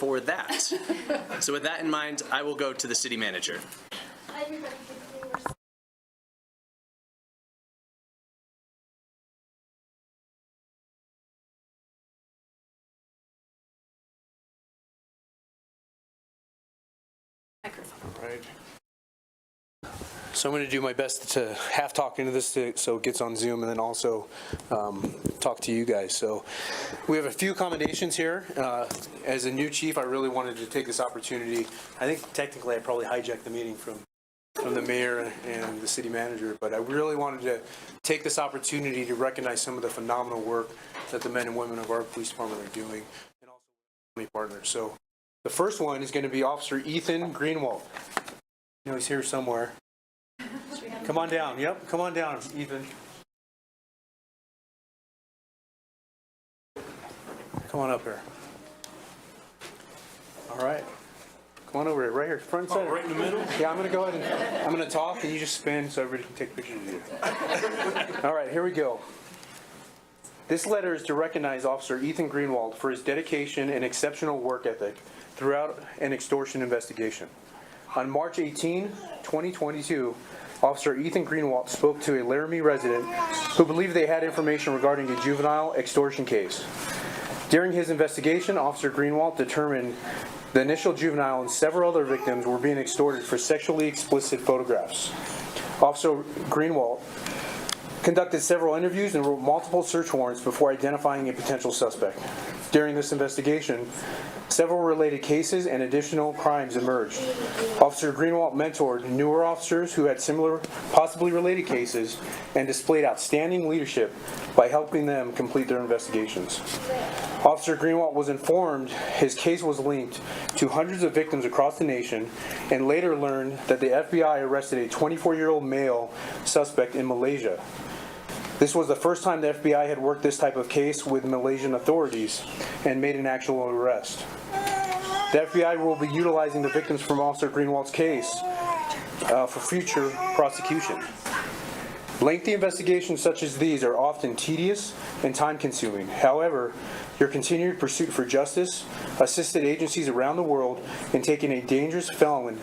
for that. So with that in mind, I will go to the city manager. Hi, everybody. All right. So I'm going to do my best to half talk into this so it gets on Zoom, and then also talk to you guys. So we have a few accommodations here. As a new chief, I really wanted to take this opportunity. I think technically I probably hijacked the meeting from the mayor and the city manager, but I really wanted to take this opportunity to recognize some of the phenomenal work that the men and women of our police department are doing, and also my partners. So the first one is going to be Officer Ethan Greenwald. You know, he's here somewhere. Come on down. Yep, come on down, Ethan. Come on up here. All right. Come on over here, right here, front and center. Right in the middle? Yeah, I'm going to go ahead and I'm going to talk, and you just spin so everybody can take pictures of you. All right, here we go. This letter is to recognize Officer Ethan Greenwald for his dedication and exceptional work ethic throughout an extortion investigation. On March 18, 2022, Officer Ethan Greenwald spoke to a Laramie resident who believed they had information regarding a juvenile extortion case. During his investigation, Officer Greenwald determined the initial juvenile and several other victims were being extorted for sexually explicit photographs. Officer Greenwald conducted several interviews and wrote multiple search warrants before identifying a potential suspect. During this investigation, several related cases and additional crimes emerged. Officer Greenwald mentored newer officers who had similar, possibly related cases, and displayed outstanding leadership by helping them complete their investigations. Officer Greenwald was informed his case was linked to hundreds of victims across the nation, and later learned that the FBI arrested a 24-year-old male suspect in Malaysia. This was the first time the FBI had worked this type of case with Malaysian authorities and made an actual arrest. The FBI will be utilizing the victims from Officer Greenwald's case for future prosecution. Lengthy investigations such as these are often tedious and time-consuming. However, your continued pursuit for justice assisted agencies around the world in taking a dangerous felon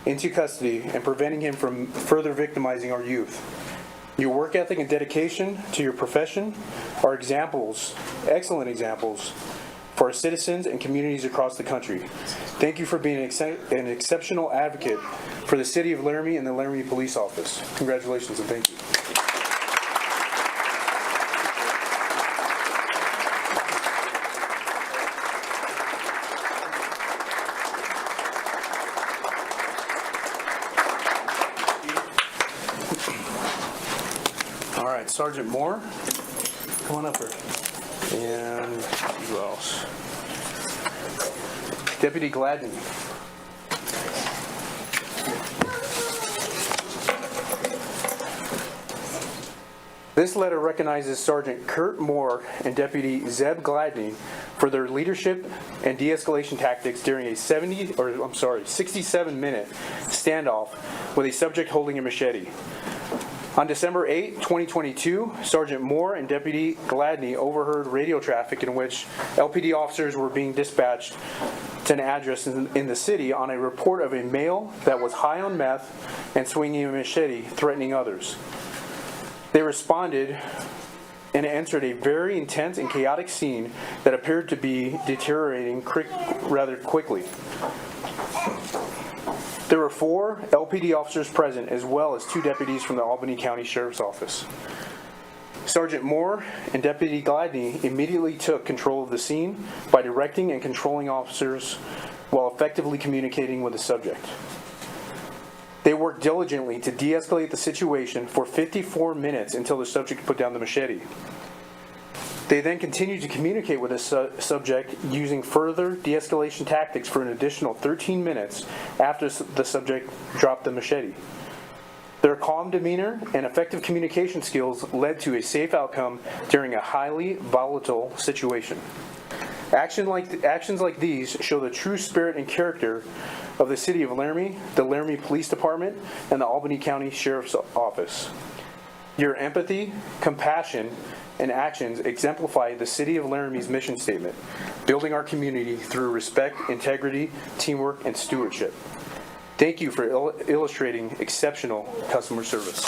into custody and preventing him from further victimizing our youth. Your work ethic and dedication to your profession are examples, excellent examples, for our citizens and communities across the country. Thank you for being an exceptional advocate for the City of Laramie and the Laramie Police Office. Congratulations and thank you. All right, Sergeant Moore, come on up here. And who else? Deputy Gladney. This letter recognizes Sergeant Kurt Moore and Deputy Zeb Gladney for their leadership and de-escalation tactics during a 67-minute standoff with a subject holding a machete. On December 8, 2022, Sergeant Moore and Deputy Gladney overheard radio traffic in which LPD officers were being dispatched to an address in the city on a report of a male that was high on meth and swinging a machete, threatening others. They responded and entered a very intense and chaotic scene that appeared to be deteriorating rather quickly. There were 4 LPD officers present, as well as 2 deputies from the Albany County Sheriff's Office. Sergeant Moore and Deputy Gladney immediately took control of the scene by directing and controlling officers while effectively communicating with the subject. They worked diligently to de-escalate the situation for 54 minutes until the subject put down the machete. They then continued to communicate with the subject using further de-escalation tactics for an additional 13 minutes after the subject dropped the machete. Their calm demeanor and effective communication skills led to a safe outcome during a highly volatile situation. Actions like these show the true spirit and character of the City of Laramie, the Laramie Police Department, and the Albany County Sheriff's Office. Your empathy, compassion, and actions exemplify the City of Laramie's mission statement, building our community through respect, integrity, teamwork, and stewardship. Thank you for illustrating exceptional customer service.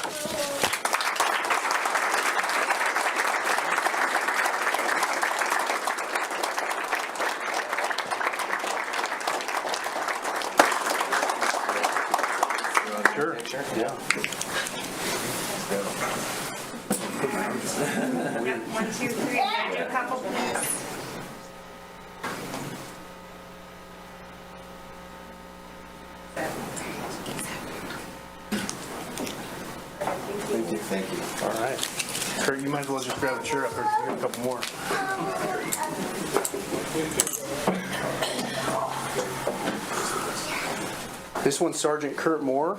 Sure. Yeah. 1, 2, 3. I do a couple, please. Thank you. All right. Kurt, you might as well just grab a chair up there. We got a couple more. This one's Sergeant Kurt Moore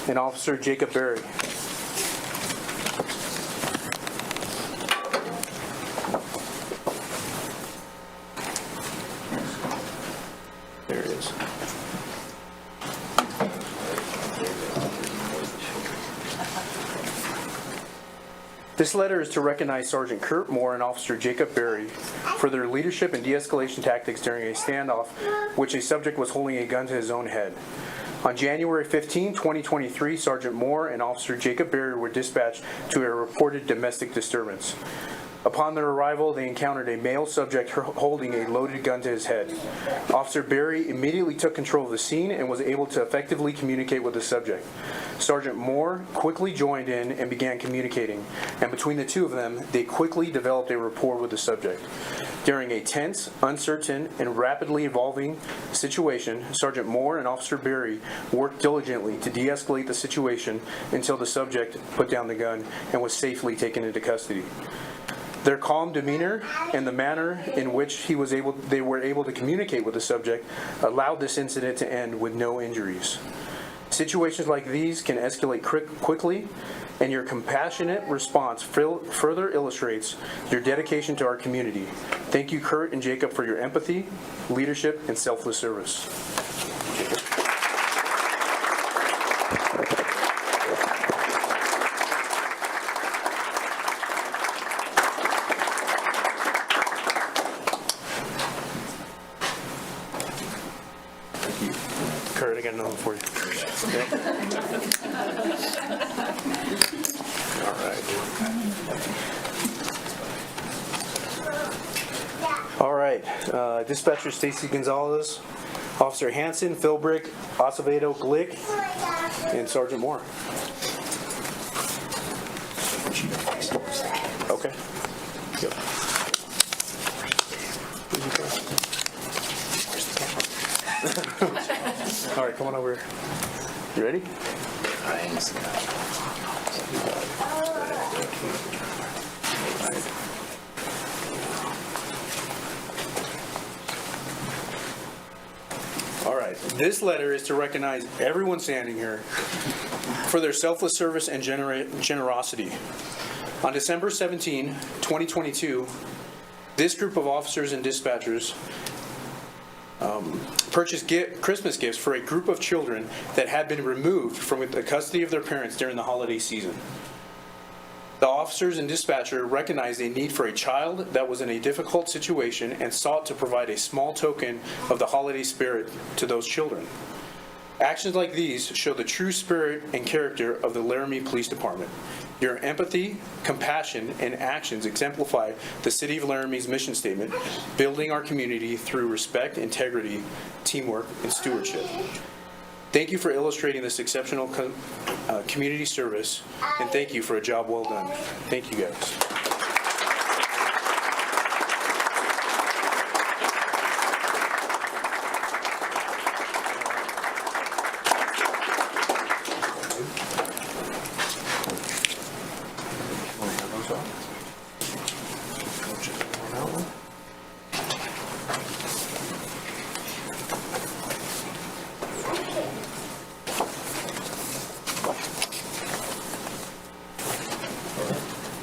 and Officer Jacob Berry. There it is. This letter is to recognize Sergeant Kurt Moore and Officer Jacob Berry for their leadership and de-escalation tactics during a standoff which a subject was holding a gun to his own head. On January 15, 2023, Sergeant Moore and Officer Jacob Berry were dispatched to a reported domestic disturbance. Upon their arrival, they encountered a male subject holding a loaded gun to his head. Officer Berry immediately took control of the scene and was able to effectively communicate with the subject. Sergeant Moore quickly joined in and began communicating, and between the two of them, they quickly developed a rapport with the subject. During a tense, uncertain, and rapidly evolving situation, Sergeant Moore and Officer Berry worked diligently to de-escalate the situation until the subject put down the gun and was safely taken into custody. Their calm demeanor and the manner in which they were able to communicate with the subject allowed this incident to end with no injuries. Situations like these can escalate quickly, and your compassionate response further illustrates your dedication to our community. Thank you, Kurt and Jacob, for your empathy, leadership, and selfless service. Kurt, I got another one for you. All right. Dispatcher Stacy Gonzalez, Officer Hanson, Philbrick, Acevedo, Glick, and Sergeant Moore. Okay. Yep. All right, come on over here. You ready? All right, this letter is to recognize everyone standing here for their selfless service and generosity. On December 17, 2022, this group of officers and dispatchers purchased Christmas gifts for a group of children that had been removed from the custody of their parents during the holiday season. The officers and dispatcher recognized a need for a child that was in a difficult situation and sought to provide a small token of the holiday spirit to those children. Actions like these show the true spirit and character of the Laramie Police Department. Your empathy, compassion, and actions exemplify the City of Laramie's mission statement, building our community through respect, integrity, teamwork, and stewardship. Thank you for illustrating this exceptional community service, and thank you for a job well done. Thank you, guys.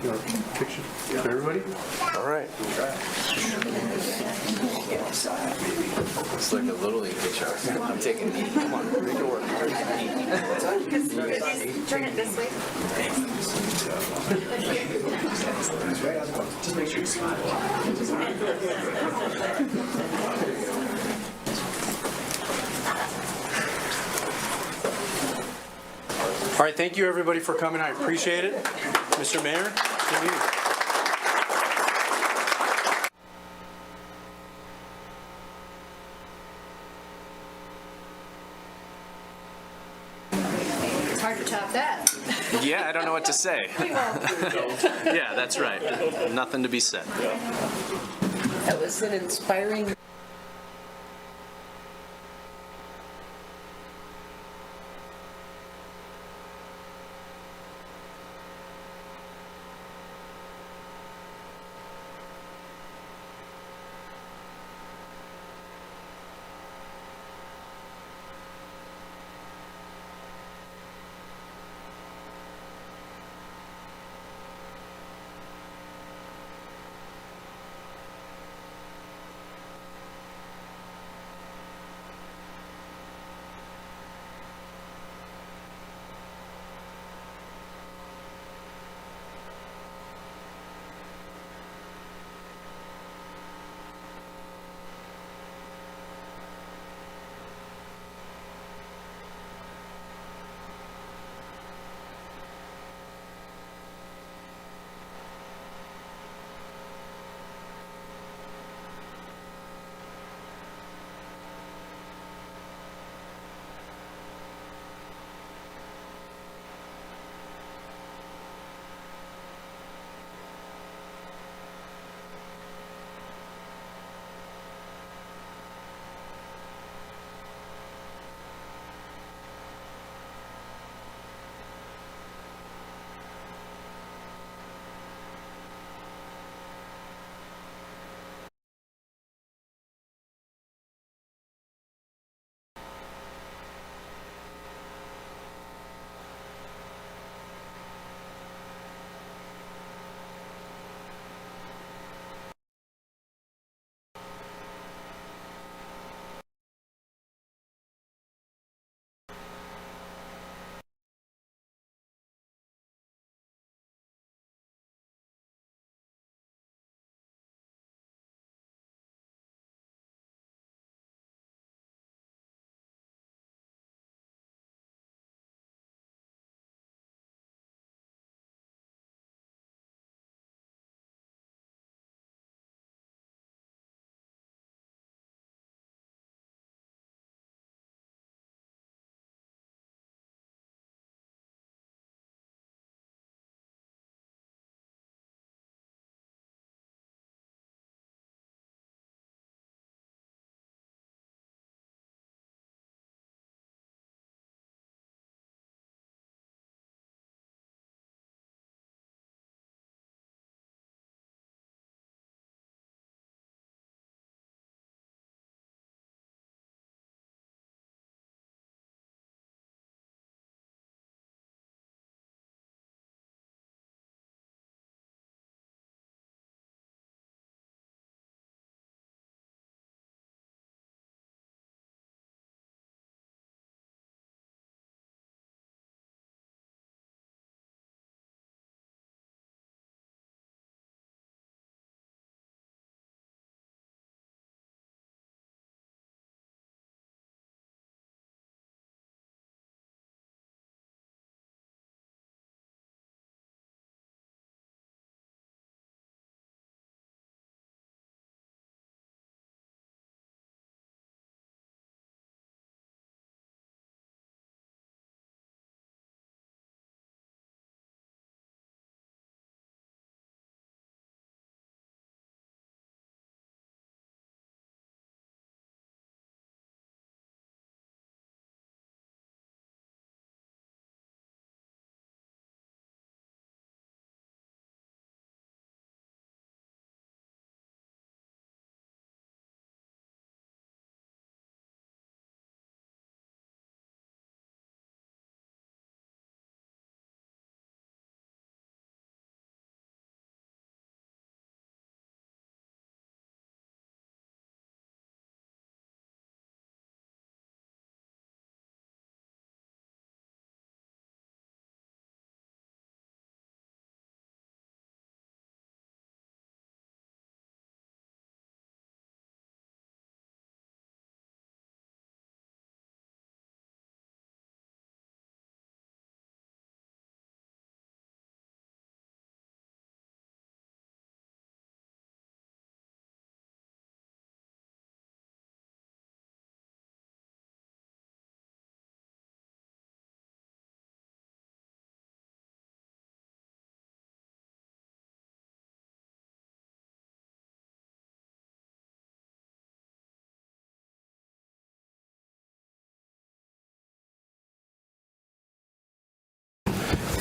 You want to pick Everybody? All right. It's like a little league picture. I'm taking knee. Come on, make it work. Turn it this way. Just make sure you smile. All right, thank you everybody for coming. I appreciate it. Mr. Mayor, to you. It's hard to top that. Yeah, I don't know what to say. Yeah, that's right. Nothing to be said. That was an inspiring.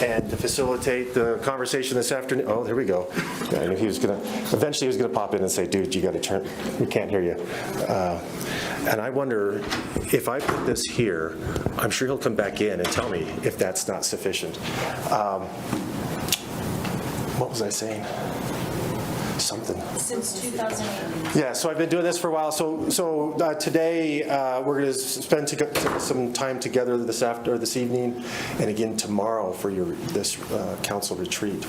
and to facilitate the conversation this afternoon. Oh, there we go. Yeah, I knew he was going to, eventually he was going to pop in and say, dude, you got to turn, we can't hear you. And I wonder if I put this here, I'm sure he'll come back in and tell me if that's not sufficient. What was I saying? Something. Since 2008. Yeah, so I've been doing this for a while. So today we're going to spend some time together this evening, and again tomorrow for this council retreat.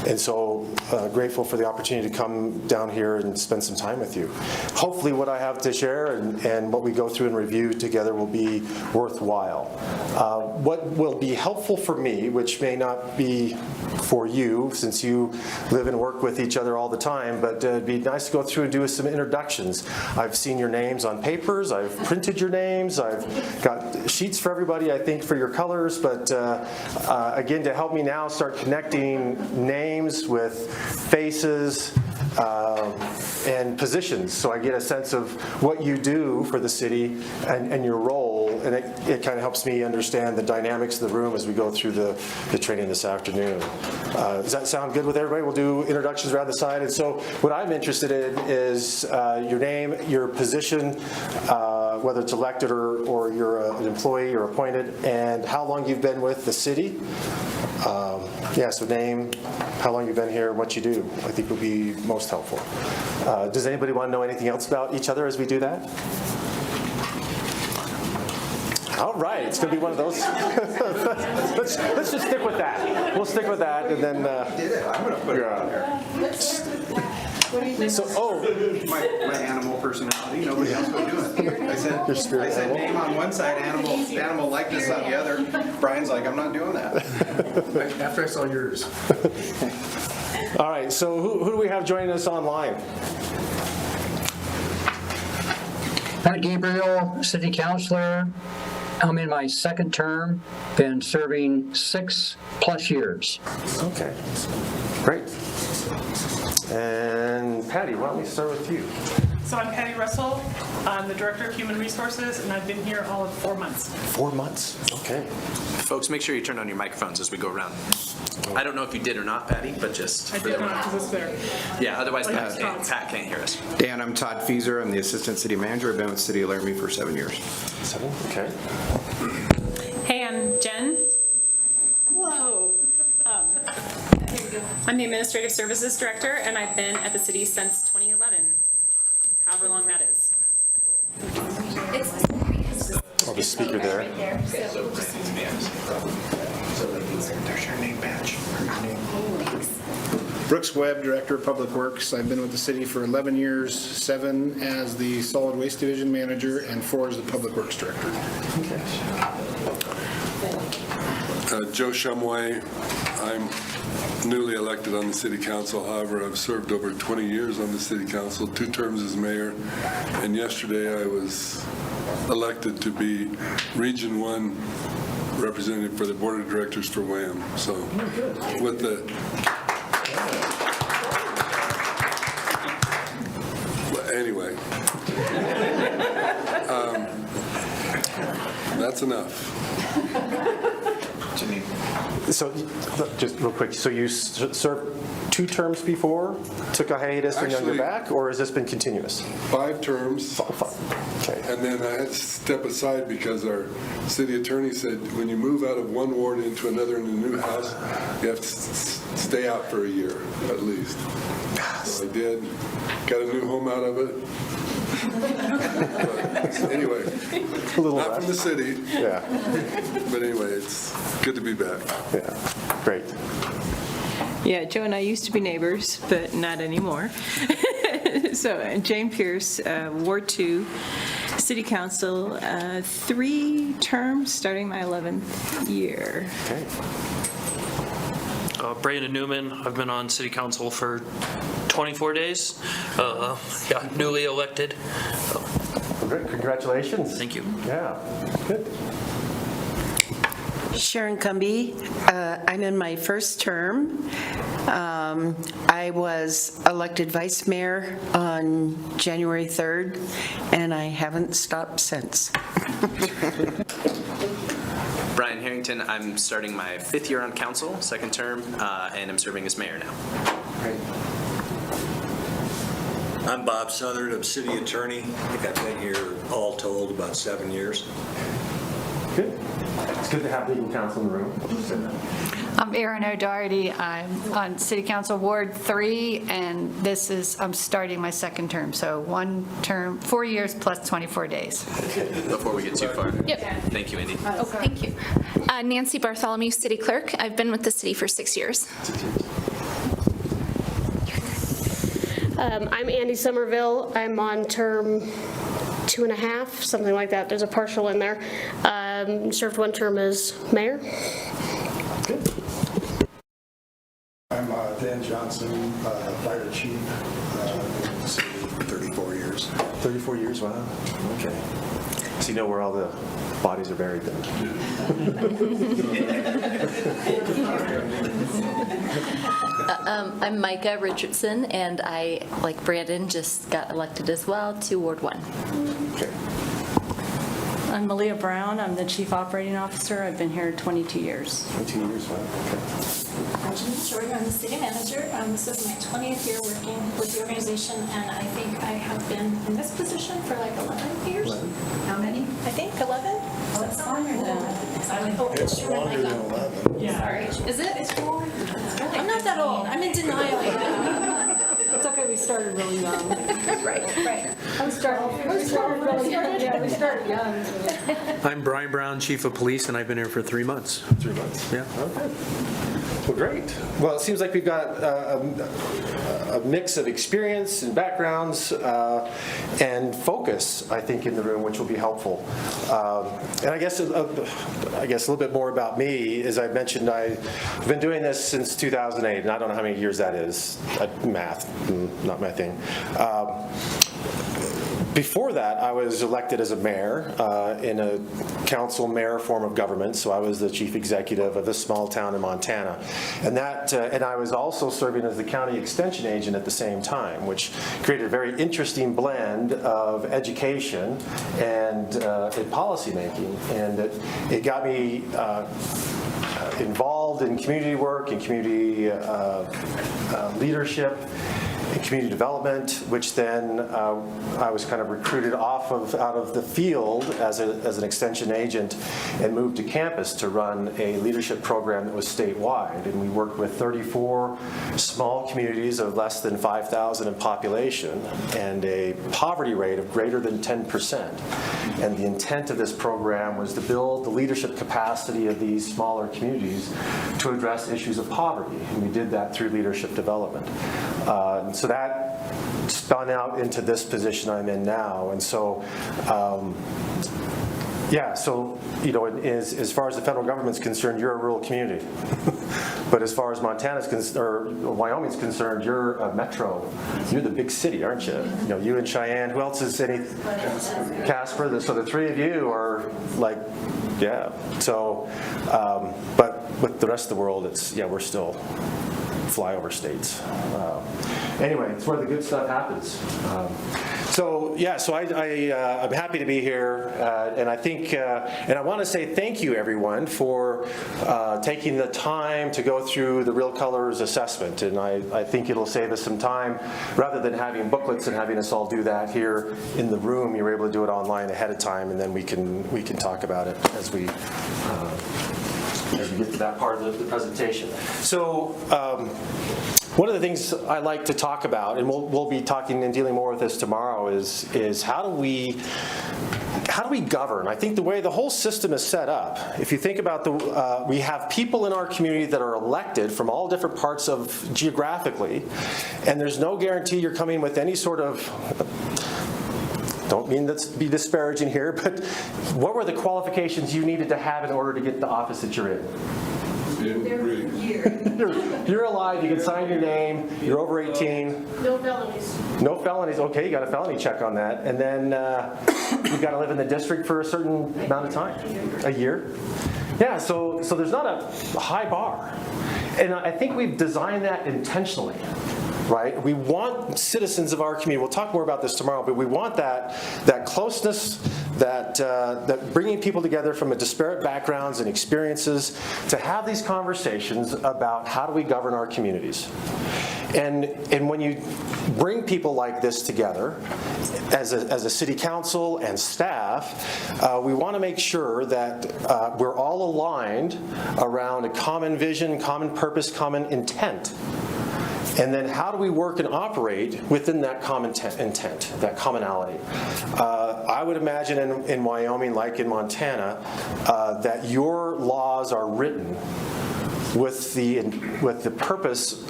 And so grateful for the opportunity to come down here and spend some time with you. Hopefully, what I have to share and what we go through and review together will be worthwhile. What will be helpful for me, which may not be for you, since you live and work with each other all the time, but it'd be nice to go through and do some introductions. I've seen your names on papers, I've printed your names, I've got sheets for everybody, I think, for your colors, but again, to help me now start connecting names with faces and positions, so I get a sense of what you do for the city and your role, and it kind of helps me understand the dynamics of the room as we go through the training this afternoon. Does that sound good with everybody? We'll do introductions around the side, and so what I'm interested in is your name, your position, whether it's elected or you're an employee or appointed, and how long you've been with the city. So name, how long you've been here, what you do, I think would be most helpful. Does anybody want to know anything else about each other as we do that? All right, it's going to be one of those. let's just stick with that. We'll stick with that, and then. I'm going to put it on there. My animal personality. Nobody else will do it. I said name on one side, animal likeness on the other. Brian's like, I'm not doing that. After I saw yours. All right. So who do we have joining us online? Pat Gabriel, City Councilor. I'm in my second term, been serving 6+ years. Okay, great. And Patty, why don't we start with you? So I'm Patty Russell. I'm the Director of Human Resources, and I've been here all of 4 months. 4 months, okay. Folks, make sure you turn on your microphones as we go around. I don't know if you did or not, Patty, but just I did not, because it's there. Yeah, otherwise Pat can't hear us. Dan, I'm Todd Fieser. I'm the Assistant City Manager. I've been with the City of Laramie for 7 years. 7, okay. Hey, I'm Jen. Whoa. I'm the Administrative Services Director, and I've been at the city since 2011, however long that is. Oh, the speaker there. There's your name badge. Brooks Webb, Director of Public Works. I've been with the city for 11 years, 7 as the Solid Waste Division Manager, and 4 as the Public Works Director. Joe Shumway. I'm newly elected on the City Council. However, I've served over 20 years on the City Council, 2 terms as mayor, and yesterday I was elected to be Region 1 representative for the Board of Directors for WHAM. So with the anyway, that's enough. So, just real quick, so you served 2 terms before, took a hiatus and you're back, or has this been continuous? 5 terms. 5. Okay. And then I had to step aside because our city attorney said when you move out of one ward into another in a new house, you have to stay out for a year at least. So I did, got a new home out of it. But anyway, not from the city. Yeah. But anyway, it's good to be back. Yeah, great. Yeah, Joe and I used to be neighbors, but not anymore. So Jane Pierce, Ward 2, City Council, 3 terms, starting my 11th year. Okay. Brandon Newman, I've been on City Council for 24 days. Newly elected. Congratulations. Thank you. Yeah, good. Sharon Cumby, I'm in my first term. I was elected vice mayor on January 3rd, and I haven't stopped since. Brian Harrington. Harrington. I'm starting my 5th year on council, 2nd term, and I'm serving as mayor now. Great. I'm Bob Southard, I'm city attorney. I think I've been here all told about 7 years. Good. It's good to have legal counsel in the room. I'm Erin O'Doherty. I'm on City Council Ward 3, and I'm starting my 2nd term. So 1 term, 4 years plus 24 days. Before we get too far. Yep. Thank you, Andy. Thank you. Nancy Bartholomew, city clerk. I've been with the city for 6 years. I'm Andy Somerville. I'm on term 2.5, something like that. There's a partial in there. Served 1 term as mayor. I'm Dan Johnson, fire chief, in the city for 34 years. 34 years, wow. Okay. So you know where all the bodies are buried then? I'm Micah Richardson, and I, like Brandon, just got elected as well to Ward 1. Okay. I'm Malia Brown. I'm the Chief Operating Officer. I've been here 22 years. 22 years, wow. Okay. I'm Janine Jordan. I'm the city manager. This is my 20th year working with the organization, and I think I have been in this position for like 11 years. 11. How many? I think 11. Oh, it's longer than 11. It's longer than 11. Yeah. Sorry. Is it? It's 4. I'm not that old. I'm in denial. It's okay, we started really young. Right. We started really young. Yeah, we started young. I'm Brian Brown, Chief of Police, and I've been here for 3 months. 3 months? Yeah. Okay. Well, great. Well, it seems like we've got a mix of experience and backgrounds and focus, I think, in the room, which will be helpful. And I guess a little bit more about me. As I mentioned, I've been doing this since 2008, and I don't know how many years that is. Math, not my thing. Before that, I was elected as a mayor in a council mayor form of government, so I was the chief executive of this small town in Montana. And I was also serving as the county extension agent at the same time, which created a very interesting blend of education and policy making. And it got me involved in community work and community leadership and community development, which then I was kind of recruited out of the field as an extension agent and moved to campus to run a leadership program that was statewide. And we worked with 34 small communities of less than 5,000 in population and a poverty rate of greater than 10%. And the intent of this program was to build the leadership capacity of these smaller communities to address issues of poverty. And we did that through leadership development. So that spun out into this position I'm in now. And so, as far as the federal government's concerned, you're a rural community. But as far as Wyoming's concerned, you're a metro. You're the big city, aren't you? You and Cheyenne. Who else is any? Casper. So the 3 of you are like, yeah. So, but with the rest of the world, we're still flyover states. Anyway, it's where the good stuff happens. I'm happy to be here, and I think, and I want to say thank you, everyone, for taking the time to go through the Real Colors assessment, and I think it'll save us some time. Rather than having booklets and having us all do that here in the room, you're able to do it online ahead of time, and then we can talk about it as we get to that part of the presentation. So one of the things I like to talk about, and we'll be talking and dealing more with this tomorrow, is how do we govern? I think the way the whole system is set up, if you think about we have people in our community that are elected from all different parts of geographically, and there's no guarantee you're coming with any sort of, don't mean that to be disparaging here, but what were the qualifications you needed to have in order to get the office that you're in? You're alive, you can sign your name, you're over 18. No felonies. No felonies, okay, you got a felony check on that. And then you've got to live in the district for a certain amount of time, a year. Yeah, so there's not a high bar. And I think we've designed that intentionally. Right? We want citizens of our community, we'll talk more about this tomorrow, but we want that closeness, that bringing people together from disparate backgrounds and experiences to have these conversations about how do we govern our communities. And when you bring people like this together, as a city council and staff, we want to make sure that we're all aligned around a common vision, common purpose, common intent. And then how do we work and operate within that common intent, that commonality? I would imagine in Wyoming, like in Montana, that your laws are written with the purpose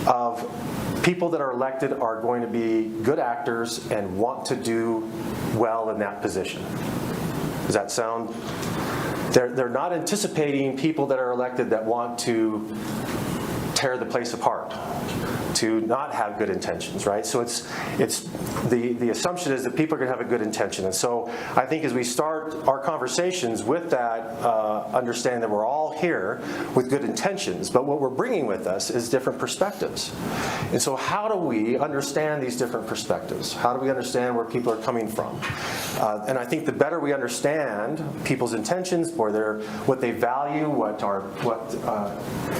of people that are elected are going to be good actors and want to do well in that position. Does that sound? They're not anticipating people that are elected that want to tear the place apart, to not have good intentions, right? So it's the assumption is that people are going to have a good intention. And so I think as we start our conversations with that, understand that we're all here with good intentions, but what we're bringing with us is different perspectives. And so how do we understand these different perspectives? How do we understand where people are coming from? And I think the better we understand people's intentions, what they value, what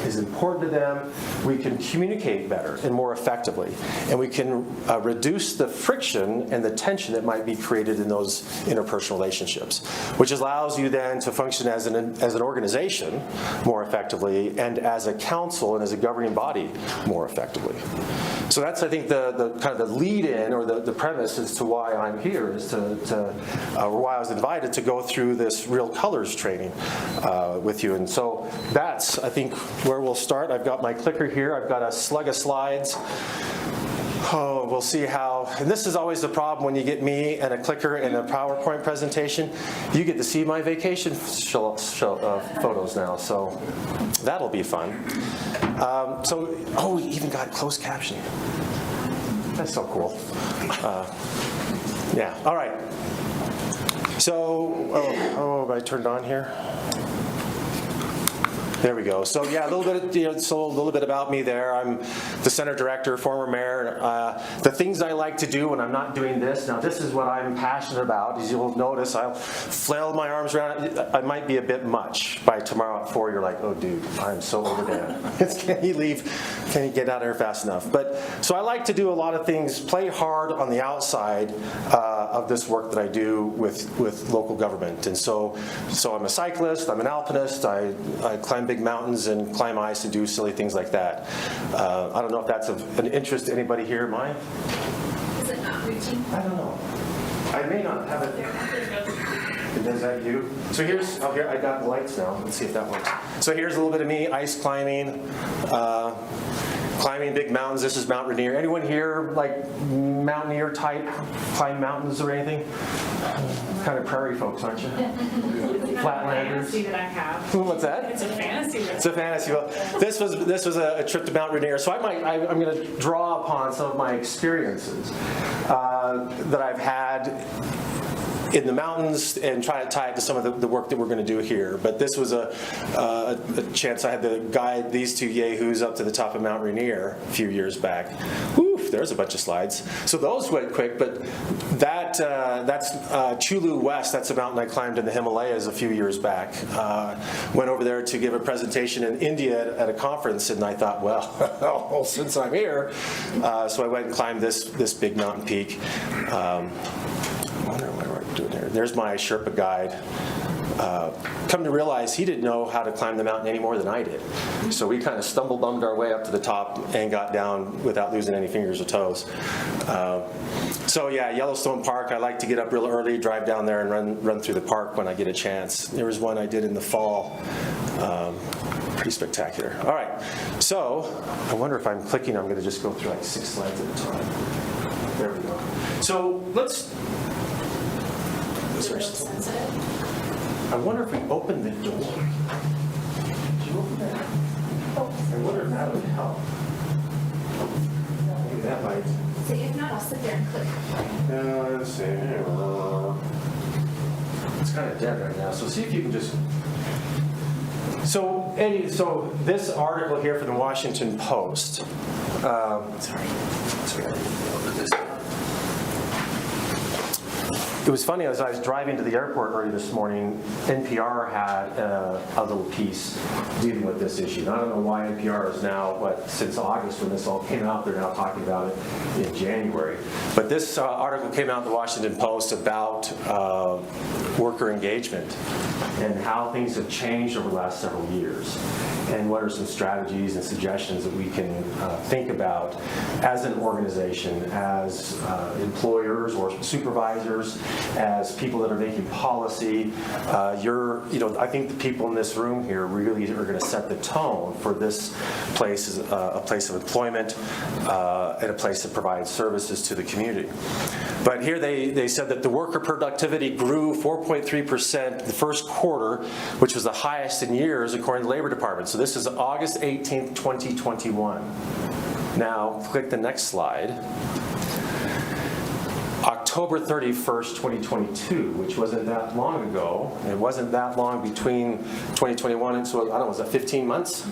is important to them, we can communicate better and more effectively. And we can reduce the friction and the tension that might be created in those interpersonal relationships, which allows you then to function as an organization more effectively and as a council and as a governing body more effectively. So that's, I think, the kind of the lead-in or the premise as to why I'm here, is or why I was invited to go through this Real Colors training with you. And so that's, I think, where we'll start. I've got my clicker here. I've got a slug of slides. Oh, we'll see how, and this is always the problem when you get me and a clicker and a PowerPoint presentation. You get to see my vacation photos now, so that'll be fun. We even got closed captioning. That's so cool. Yeah, all right. So, have I turned on here? There we go. So yeah, a little bit about me there. I'm the center director, former mayor. The things I like to do when I'm not doing this. Now this is what I'm passionate about. As you'll notice, I'll flail my arms around. I might be a bit much. By tomorrow at 4, you're like, oh dude, I'm so overdone. Can you leave? Can you get out of here fast enough? So I like to do a lot of things, play hard on the outside of this work that I do with local government. And so I'm a cyclist, I'm an alpinist, I climb big mountains and climb ice and do silly things like that. I don't know if that's of an interest to anybody here. Mine? Is it not routine? I don't know. I may not have it. Is that you? So here's, here I got the lights now. Let's see if that works. So here's a little bit of me, ice climbing, climbing big mountains. This is Mount Rainier. Anyone here like mountaineer type, climb mountains or anything? Kind of prairie folks, aren't you? Flatlanders. Fantasy that I have. What's that? It's a fantasy. It's a fantasy. Well, this was a trip to Mount Rainier, so I'm going to draw upon some of my experiences that I've had in the mountains and try to tie it to some of the work that we're going to do here. But this was a chance I had to guide these two yahoos up to the top of Mount Rainier a few years back. Oof, there's a bunch of slides. So those went quick, but that's Chulu West. That's a mountain I climbed in the Himalayas a few years back. Went over there to give a presentation in India at a conference, and I thought, well, since I'm here, so I went and climbed this big mountain peak. I wonder what we're doing here. There's my Sherpa guide. Come to realize he didn't know how to climb the mountain any more than I did. So we kind of stumble-bummed our way up to the top and got down without losing any fingers or toes. So yeah, Yellowstone Park, I like to get up real early, drive down there and run through the park when I get a chance. There was one I did in the fall. Pretty spectacular. All right, so I wonder if I'm clicking, I'm going to just go through like 6 slides at a time. There we go. So let's... I wonder if we open the door. Did you open that? I wonder if that would help. Maybe that might. See, if not, I'll sit there and click. Let's see. It's kind of dead right now. So see if you can just. So this article here from the Washington Post. Sorry. it was funny, as I was driving to the airport early this morning, NPR had a little piece dealing with this issue. And I don't know why NPR is now, since August when this all came out, they're now talking about it in January. But this article came out in the Washington Post about worker engagement and how things have changed over the last several years. And what are some strategies and suggestions that we can think about as an organization, as employers or supervisors, as people that are making policy. I think the people in this room here really are going to set the tone for this place as a place of employment and a place that provides services to the community. But here they said that the worker productivity grew 4.3% the first quarter, which was the highest in years according to the Labor Department. So this is August 18th, 2021. Now, click the next slide. October 31st, 2022, which wasn't that long ago. It wasn't that long between 2021 and, so I don't know, was that 15 months?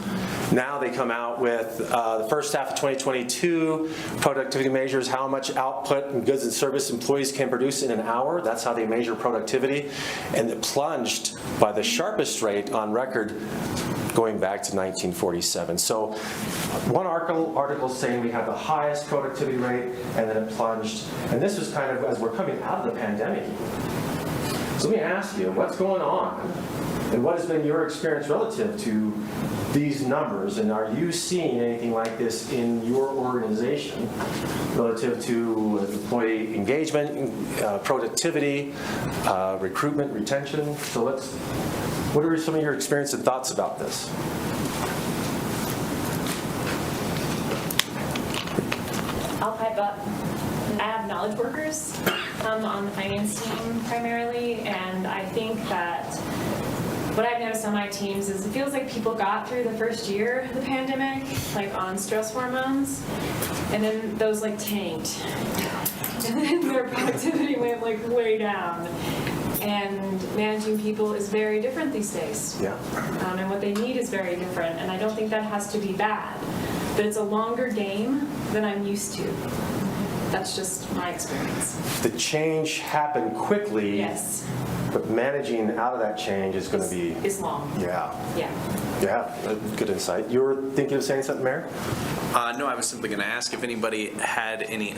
Now they come out with the first half of 2022, productivity measures how much output and goods and service employees can produce in an hour. That's how they measure productivity. And it plunged by the sharpest rate on record going back to 1947. So one article saying we have the highest productivity rate, and then it plunged. And this was kind of as we're coming out of the pandemic. So let me ask you, what's going on? And what has been your experience relative to these numbers? And are you seeing anything like this in your organization relative to employee engagement, productivity, recruitment, retention? So what are some of your experience and thoughts about this? I'll pipe up. I have knowledge workers on the finance team primarily, and I think that what I've noticed on my teams is it feels like people got through the first year of the pandemic, like on stress hormones, and then those like tanked. And then their productivity went like way down. And managing people is very different these days. Yeah. And what they need is very different. And I don't think that has to be bad. But it's a longer game than I'm used to. That's just my experience. The change happened quickly. Yes. But managing out of that change is going to be... Is long. Yeah. Yeah. Yeah, good insight. You were thinking of saying something, Mayor? No, I was simply going to ask if anybody had any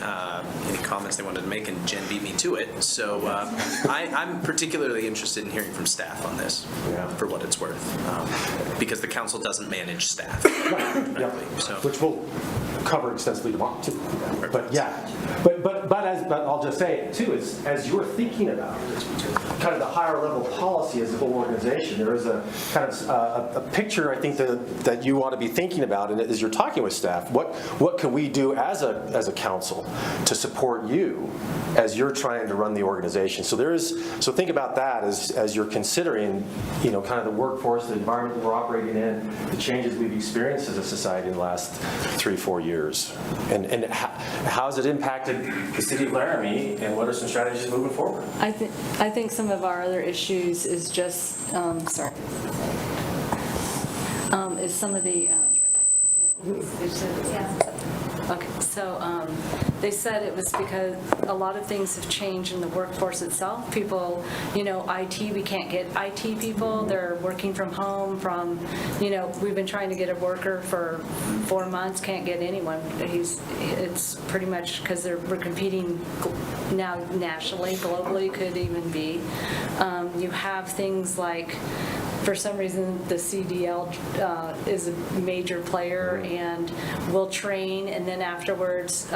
comments they wanted to make, and Jen beat me to it. So I'm particularly interested in hearing from staff on this, for what it's worth, because the council doesn't manage staff. So. Which we'll cover extensively tomorrow too. But yeah, but I'll just say too, as you're thinking about kind of the higher level policy as a whole organization, there is a kind of a picture I think that you ought to be thinking about, and as you're talking with staff, what can we do as a council to support you as you're trying to run the organization? So think about that as you're considering, kind of the workforce, the environment that we're operating in, the changes we've experienced as a society in the last 3-4 years, and how has it impacted the city of Laramie, and what are some strategies moving forward? I think some of our other issues is just is some of the okay, so they said it was because a lot of things have changed in the workforce itself. People, IT, we can't get IT people. They're working from home we've been trying to get a worker for 4 months, can't get anyone. It's pretty much because we're competing now nationally, globally, could even be. You have things like, for some reason, the CDL is a major player and will train, and then afterwards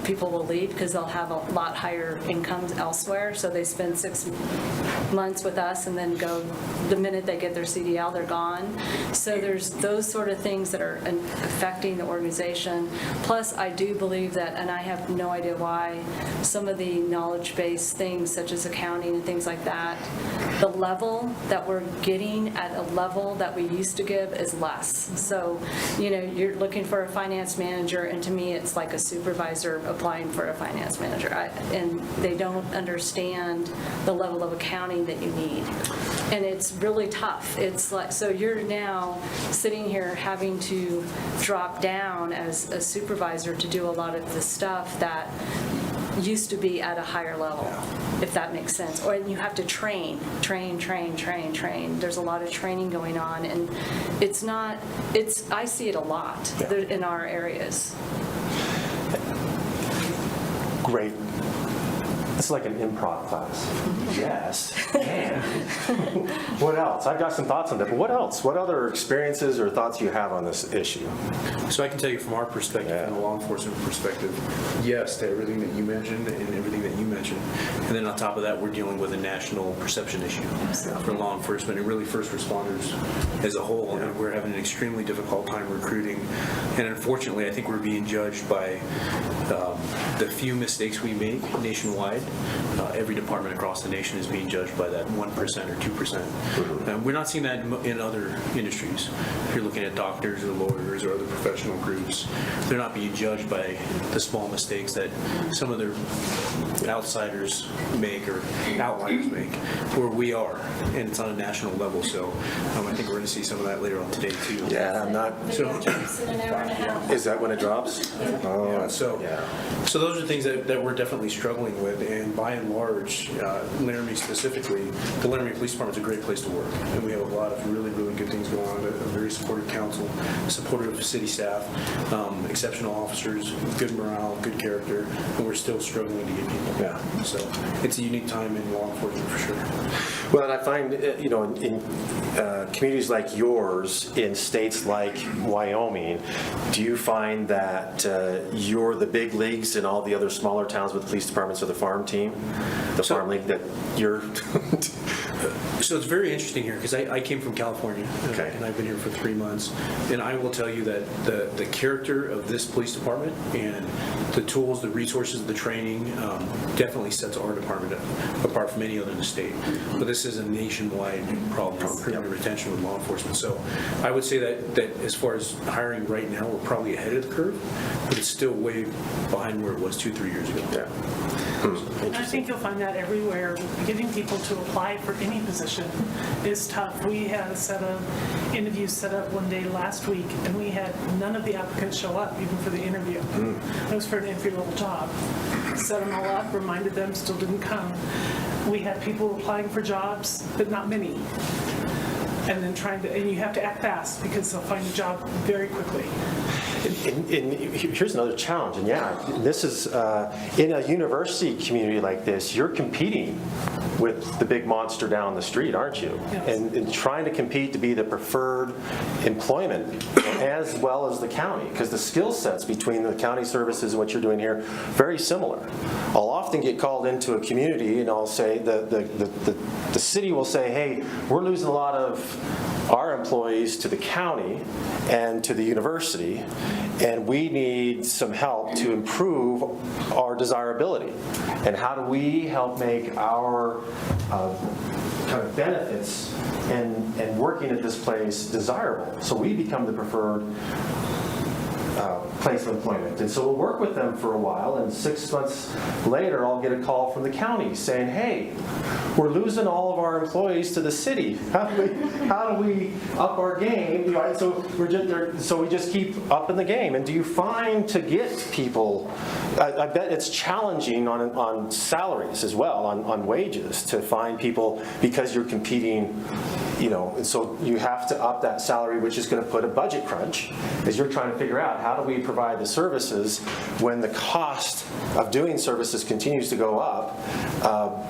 people will leave because they'll have a lot higher incomes elsewhere. So they spend 6 months with us and then go, the minute they get their CDL, they're gone. So there's those sort of things that are affecting the organization. Plus, I do believe that, and I have no idea why, some of the knowledge-based things such as accounting and things like that, the level that we're getting at a level that we used to give is less. So, you're looking for a finance manager, and to me, it's like a supervisor applying for a finance manager. And they don't understand the level of accounting that you need. And it's really tough. It's like, so you're now sitting here having to drop down as a supervisor to do a lot of the stuff that used to be at a higher level, if that makes sense. Or you have to train. There's a lot of training going on, and I see it a lot in our areas. Great. It's like an improv class. Yes, and what else? I've got some thoughts on that, but what else? What other experiences or thoughts you have on this issue? So I can tell you from our perspective, from a law enforcement perspective, yes to everything that you mentioned and everything that you mentioned. And then on top of that, we're dealing with a national perception issue for law enforcement and really first responders as a whole. And we're having an extremely difficult time recruiting. And unfortunately, I think we're being judged by the few mistakes we make nationwide. Every department across the nation is being judged by that 1% or 2%. And we're not seeing that in other industries. If you're looking at doctors or lawyers or other professional groups, they're not being judged by the small mistakes that some of their outsiders make or outliers make, where we are, and it's on a national level. So I think we're going to see some of that later on today too. Yeah, I'm not. In an hour and a half. Is that when it drops? Oh, yeah. So those are things that we're definitely struggling with, and by and large, Laramie specifically, the Laramie Police Department is a great place to work, and we have a lot of really, really good things going on. A very supportive council, supportive city staff, exceptional officers, good morale, good character, and we're still struggling to get people. Yeah. So it's a unique time in law enforcement for sure. Well, and I find, in communities like yours, in states like Wyoming, do you find that you're the big leagues in all the other smaller towns with police departments or the farm team? The farm league that you're... So it's very interesting here because I came from California, and I've been here for 3 months, and I will tell you that the character of this police department and the tools, the resources, the training definitely sets our department apart from any other in the state. But this is a nationwide problem for recruitment and retention with law enforcement. So I would say that as far as hiring right now, we're probably ahead of the curve, but it's still way behind where it was 2-3 years ago. Yeah. And I think you'll find that everywhere. Getting people to apply for any position is tough. We had a set of interviews set up one day last week, and we had none of the applicants show up, even for the interview. It was for an entry-level job. Set them all up, reminded them, still didn't come. We had people applying for jobs, but not many. And then and you have to act fast because they'll find a job very quickly. And here's another challenge, and this is in a university community like this, you're competing with the big monster down the street, aren't you? Yes. And trying to compete to be the preferred employment as well as the county, because the skill sets between the county services and what you're doing here very similar. I'll often get called into a community, and I'll say the city will say, hey, we're losing a lot of our employees to the county and to the university, and we need some help to improve our desirability. And how do we help make our kind of benefits and working at this place desirable, so we become the preferred place of employment? And so we'll work with them for a while, and 6 months later I'll get a call from the county saying, hey, we're losing all of our employees to the city. How do we up our game? So we just keep upping the game. And do you find to get people, I bet it's challenging on salaries as well, on wages, to find people, because you're competing, and so you have to up that salary, which is going to put a budget crunch as you're trying to figure out how do we provide the services when the cost of doing services continues to go up.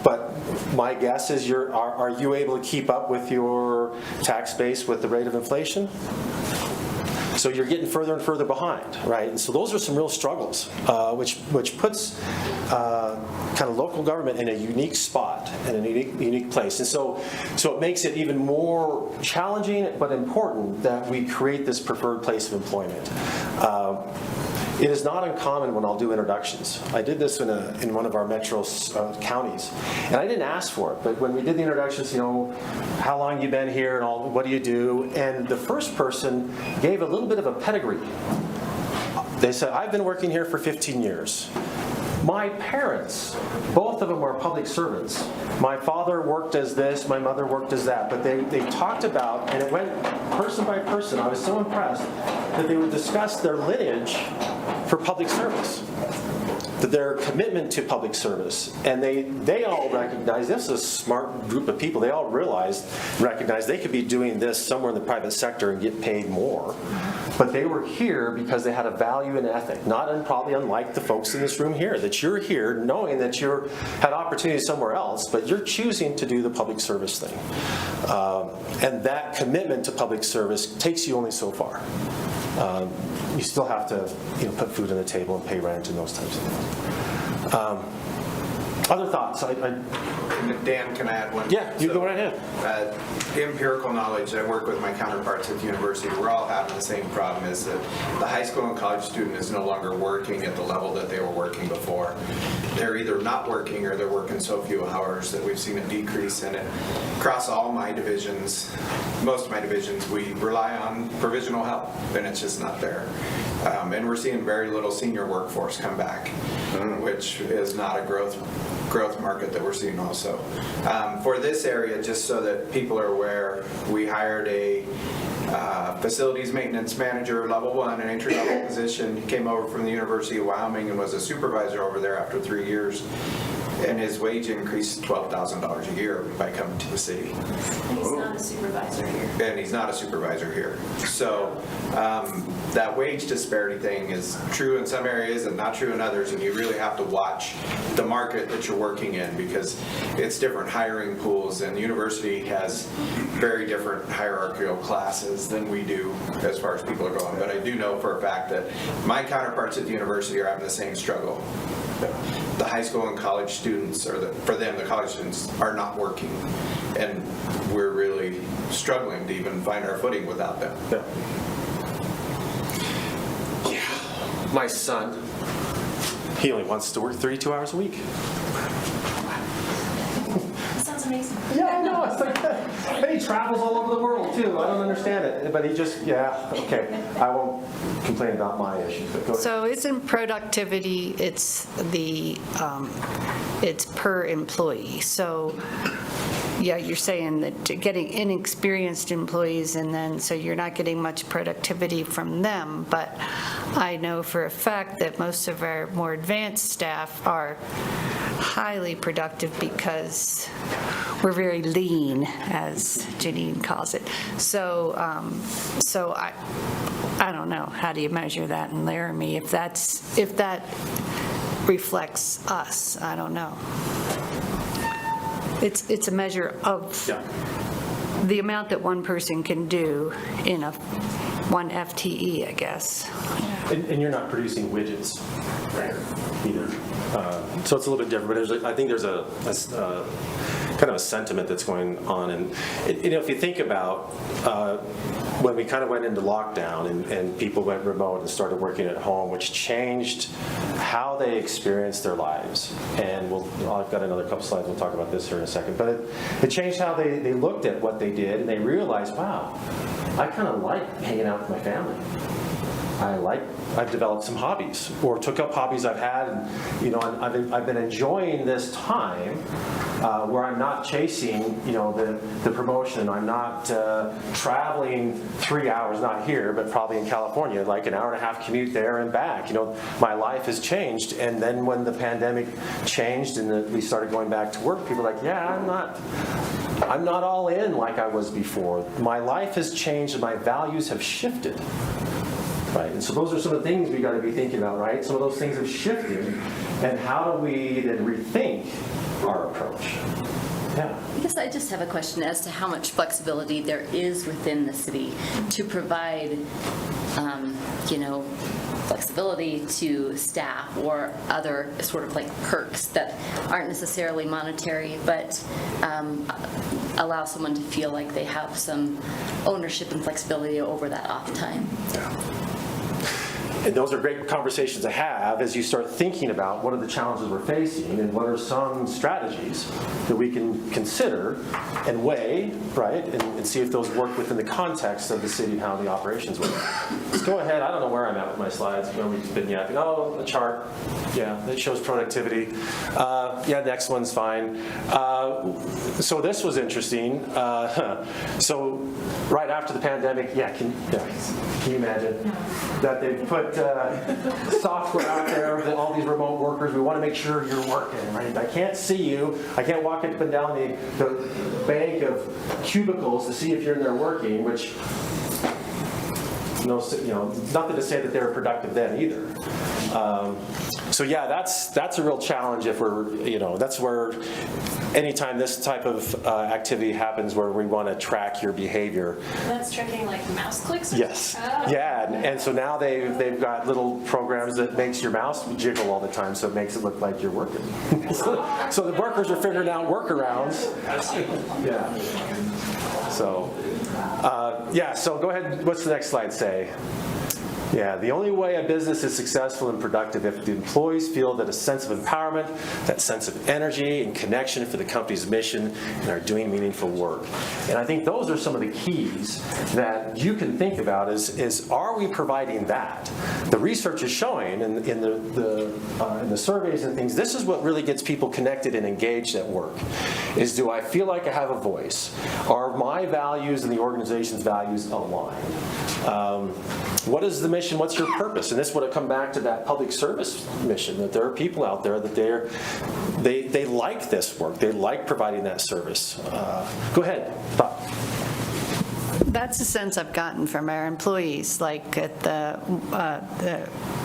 But my guess is are you able to keep up with your tax base with the rate of inflation? So you're getting further and further behind, right? And so those are some real struggles, which puts kind of local government in a unique spot, in a unique place. And so it makes it even more challenging but important that we create this preferred place of employment. It is not uncommon when I'll do introductions. I did this in one of our metro counties, and I didn't ask for it, but when we did the introductions, how long you been here and all, what do you do? And the first person gave a little bit of a pedigree. They said, I've been working here for 15 years. My parents, both of them are public servants. My father worked as this, my mother worked as that. But they talked about, and it went person by person. I was so impressed that they would discuss their lineage for public service. their commitment to public service. And they all recognize, this is a smart group of people, they all recognize they could be doing this somewhere in the private sector and get paid more. But they were here because they had a value and ethic, probably unlike the folks in this room here, that you're here knowing that you had opportunities somewhere else, but you're choosing to do the public service thing. And that commitment to public service takes you only so far. You still have to put food on the table and pay rent and those types of things. Other thoughts? Dan, can I add one? Yeah, you go right ahead. Empirical knowledge, I work with my counterparts at the university. We're all having the same problem, is that the high school and college student is no longer working at the level that they were working before. They're either not working or they're working so few hours that we've seen a decrease in it. Across all my divisions, most of my divisions, we rely on provisional help, and it's just not there. And we're seeing very little senior workforce come back, which is not a growth market that we're seeing also. For this area, just so that people are aware, we hired a facilities maintenance manager, level 1, an entry-level position. He came over from the University of Wyoming and was a supervisor over there after 3 years. And his wage increased $12,000 a year by coming to the city. And he's not a supervisor here. And he's not a supervisor here. So that wage disparity thing is true in some areas and not true in others, and you really have to watch the market that you're working in because it's different hiring pools, and the university has very different hierarchical classes than we do as far as people are going. But I do know for a fact that my counterparts at the university are having the same struggle. The high school and college students, for them, the college students are not working, and we're really struggling to even find our footing without them. Yeah. My son, he only wants to work 32 hours a week. Sounds amazing. Yeah, I know. It's like that. And he travels all over the world too. I don't understand it, but he just, okay. I won't complain about my issues. But go ahead. So isn't productivity, it's per employee. So yeah, you're saying that getting inexperienced employees, and then so you're not getting much productivity from them. But I know for a fact that most of our more advanced staff are highly productive because we're very lean, as Janine calls it. So I don't know, how do you measure that in Laramie? If that reflects us, I don't know. It's a measure of the amount that one person can do in one FTE, I guess. And you're not producing widgets either. So it's a little bit different, but I think there's a kind of a sentiment that's going on. And if you think about when we kind of went into lockdown and people went remote and started working at home, which changed how they experienced their lives. And I've got another couple slides, we'll talk about this here in a second. But it changed how they looked at what they did, and they realized, wow, I kind of like hanging out with my family. I've developed some hobbies, or took up hobbies I've had, and I've been enjoying this time where I'm not chasing the promotion. I'm not traveling 3 hours, not here, but probably in California, like an hour and a half commute there and back. My life has changed, and then when the pandemic changed and we started going back to work, people are like, yeah, I'm not all in like I was before. My life has changed and my values have shifted. Right, and so those are some of the things we got to be thinking about, right? Some of those things have shifted, and how do we then rethink our approach? Yeah. I guess I just have a question as to how much flexibility there is within the city to provide, flexibility to staff or other sort of like perks that aren't necessarily monetary, but allow someone to feel like they have some ownership and flexibility over that off time. Yeah. And those are great conversations to have as you start thinking about what are the challenges we're facing and what are some strategies that we can consider and weigh, right, and see if those work within the context of the city and how the operations work. Let's go ahead. I don't know where I'm at with my slides. Where we've been yapping. Oh, a chart. Yeah, that shows productivity. Next one's fine. So this was interesting. So right after the pandemic, can you imagine that they put put software out there with all these remote workers. We want to make sure you're working, right? I can't see you. I can't walk up and down the bank of cubicles to see if you're in there working, which, nothing to say that they were productive then either. So yeah, that's a real challenge if we're, that's where anytime this type of activity happens where we want to track your behavior. That's tracking like mouse clicks? Yes. Oh. Yeah, and so now they've got little programs that makes your mouse jiggle all the time, so it makes it look like you're working. So the workers are figuring out workarounds. Yeah. So, so go ahead. What's the next slide say? Yeah, the only way a business is successful and productive if the employees feel that a sense of empowerment, that sense of energy and connection for the company's mission, and are doing meaningful work. And I think those are some of the keys that you can think about is are we providing that? The research is showing in the surveys and things, this is what really gets people connected and engaged at work, is do I feel like I have a voice? Are my values and the organization's values aligned? What is the mission? What's your purpose? And this would have come back to that public service mission, that there are people out there that they like this work. They like providing that service. Go ahead. Thought. That's the sense I've gotten from our employees, like at the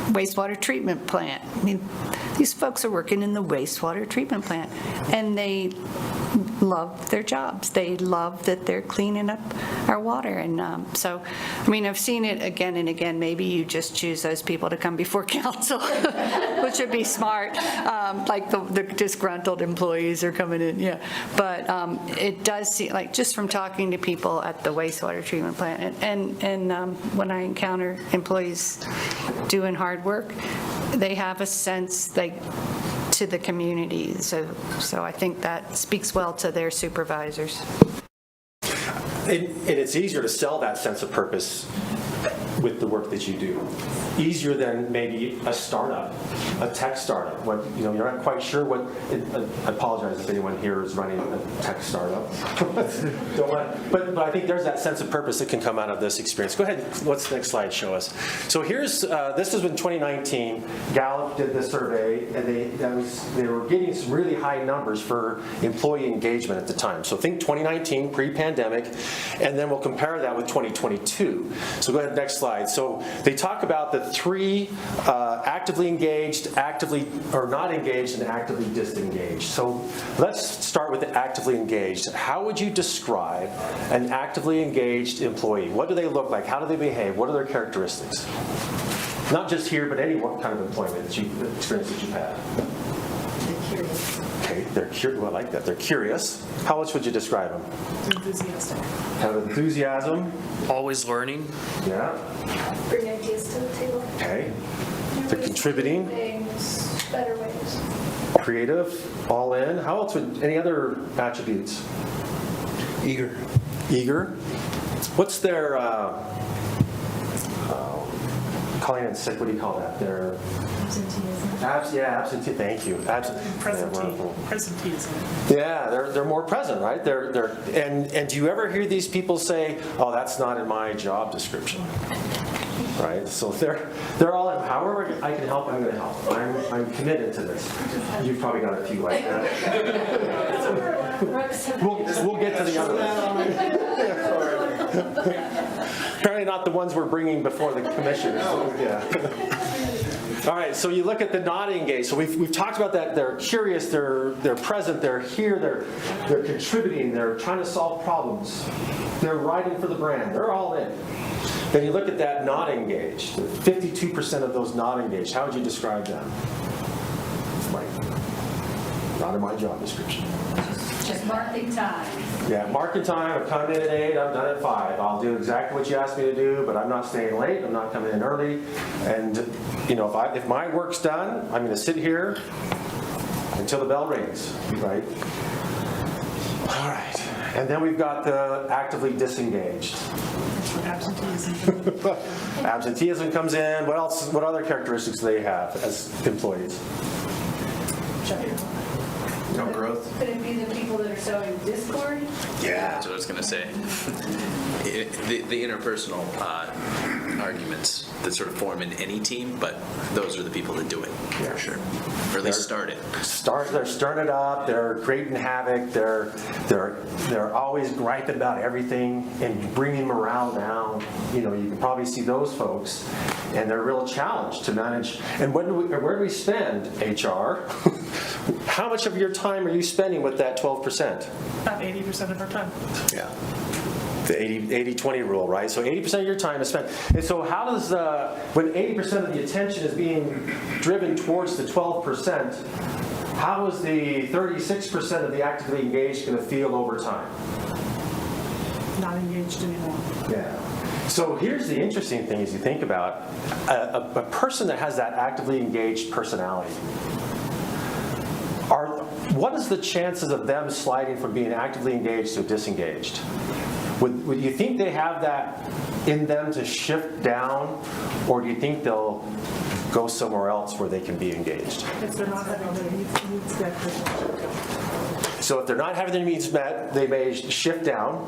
wastewater treatment plant. I mean, these folks are working in the wastewater treatment plant, and they love their jobs. They love that they're cleaning up our water. And so, I mean, I've seen it again and again. Maybe you just choose those people to come before council, which would be smart, like the disgruntled employees are coming in, yeah. But it does seem like, just from talking to people at the wastewater treatment plant, and when I encounter employees doing hard work, they have a sense to the community. So I think that speaks well to their supervisors. And it's easier to sell that sense of purpose with the work that you do. Easier than maybe a startup, a tech startup. You're not quite sure what. I apologize if anyone here is running a tech startup. But I think there's that sense of purpose that can come out of this experience. Go ahead. What's the next slide show us? So here's this is in 2019. Gallup did the survey, and they were getting some really high numbers for employee engagement at the time. So think 2019, pre-pandemic, and then we'll compare that with 2022. So go ahead, next slide. So they talk about the three actively engaged, actively or not engaged, and actively disengaged. So let's start with the actively engaged. How would you describe an actively engaged employee? What do they look like? How do they behave? What are their characteristics? Not just here, but any kind of employment experience that you've had. They're curious. Okay, they're curious. Well, I like that. They're curious. How else would you describe them? Enthusiastic. Have enthusiasm. Always learning. Yeah. Bring ideas to the table. Okay. They're contributing. Things better ways. Creative, all in. How else would, any other attributes? Eager. Eager. What's their, calling in sick, what do you call that? Their absentee, thank you. Presenteeism. Yeah, they're more present, right? And do you ever hear these people say, "Oh, that's not in my job description," right? So they're all in. However I can help, I'm going to help. I'm committed to this. You've probably got a few like that. We'll get to the other ones. Apparently not the ones we're bringing before the commission. Yeah. All right, so you look at the not engaged. So we've talked about that. They're curious, they're present, they're here, they're contributing, they're trying to solve problems. They're writing for the brand. They're all in. Then you look at that not engaged. 52% of those not engaged. How would you describe them? Not in my job description. Just marking time. Yeah, marking time. I'm coming in at 8. I'm done at 5. I'll do exactly what you asked me to do, but I'm not staying late. I'm not coming in early. And if my work's done, I'm going to sit here until the bell rings. Right? All right. And then we've got the actively disengaged. Absenteeism. Absenteeism comes in. What else? What other characteristics do they have as employees? No growth. Could it be the people that are sowing discord? Yeah. That's what I was going to say. The interpersonal arguments that sort of form in any team, but those are the people that do it, for sure. Or at least start it. They're stirring it up, they're creating havoc, they're always griping about everything and bringing morale down. You know, you can probably see those folks, and they're a real challenge to manage. And where do we spend, HR? How much of your time are you spending with that 12%? About 80% of our time. Yeah. The 80-20 rule, right? So 80% of your time is spent. And so how does, when 80% of the attention is being driven towards the 12%, how is the 36% of the actively engaged going to feel over time? Not engaged anymore. Yeah. So here's the interesting thing as you think about a person that has that actively engaged personality. What is the chances of them sliding from being actively engaged to disengaged? Would you think they have that in them to shift down, or do you think they'll go somewhere else where they can be engaged? If they're not having their needs met. So if they're not having their needs met, they may shift down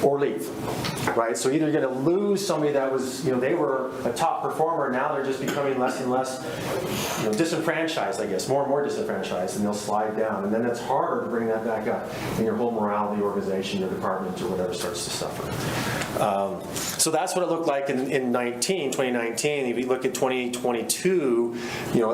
or leave. Right? So either you're going to lose somebody that was, they were a top performer, now they're just becoming less and less, disenfranchised, I guess, more and more disenfranchised, and they'll slide down. And then it's harder to bring that back up, and your whole morale of the organization, your department, or whatever starts to suffer. So that's what it looked like in 2019. If you look at 2022,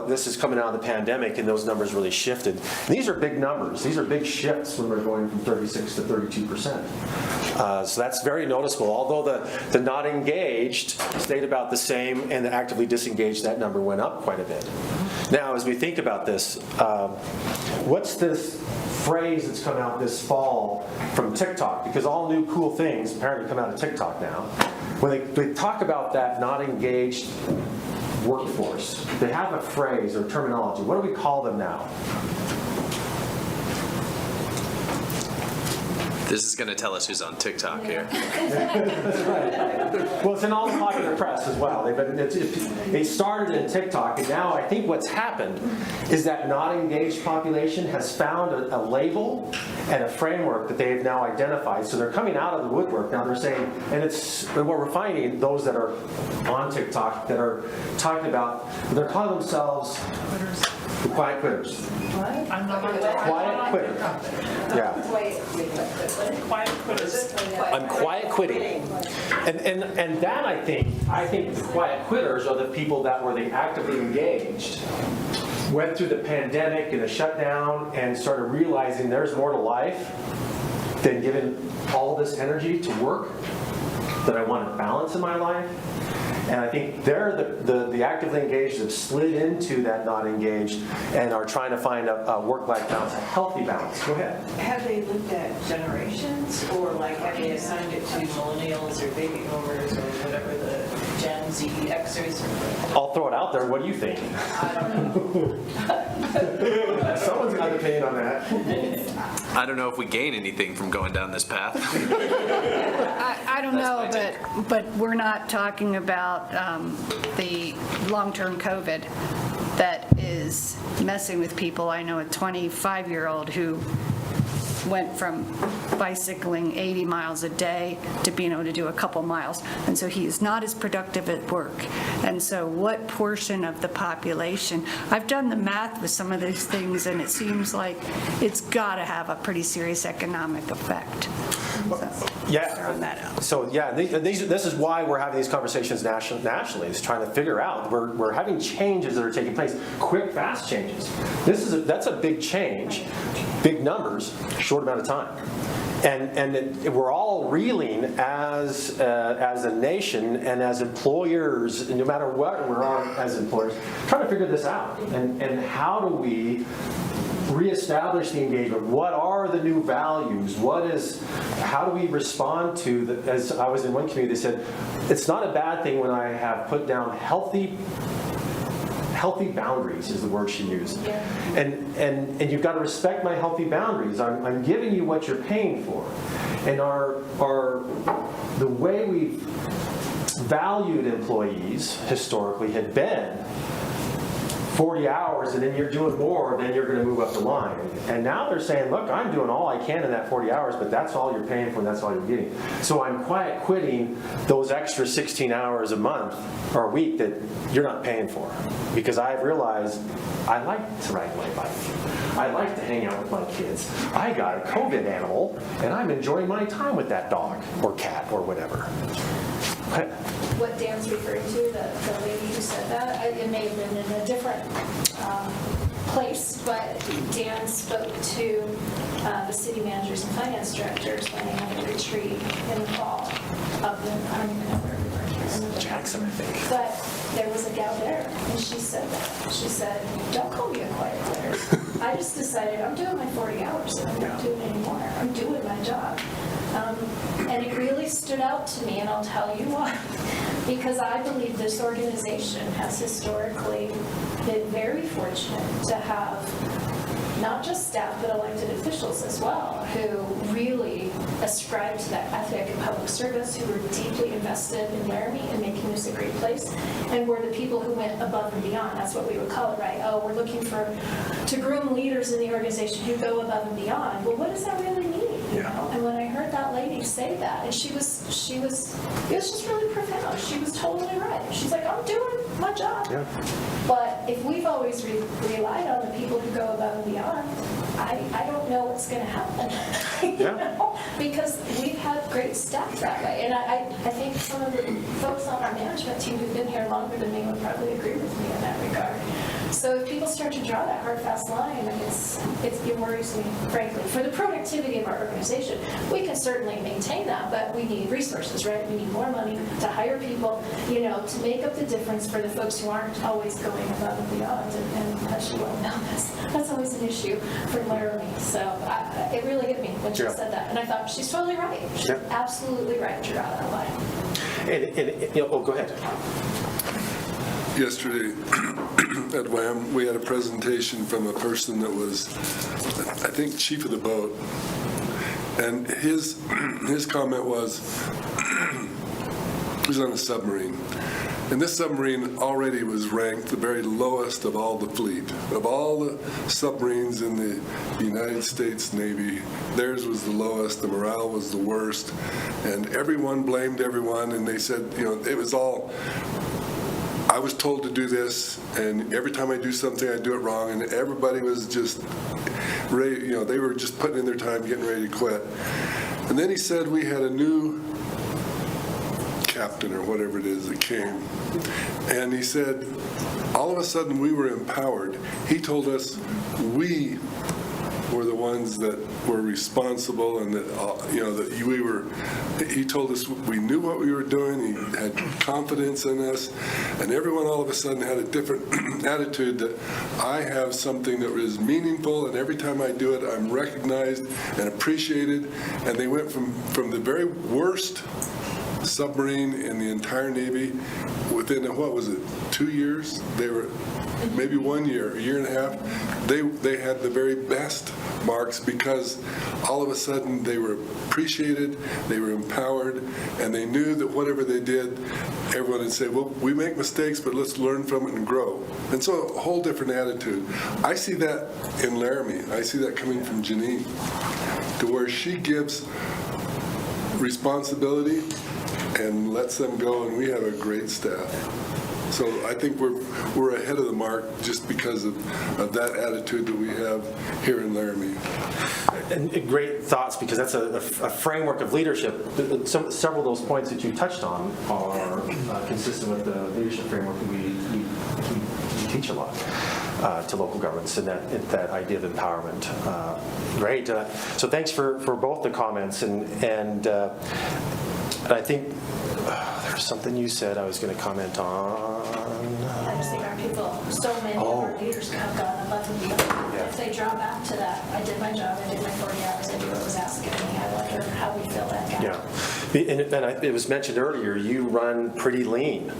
this is coming out of the pandemic, and those numbers really shifted. And these are big numbers. These are big shifts when we're going from 36 to 32%. So that's very noticeable. Although the not engaged stayed about the same, and the actively disengaged, that number went up quite a bit. Now, as we think about this, what's this phrase that's come out this fall from TikTok? Because all new cool things apparently come out of TikTok now. When they talk about that not engaged workforce, they have a phrase or terminology. What do we call them now? This is going to tell us who's on TikTok here. That's right. Well, it's in all the popular press as well. They started in TikTok, and now I think what's happened is that not engaged population has found a label and a framework that they've now identified. So they're coming out of the woodwork. Now they're saying, and what we're finding, those that are on TikTok that are talking about, they're calling themselves the quiet quitters. What? I'm not on Quiet quitter. Yeah. Quiet quitters. I'm quiet quitting. And that I think the quiet quitters are the people that were the actively engaged, went through the pandemic and the shutdown and started realizing there's more to life than giving all this energy to work, that I want a balance in my life. And I think they're the actively engaged have slid into that not engaged and are trying to find a work-life balance, a healthy balance. Go ahead. Have they looked at generations, or have they assigned it to millennials or baby boomers or whatever the Gen Z Xers? I'll throw it out there. What do you think? I don't know. Someone's got an opinion on that. I don't know if we gain anything from going down this path. I don't know, but we're not talking about the long-term COVID that is messing with people. I know a 25-year-old who went from bicycling 80 miles a day to being able to do a couple miles. And so he is not as productive at work. And so what portion of the population, I've done the math with some of these things, and it seems like it's got to have a pretty serious economic effect. Yeah. So yeah, this is why we're having these conversations nationally. Is trying to figure out we're having changes that are taking place, quick, fast changes. That's a big change, big numbers, short amount of time, and we're all reeling as a nation and as employers, no matter what we're on as employers, trying to figure this out. And how do we reestablish the engagement? What are the new values? How do we respond to as I was in one community, they said, it's not a bad thing when I have put down healthy boundaries is the word she used. Yeah. And you've got to respect my healthy boundaries. I'm giving you what you're paying for. And the way we've valued employees historically had been 40 hours and then you're doing more, then you're going to move up the line. And now they're saying, look, I'm doing all I can in that 40 hours, but that's all you're paying for and that's all you're getting. So I'm quiet quitting those extra 16 hours a month or a week that you're not paying for. Because I've realized I like to ride my bike. I like to hang out with my kids. I got a COVID animal and I'm enjoying my time with that dog or cat or whatever. What Dan's referring to, the lady who said that, it may have been in a different place, but Dan spoke to the city managers and finance directors when they had a retreat in the fall up in, I don't even know where we were here. Jackson, I think. But there was a gal there, and she said that. She said, don't call me a quiet quitter. I just decided I'm doing my 40 hours and I'm not doing anymore. I'm doing my job. And it really stood out to me, and I'll tell you why. Because I believe this organization has historically been very fortunate to have not just staff, but elected officials as well, who really ascribe to that ethic in public service, who were deeply invested in Laramie and making this a great place, and were the people who went above and beyond. That's what we would call it, right? Oh, we're looking to groom leaders in the organization who go above and beyond. Well, what does that really mean? You know? And when I heard that lady say that, and it was just really profound. She was totally right. She's like, I'm doing my job. Yeah. But if we've always relied on the people who go above and beyond, I don't know what's going to happen. You know? Because we've had great staff that way. And I think some of the folks on our management team who've been here longer than me would probably agree with me in that regard. So if people start to draw that hard, fast line, it worries me, frankly. For the productivity of our organization, we can certainly maintain that, but we need resources, right? We need more money to hire people, to make up the difference for the folks who aren't always going above and beyond. And as you well know, that's always an issue for Laramie. So it really hit me when she said that. And I thought, she's totally right. She's absolutely right to draw that line. Go ahead. Yesterday at Wyoming, we had a presentation from a person that was, I think, chief of the boat. And his comment was, he was on a submarine. And this submarine already was ranked the very lowest of all the fleet. Of all the submarines in the United States Navy, theirs was the lowest, the morale was the worst, and everyone blamed everyone, and they said, it was all, I was told to do this, and every time I do something, I do it wrong, and everybody was just ready, they were just putting in their time, getting ready to quit. And then he said we had a new captain or whatever it is that came, and he said all of a sudden we were empowered. He told us we were the ones that were responsible, and that that we were. He told us we knew what we were doing. He had confidence in us, and everyone all of a sudden had a different attitude that I have something that is meaningful, and every time I do it, I'm recognized and appreciated. And they went from the very worst submarine in the entire Navy within, 2 years? They were maybe 1 year, a year and a half. They had the very best marks because all of a sudden they were appreciated, they were empowered, and they knew that whatever they did, everyone would say, well, we make mistakes, but let's learn from it and grow. And so a whole different attitude. I see that in Laramie. I see that coming from Janine, to where she gives responsibility and lets them go, and we have a great staff. So I think we're ahead of the mark just because of that attitude that we have here in Laramie. And great thoughts, because that's a framework of leadership. Several of those points that you touched on are consistent with the leadership framework that we teach a lot to local governments, and that idea of empowerment. Great. So thanks for both the comments, and I think there's something you said I was going to comment on. I just think our people, so many of our leaders have gone above and beyond. If they draw back to that, I did my job, I did my 40 hours, I did what was asked of me, I wonder how we fill that gap. Yeah, and it was mentioned earlier, you run pretty lean.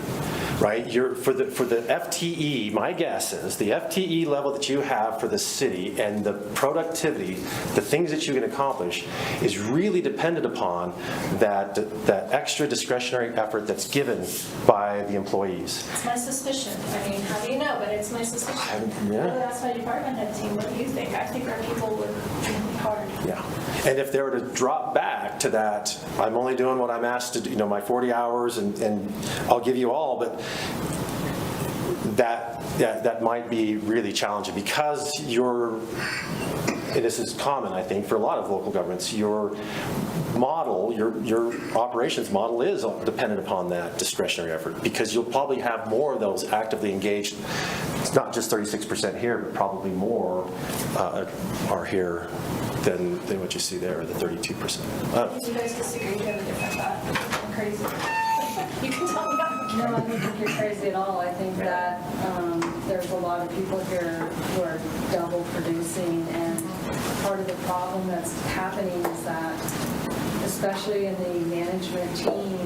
right? For the FTE, my guess is the FTE level that you have for the city and the productivity, the things that you can accomplish, is really dependent upon that extra discretionary effort that's given by the employees. It's my suspicion. I mean, how do you know? But it's my suspicion. Yeah. Whether that's my department head team, what do you think? I think our people work really hard. Yeah. And if they were to drop back to that, I'm only doing what I'm asked to do, my 40 hours, and I'll give you all, but that might be really challenging because and this is common, I think, for a lot of local governments, your model, your operations model is dependent upon that discretionary effort because you'll probably have more of those actively engaged. It's not just 36% here, but probably more are here than what you see there, the 32%. If you guys disagree, you have a different thought. I'm crazy. You can tell me that. No, I don't think you're crazy at all. I think that there's a lot of people here who are double producing, and part of the problem that's happening is that, especially in the management team,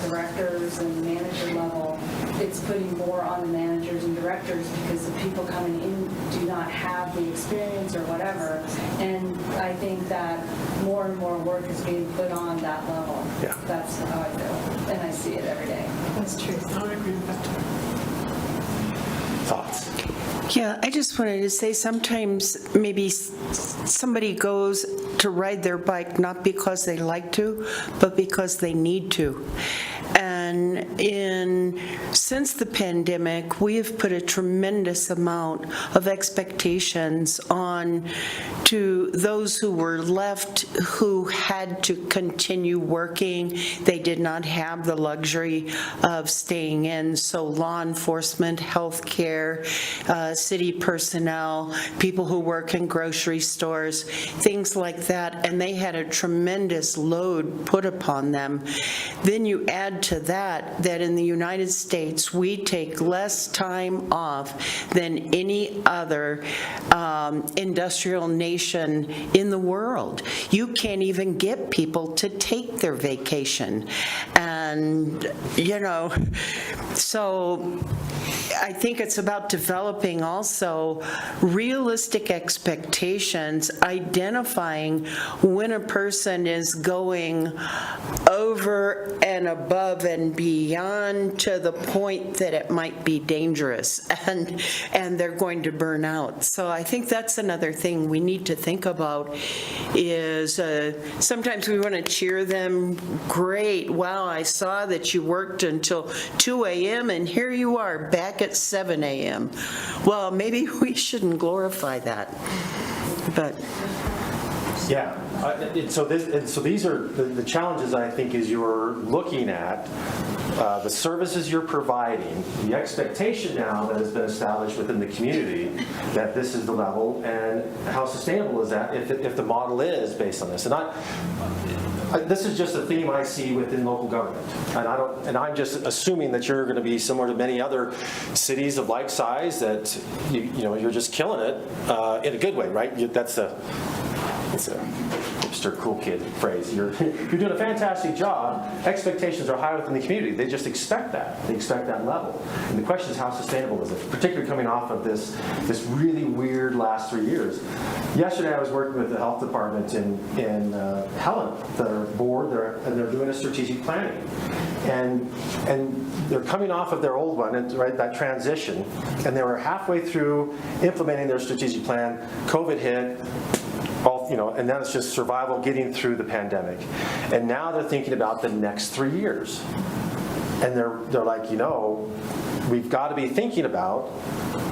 directors and manager level, it's putting more on the managers and directors because the people coming in do not have the experience or whatever. And I think that more and more work is being put on that level. Yeah. That's how I feel, and I see it every day. That's true. I would agree with that too. Thoughts? Yeah, I just wanted to say sometimes maybe somebody goes to ride their bike not because they like to, but because they need to. And since the pandemic, we have put a tremendous amount of expectations on to those who were left who had to continue working. They did not have the luxury of staying in. So law enforcement, healthcare, city personnel, people who work in grocery stores, things like that, and they had a tremendous load put upon them. Then you add to that in the United States, we take less time off than any other industrial nation in the world. You can't even get people to take their vacation. And, so I think it's about developing also realistic expectations, identifying when a person is going over and above and beyond to the point that it might be dangerous and they're going to burn out. So I think that's another thing we need to think about is sometimes we want to cheer them. Great, wow, I saw that you worked until 2 a.m. and here you are back at 7 a.m. Well, maybe we shouldn't glorify that, but. Yeah, so these are the challenges, I think, is you're looking at the services you're providing, the expectation now that has been established within the community that this is the level, and how sustainable is that if the model is based on this. And this is just a theme I see within local government, and I'm just assuming that you're going to be similar to many other cities of like size that you're just killing it in a good way, right? It's a hipster cool kid phrase. You're doing a fantastic job. Expectations are high within the community. They just expect that. They expect that level. And the question is, how sustainable is it? Particularly coming off of this really weird last 3 years. Yesterday, I was working with the health department in Helen, their board, and they're doing a strategic planning. And they're coming off of their old one, right, that transition, and they were halfway through implementing their strategic plan. COVID hit. And then it's just survival, getting through the pandemic. And now they're thinking about the next 3 years. And they're like, we've got to be thinking about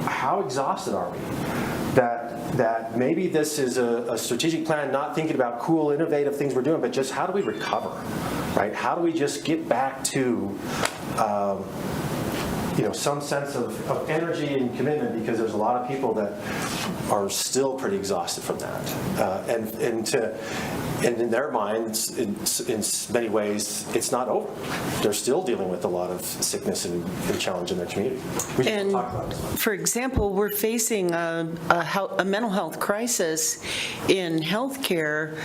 how exhausted are we? That maybe this is a strategic plan, not thinking about cool, innovative things we're doing, but just how do we recover, right? How do we just get back to some sense of energy and commitment, because there's a lot of people that are still pretty exhausted from that. And in their minds, in many ways, it's not over. They're still dealing with a lot of sickness and challenge in their community. And for example, we're facing a mental health crisis in healthcare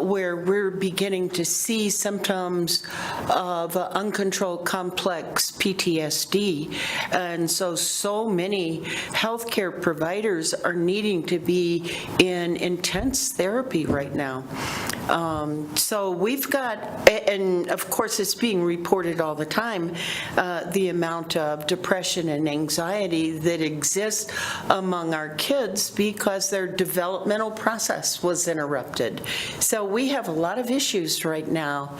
where we're beginning to see symptoms of uncontrolled complex PTSD PTSD. And so many healthcare providers are needing to be in intense therapy right now. So we've got, and of course it's being reported all the time, the amount of depression and anxiety that exists among our kids because their developmental process was interrupted. So we have a lot of issues right now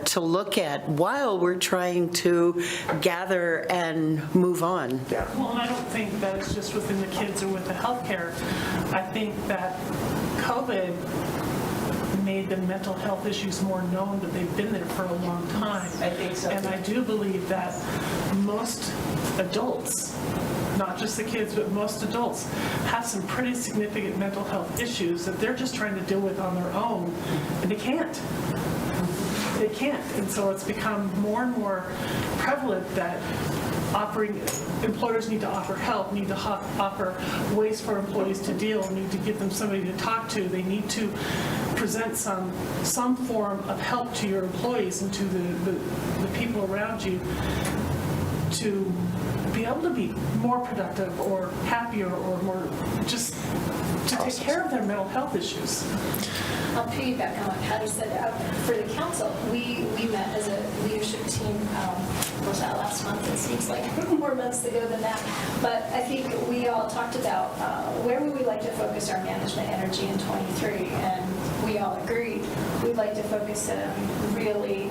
to look at while we're trying to gather and move on. Well, and I don't think that it's just within the kids or with the healthcare. I think that COVID made the mental health issues more known, but they've been there for a long time. I think so. And I do believe that most adults, not just the kids, but most adults have some pretty significant mental health issues that they're just trying to deal with on their own, and they can't. They can't. And so it's become more and more prevalent that employers need to offer help, need to offer ways for employees to deal, need to give them somebody to talk to. They need to present some form of help to your employees and to the people around you to be able to be more productive or happier or more just to take care of their mental health issues. I'll piggyback on what Patty said. For the council, we met as a leadership team, was that last month? It seems like more months ago than that. But I think we all talked about where we would like to focus our management energy in 23, and we all agreed we'd like to focus on really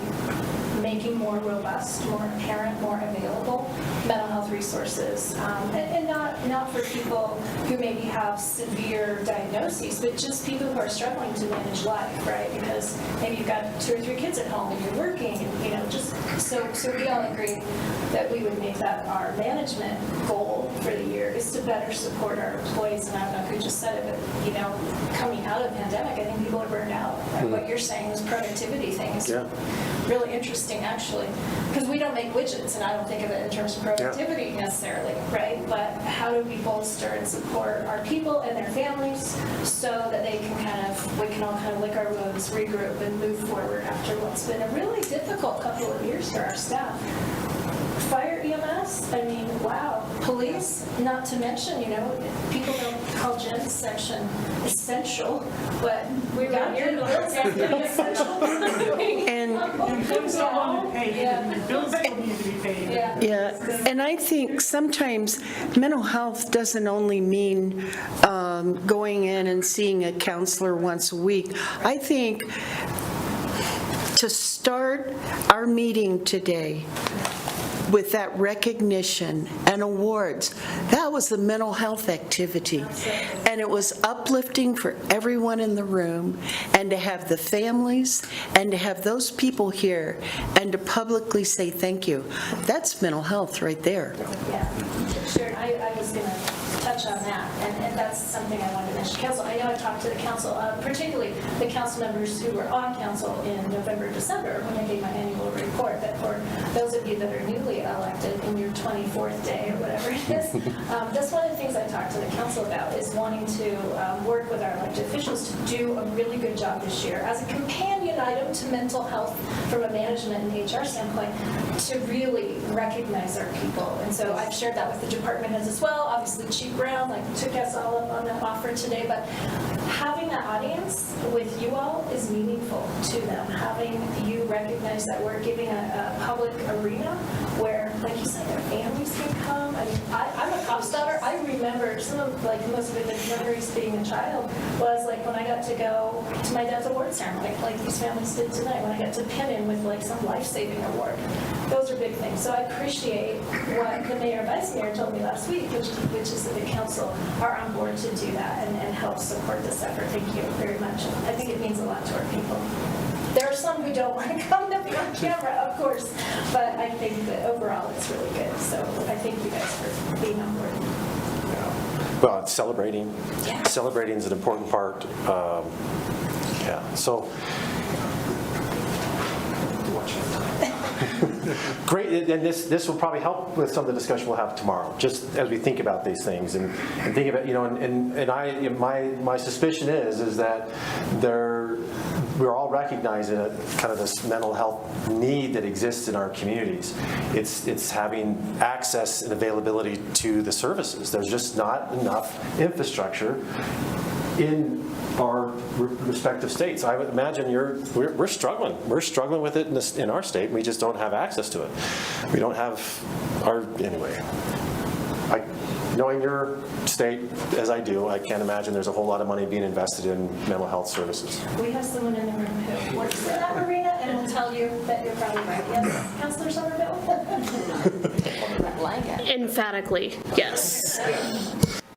making more robust, more apparent, more available mental health resources, and not for people who maybe have severe diagnoses, but just people who are struggling to manage life, right? Because maybe you've got 2 or 3 kids at home and you're working, and just so we all agree that we would make that our management goal for the year is to better support our employees. And I don't know who just said it, but coming out of the pandemic, I think people are burned out. Right? What you're saying, this productivity thing is really interesting, actually, because we don't make widgets, and I don't think of it in terms of productivity necessarily, right? But how do we bolster and support our people and their families so that they can we can all kind of lick our wounds, regroup, and move forward after what's been a really difficult couple of years for our staff. Fire, EMS, I mean, wow. Police, not to mention, people don't call Jen's section essential, but we got your bills as being essential. And bills don't want to be paid. Bills still need to be paid. Yeah, and I think sometimes mental health doesn't only mean going in and seeing a counselor once a week. I think to start our meeting today with that recognition and awards, that was a mental health activity. And it was uplifting for everyone in the room, and to have the families and to have those people here and to publicly say thank you. That's mental health right there. Yeah, sure. I was going to touch on that, and that's something I wanted to mention. Council, I know I talked to the council, particularly the council members who were on council in November, December, when I gave my annual report, that for those of you that are newly elected in your 24th day or whatever it is, that's one of the things I talked to the council about, is wanting to work with our elected officials to do a really good job this year as a companion item to mental health from a management and HR standpoint, to really recognize our people. And so I've shared that with the department heads as well. Obviously, Chief Brown took us all up on that offer today, but having that audience with you all is meaningful to them. Having you recognize that we're giving a public arena where, like you said, their families can come. I mean, I'm a cop's daughter. I remember some of the most vivid memories being a child was when I got to go to my dad's award ceremony, like these families did tonight, when I got to pin him with some life-saving award. Those are big things. So I appreciate what the mayor and vice mayor told me last week, which is that the council are on board to do that and help support this effort. Thank you very much. I think it means a lot to our people. There are some who don't want to come to be on camera, of course, but I think that overall it's really good. So I thank you guys for being on board. Well, it's celebrating. Yeah. Celebrating is an important part. So great, and this will probably help with some of the discussion we'll have tomorrow, just as we think about these things and think about, my suspicion is that we're all recognizing kind of this mental health need that exists in our communities. It's having access and availability to the services. There's just not enough infrastructure in our respective states. I would imagine we're struggling. We're struggling with it in our state. We just don't have access to it. We don't have anyway. Knowing your state as I do, I can't imagine there's a whole lot of money being invested in mental health services. We have someone in the room who works in that arena and will tell you that you're probably right. Yes, Councilor Somerville? Emphatically, yes.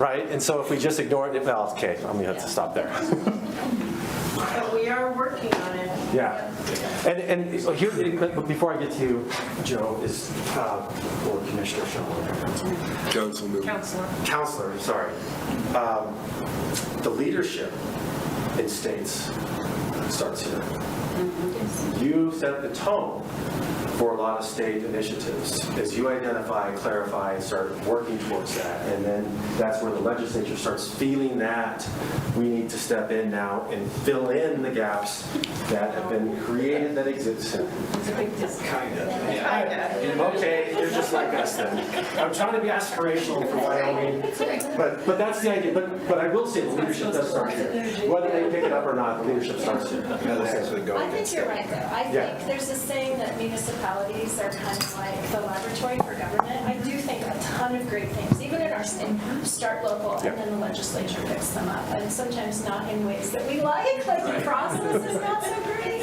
Right, and so if we just ignore it, well, okay, I'm gonna have to stop there. But we are working on it. Yeah, and so here, but before I get to you, Joe, is or Commissioner Shumway. Counselor, sorry. The leadership in states starts here. You set the tone for a lot of state initiatives as you identify, clarify, and start working towards that. And then that's where the legislature starts feeling that we need to step in now and fill in the gaps that have been created that exist. Kind of. Okay, you're just like us then. I'm trying to be aspirational for Wyoming, but that's the idea. But I will say the leadership does start here. Whether they pick it up or not, the leadership starts here. I think you're right, though. I think there's a saying that municipalities are kind of like the laboratory for government. I do think a ton of great things, even in our state, start local and then the legislature picks them up. And sometimes not in ways that we like the process is not so great.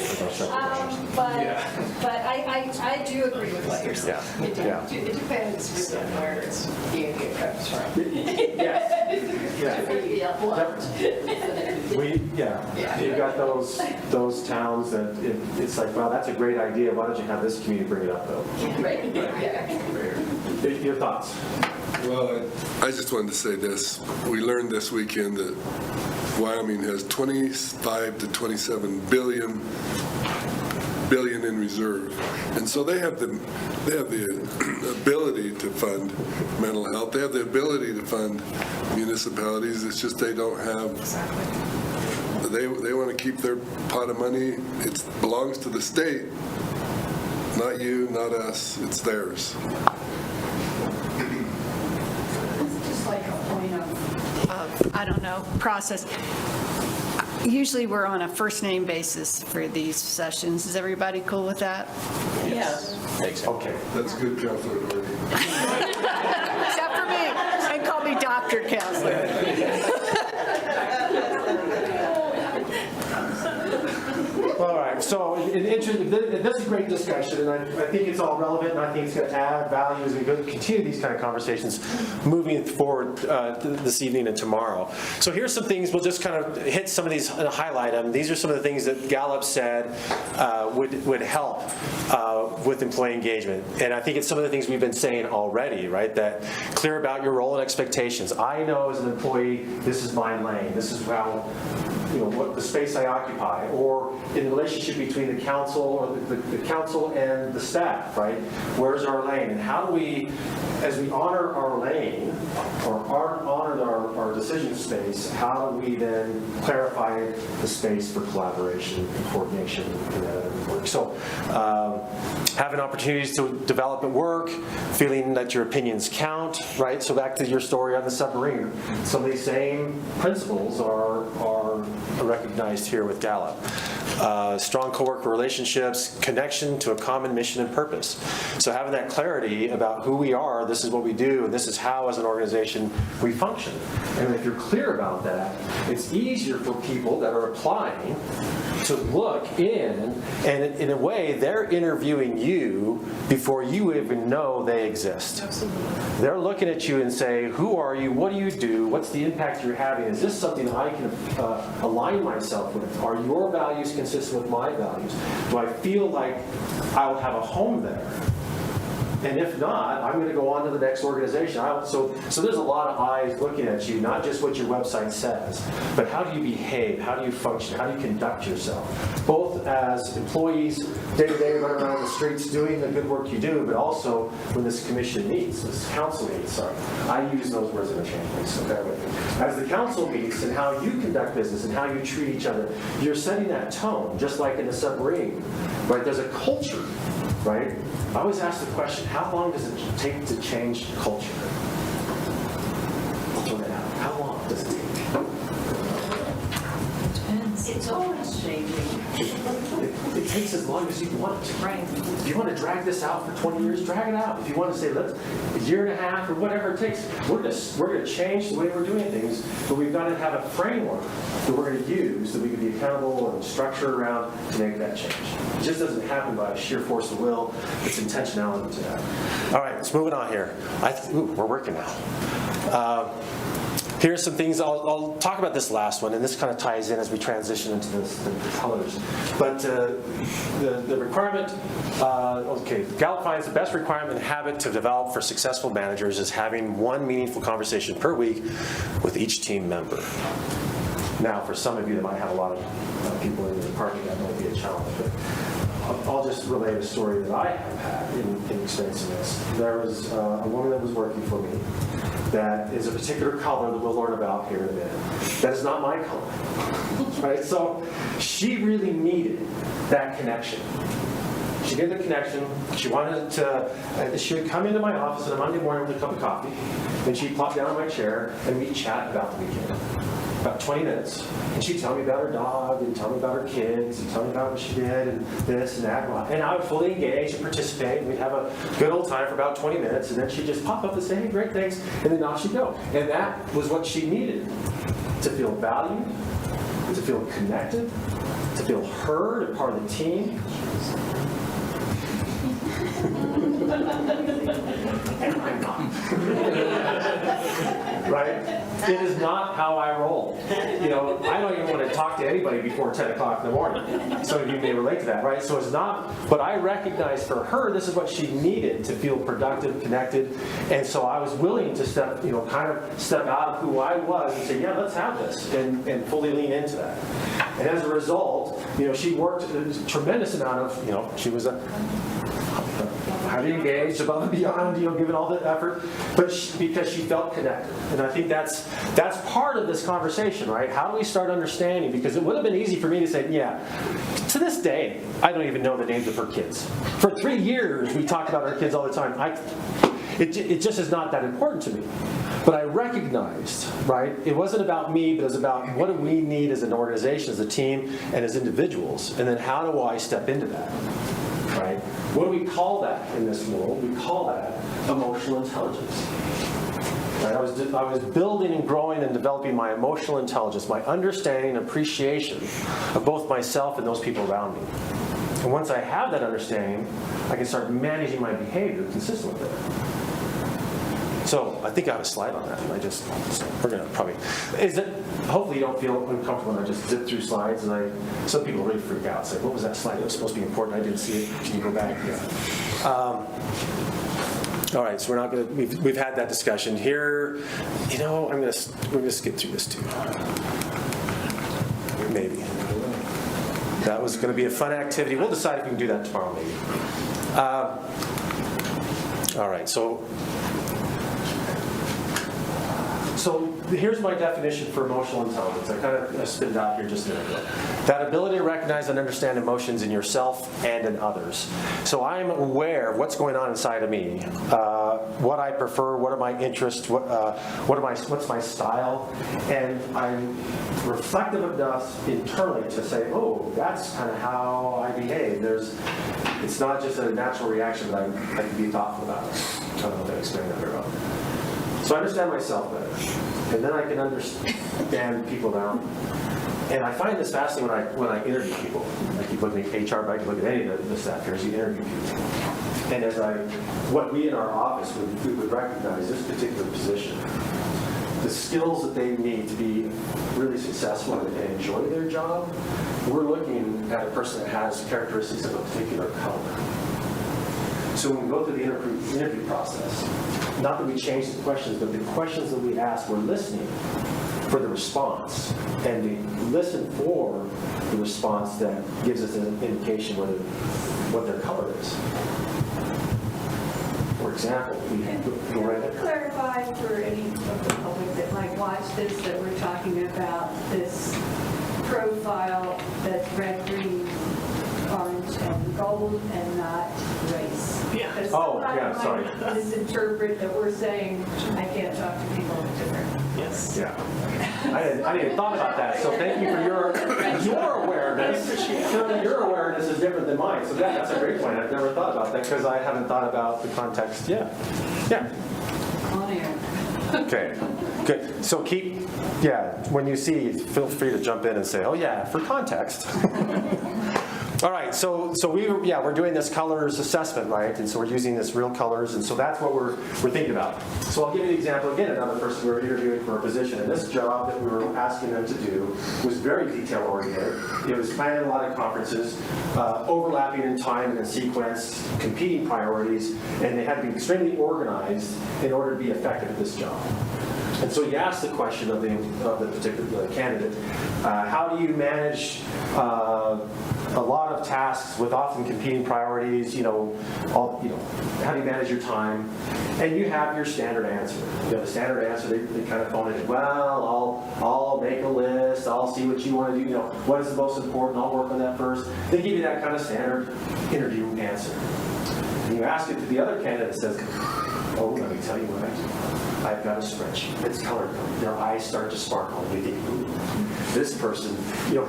But I do agree with what you're saying. It depends on where it's being comes from. You've got those towns that it's like, well, that's a great idea. Why don't you have this community bring it up, though? Your thoughts? Well, I just wanted to say this. We learned this weekend that Wyoming has 25 to 27 billion in reserve, and so they have the ability to fund mental health. They have the ability to fund municipalities. It's just they don't have. They want to keep their pot of money. It belongs to the state, not you, not us. It's theirs. Just like a point of, I don't know, process. Usually we're on a first name basis for these sessions. Is everybody cool with that? Yes. Okay. That's good, Councilor Doherty. Except for me. And call me Dr. Counselor. All right, so this is a great discussion, and I think it's all relevant, and I think it's going to add value as we continue these kind of conversations moving forward this evening and tomorrow. So here's some things, we'll just kind of hit some of these and highlight them. These are some of the things that Gallup said would help with employee engagement. And I think it's some of the things we've been saying already, right? That clear about your role and expectations. I know as an employee, this is my lane. This is how, what the space I occupy, or in the relationship between the council or the council and the staff, right? Where's our lane? And how do we, as we honor our lane or honor our decision space, how do we then clarify the space for collaboration and coordination in that other work? So having opportunities to develop at work, feeling that your opinions count, right? So back to your story on the submarine, some of these same principles are recognized here with Gallup. Strong coworker relationships, connection to a common mission and purpose. So having that clarity about who we are, this is what we do, and this is how as an organization we function. And if you're clear about that, it's easier for people that are applying to look in, and in a way, they're interviewing you before you even know they exist. Absolutely. They're looking at you and say, who are you? What do you do? What's the impact you're having? Is this something I can align myself with? Are your values consistent with my values? Do I feel like I'll have a home there? And if not, I'm going to go on to the next organization. So there's a lot of eyes looking at you, not just what your website says, but how do you behave? How do you function? How do you conduct yourself? Both as employees, day to day, running around the streets doing the good work you do, but also when this commission meets, this council meets. Sorry, I use those words interchangeably, so bear with me. As the council meets and how you conduct business and how you treat each other, you're setting that tone, just like in a submarine, right? There's a culture, right? I always ask the question, how long does it take to change culture? I'll throw that out. How long does it take? It's always changing. It takes as long as you want it. Right. If you want to drag this out for 20 years, drag it out. If you want to say, let's a year and a half or whatever it takes, we're going to change the way we're doing things, but we've got to have a framework that we're going to use that we can be accountable and structure around to make that change. It just doesn't happen by sheer force of will. It's intentionality to that. All right, let's move on here. We're working now. Here's some things, I'll talk about this last one, and this kind of ties in as we transition into the colors. But the requirement, Gallup finds the best requirement and habit to develop for successful managers is having one meaningful conversation per week with each team member. Now, for some of you that might have a lot of people in the department, that might be a challenge, but I'll just relate a story that I have had in experiencing this. There was a woman that was working for me that is a particular color that we'll learn about here in a minute. That is not my color, right? So she really needed that connection. She did the connection. She wanted to, she would come into my office on a Monday morning with a cup of coffee, and she'd plop down in my chair, and we'd chat about the weekend. About 20 minutes, and she'd tell me about her dog, and tell me about her kids, and tell me about what she did, and this and that, and I would fully engage and participate, and we'd have a good old time for about 20 minutes, and then she'd just pop up and say, hey, great, thanks, and then off she'd go. And that was what she needed, to feel valued, to feel connected, to feel heard and part of the team. And I'm not. Right? It is not how I roll. You know, I don't even want to talk to anybody before 10 o'clock in the morning. Some of you may relate to that, right? So it's not, but I recognize for her, this is what she needed to feel productive, connected. And so I was willing to step out of who I was and say, yeah, let's have this, and fully lean into that. And as a result, she worked a tremendous amount of, she was highly engaged, above and beyond, giving all the effort, but because she felt connected. And I think that's part of this conversation, right? How do we start understanding? Because it would have been easy for me to say, yeah, to this day, I don't even know the names of her kids. For 3 years, we talked about our kids all the time. It just is not that important to me. But I recognized, right, it wasn't about me, but it was about what do we need as an organization, as a team, and as individuals, and then how do I step into that, right? What do we call that in this world? We call that emotional intelligence. Right? I was building and growing and developing my emotional intelligence, my understanding and appreciation of both myself and those people around me. And once I have that understanding, I can start managing my behavior consistent with it. So I think I have a slide on that. We're going to probably, hopefully you don't feel uncomfortable when I just zip through slides, and some people really freak out. Say, what was that slide? It was supposed to be important. I didn't see it. Can you go back? Yeah. All right, so we're not going to, we've had that discussion here. We're going to skip through this too. Maybe. That was going to be a fun activity. We'll decide if we can do that tomorrow maybe. All right, so here's my definition for emotional intelligence. I kind of spit it out here just a minute ago. That ability to recognize and understand emotions in yourself and in others. So I'm aware of what's going on inside of me, what I prefer, what are my interests, what's my style, and I'm reflective enough internally to say, oh, that's kind of how I behave. It's not just a natural reaction, but I can be thoughtful about it. I don't know if I explained that very well. So I understand myself better, and then I can understand people around me. And I find this fascinating when I interview people. I keep looking at HR, but I can look at any of the staff here as you interview people. And what we in our office would recognize this particular position, the skills that they need to be really successful and enjoy their job, we're looking at a person that has characteristics of a particular color. So when we go through the interview process, not that we change the questions, but the questions that we ask, we're listening for the response, and we listen for the response that gives us an indication what their color is. for example, we can go right ahead. Clarify for any of the public that might watch this, that we're talking about this profile that's red, green, orange, and gold, and not race. Yeah. Because Oh, somebody yeah, sorry. might misinterpret that we're saying, I can't talk to people with different. Yes. Yeah. I didn't even thought about that, so thank you for your awareness. Your awareness is different than mine, so that's a great point. I've never thought about that because I haven't thought about the context. Yeah. On air. Okay, good. So when you see, feel free to jump in and say, oh yeah, for context. All right, so we're doing this colors assessment, right? And so we're using this real colors, and so that's what we're thinking about. So I'll give you an example again. Another person we were interviewing for a position, and this job that we were asking them to do was very detail oriented. It was planning a lot of conferences, overlapping in time and in sequence, competing priorities, and they had to be extremely organized in order to be effective at this job. And so you ask the question of the particular candidate, how do you manage a lot of tasks with often competing priorities, how do you manage your time? And you have your standard answer. You have a standard answer, they kind of phone it in, well, I'll make a list, I'll see what you want to do, what is the most important, I'll work on that first. They give you that kind of standard interview answer. And you ask it to the other candidate that says, oh, let me tell you what I do. I've got a spreadsheet. It's color coded. Their eyes start to sparkle. And you think, ooh, this person,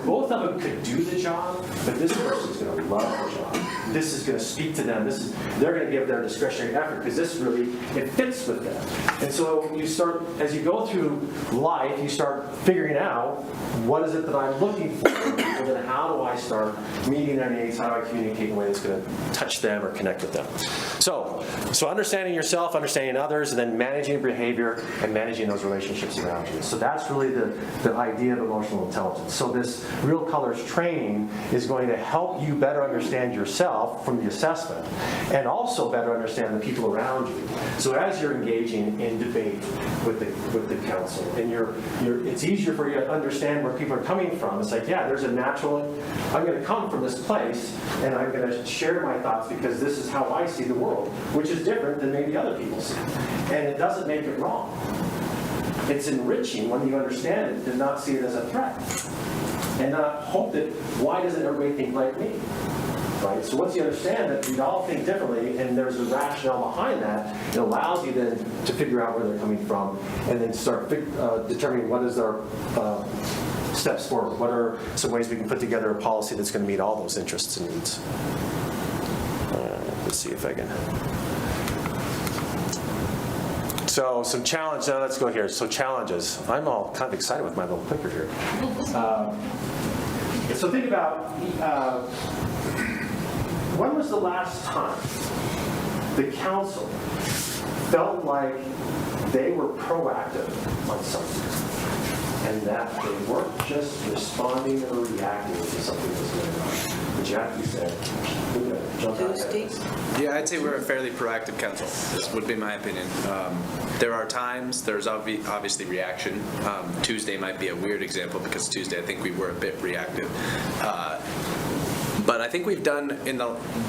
both of them could do the job, but this person's going to love the job. This is going to speak to them. They're going to give their discretionary effort because this really, it fits with them. And so you start, as you go through life, you start figuring out what is it that I'm looking for, and then how do I start meeting their needs, how do I communicate in a way that's going to touch them or connect with them. So understanding yourself, understanding others, and then managing your behavior and managing those relationships around you. So that's really the idea of emotional intelligence. So this real colors training is going to help you better understand yourself from the assessment and also better understand the people around you. So as you're engaging in debate with the council and it's easier for you to understand where people are coming from. It's like, yeah, there's a natural, I'm going to come from this place and I'm going to share my thoughts because this is how I see the world, which is different than maybe other people see. And it doesn't make it wrong. It's enriching when you understand it to not see it as a threat. And not hope that, why doesn't everybody think like me? Right? So once you understand that we all think differently and there's a rationale behind that, it allows you then to figure out where they're coming from and then start determining what is our steps forward. What are some ways we can put together a policy that's going to meet all those interests and needs? Let's see if I can. So some challenge, let's go here. So challenges. I'm all kind of excited with my little clicker here. So think about, when was the last time the council felt like they were proactive on something and that they weren't just responding or reacting to something that's going on? But Jackie said, jump out ahead. Yeah, I'd say we're a fairly proactive council. This would be my opinion. There are times, there's obviously reaction. Tuesday might be a weird example because Tuesday I think we were a bit reactive. But I think we've done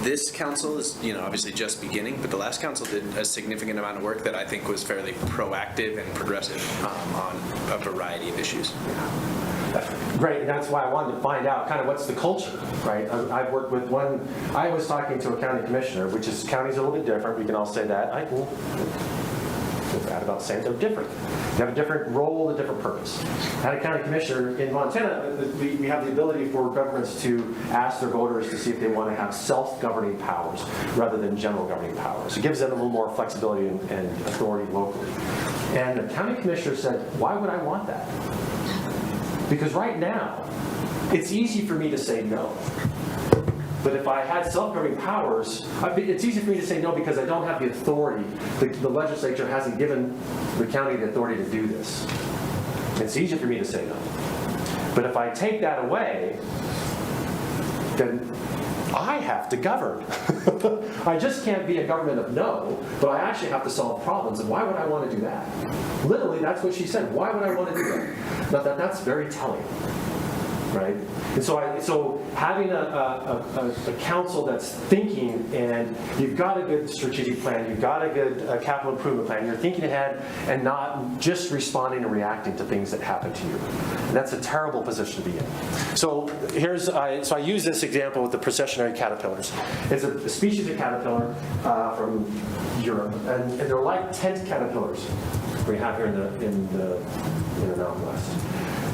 this council is obviously just beginning, but the last council did a significant amount of work that I think was fairly proactive and progressive on a variety of issues. Great, and that's why I wanted to find out kind of what's the culture, right? I've worked with I was talking to a county commissioner, which is, counties are a little bit different, we can all say that. I can feel bad about saying they're different. They have a different role, a different purpose. I had a county commissioner in Montana, we have the ability for governments to ask their voters to see if they want to have self-governing powers rather than general governing powers. It gives them a little more flexibility and authority locally. And the county commissioner said, why would I want that? Because right now, it's easy for me to say no. But if I had self-governing powers, it's easy for me to say no because I don't have the authority. The legislature hasn't given the county the authority to do this. It's easier for me to say no. But if I take that away, then I have to govern. I just can't be a government of no, but I actually have to solve problems. And why would I want to do that? Literally, that's what she said. Why would I want to do that? Now, that's very telling. right? And so having a council that's thinking, and you've got a good strategic plan, you've got a good capital improvement plan, you're thinking ahead and not just responding and reacting to things that happen to you. And that's a terrible position to be in. So I use this example with the processionary caterpillars. It's a species of caterpillar from Europe, and they're like tent caterpillars we have here in the Mountain-West.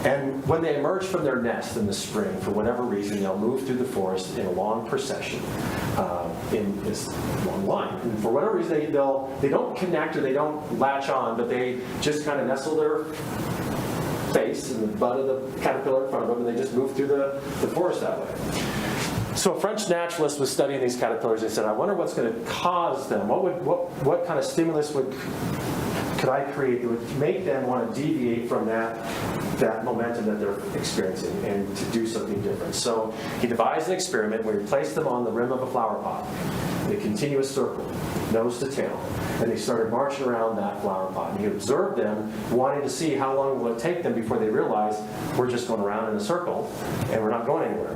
And when they emerge from their nest in the spring, for whatever reason, they'll move through the forest in a long procession, in this long line. And for whatever reason, they don't connect or they don't latch on, but they just kind of nestle their face in the butt of the caterpillar in front of them, and they just move through the forest that way. So a French naturalist was studying these caterpillars. They said, I wonder what's going to cause them. What kind of stimulus could I create that would make them want to deviate from that momentum that they're experiencing and to do something different? So he devised an experiment where he placed them on the rim of a flower pot in a continuous circle, nose to tail. And they started marching around that flower pot. And he observed them, wanting to see how long will it take them before they realize we're just going around in a circle and we're not going anywhere.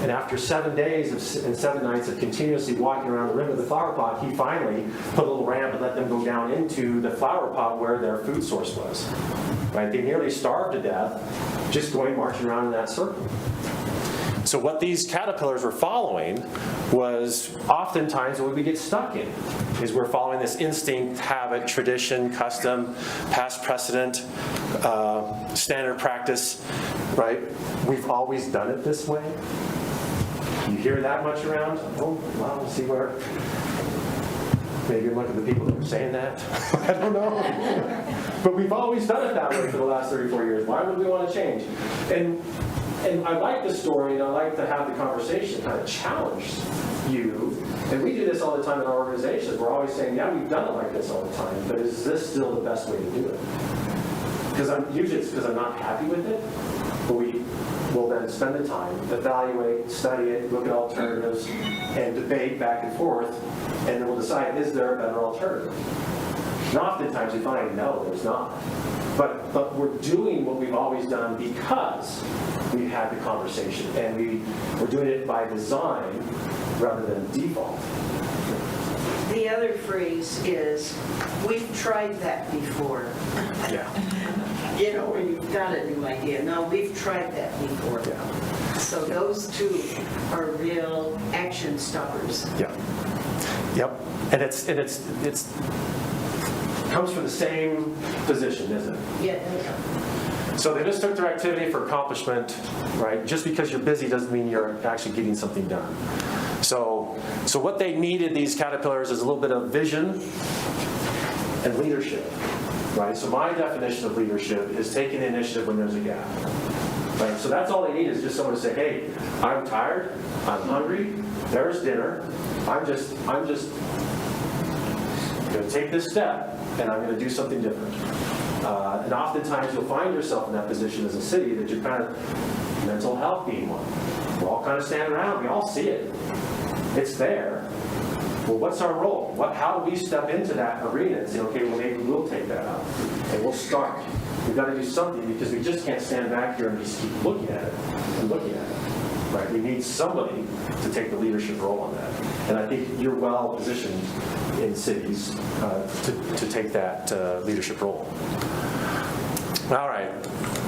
And after 7 days and 7 nights of continuously walking around the rim of the flower pot, he finally put a little ramp and let them go down into the flower pot where their food source was. Right? They nearly starved to death just marching around in that circle. So what these caterpillars were following was oftentimes what we get stuck in, is we're following this instinct, habit, tradition, custom, past precedent, standard practice, right? We've always done it this way. You hear that much around? Oh, well, we'll see where. Maybe look at the people that are saying that. I don't know. But we've always done it that way for the last 34 years. Why would we want to change? And I like the story, and I like to have the conversation kind of challenge you. And we do this all the time in our organization. We're always saying, yeah, we've done it like this all the time, but is this still the best way to do it? Because usually it's because I'm not happy with it, but we will then spend the time, evaluate, study it, look at alternatives, and debate back and forth, and then we'll decide, is there a better alternative? And oftentimes we find, no, there's not. But we're doing what we've always done because we've had the conversation, and we're doing it by design rather than default. The other phrase is, we've tried that before. Yeah. You know, when you've got a new idea. No, we've tried that before. Yeah. So those two are real action stoppers. Yeah. Yep. And it's comes from the same position, isn't it? Yeah. So they just took their activity for accomplishment, right? Just because you're busy doesn't mean you're actually getting something done. So what they needed, these caterpillars, is a little bit of vision and leadership, right? So my definition of leadership is taking the initiative when there's a gap, right? So that's all they need, is just someone to say, hey, I'm tired, I'm hungry, there's dinner, I'm just going to take this step, and I'm going to do something different. And oftentimes you'll find yourself in that position as a city, that you're kind of, mental health being one. We're all kind of standing around, we all see it. It's there. Well, what's our role? How do we step into that arena and say, okay, well, maybe we'll take that up, and we'll start. We've got to do something, because we just can't stand back here and just keep looking at it and looking at it. Right? We need somebody to take the leadership role on that. And I think you're well positioned in cities to take that leadership role. All right,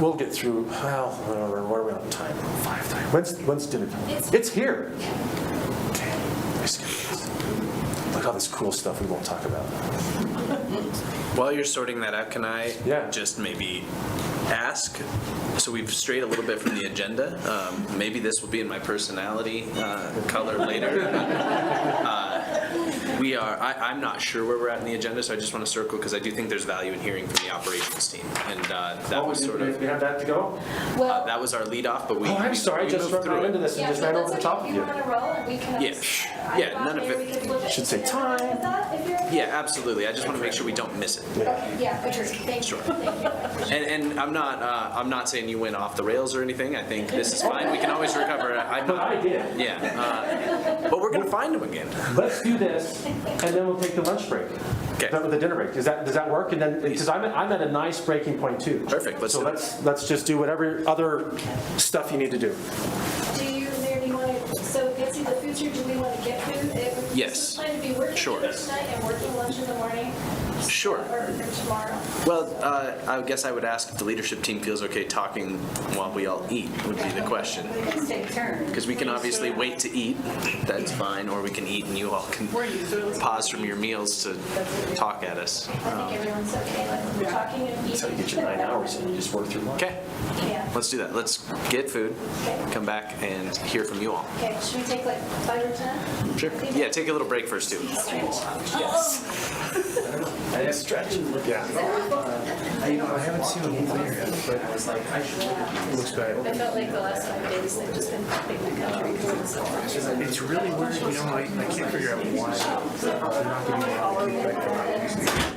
we'll get through. Well, where are we on time? 5:30. When's dinner time? It's here. Okay. Look at all this cool stuff we won't talk about. While you're sorting that out, can I just maybe ask? So we've strayed a little bit from the agenda. Maybe this will be in my personality color later. I'm not sure where we're at in the agenda, so I just want to circle, because I do think there's value in hearing from the operations team. And that was sort of... We have that to go? that was our lead off, but we... Oh, I'm sorry, I just ran into this and just ran over the top of you. Yeah, none of it... Should say time. Yeah, absolutely. I just want to make sure we don't miss it. Yeah, for sure. Thank you. And I'm not saying you went off the rails or anything. I think this is fine. We can always recover. But I did. Yeah. But we're going to find them again. Let's do this. And then we'll take the lunch break. Okay. The dinner break. Does that work? And then, because I'm at a nice breaking point too. Perfect. So let's just do whatever other stuff you need to do. Do you, Mayor, do you want to, so Betsy, the food service, do we want to get food? Yes. Plan to be working Sure. dinner tonight and working lunch in the morning? Sure. Or tomorrow? Well, I guess I would ask if the leadership team feels okay talking while we all eat, would be the question. We can take turns. Because we can obviously wait to eat, that's fine, or we can eat and you all can pause from your meals to talk at us. I think everyone's okay, like, we're talking and eating. That's how you get your 9 hours and you just work through lunch. Okay, Yeah. let's do that. Let's get food, come back and hear from you all. Okay, should we take like 5 or 10? Sure. Yeah, take a little break first too. Yes. I didn't stretch. Yeah. I haven't seen a whole thing yet, but I was like, I should. It looks bad. I felt like the last 5 days, they've just been pumping the country because it's so hard. It's really weird, I can't figure out why they're not giving me any feedback.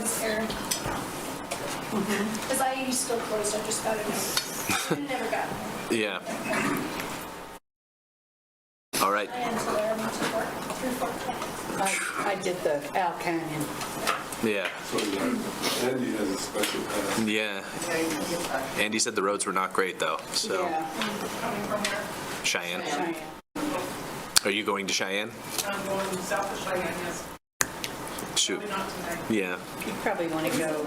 was Aaron. Because IED's still closed, I just got a notice. I never got it. Yeah. All right. I am to Laramie to work through Fort Collins. I did the Al Canyon. Yeah. So Andy has a special pass. Yeah. Andy said the roads were not great though, so. Coming from where? Cheyenne. Are you going to Cheyenne? I'm going south of Cheyenne, yes. Shoot. Probably not tonight. Yeah. You probably want to go,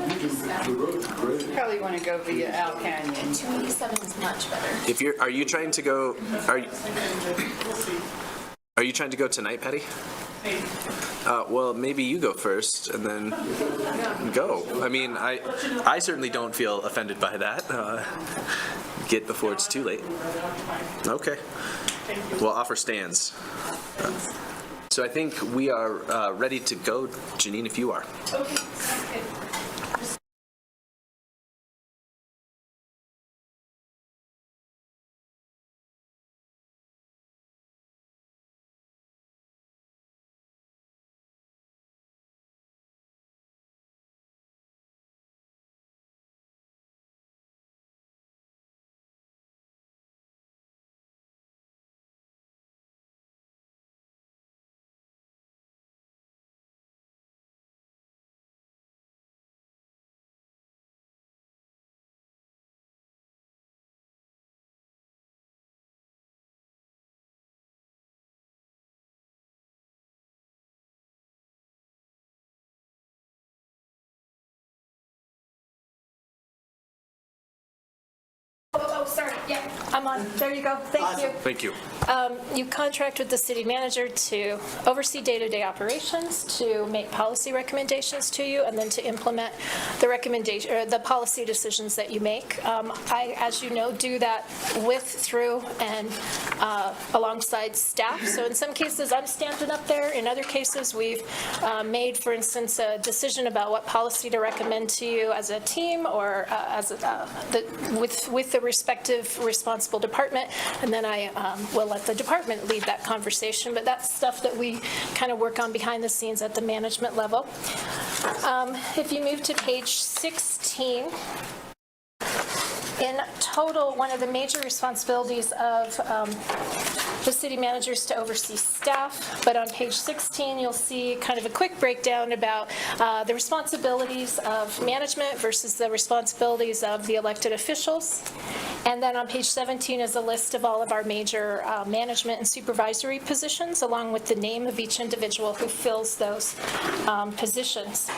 The road's great. probably want to go via Al Canyon. 287 is much better. Are you trying to go, are you trying to go tonight, Patty? Well, maybe you go first and then go. I mean, I certainly don't feel offended by that. Get before it's too late. Okay. Well, offer stands. So I think we are ready to go, Janine, if you are. Okay, sounds good. Oh, sorry, yeah, I'm on. There you go. Thank you. Thank you. You contract with the city manager to oversee day-to-day operations, to make policy recommendations to you, and then to implement the recommendation, or the policy decisions that you make. I, as you know, do that with, through, and alongside staff. So in some cases, I'm standing up there. In other cases, we've made, for instance, a decision about what policy to recommend to you as a team or as with the respective responsible department, and then I will let the department lead that conversation, but that's stuff that we kind of work on behind the scenes at the management level. If you move to page 16, in total, one of the major responsibilities of the city manager is to oversee staff, but on page 16, you'll see kind of a quick breakdown about the responsibilities of management versus the responsibilities of the elected officials. And then on page 17 is a list of all of our major management and supervisory positions, along with the name of each individual who fills those positions.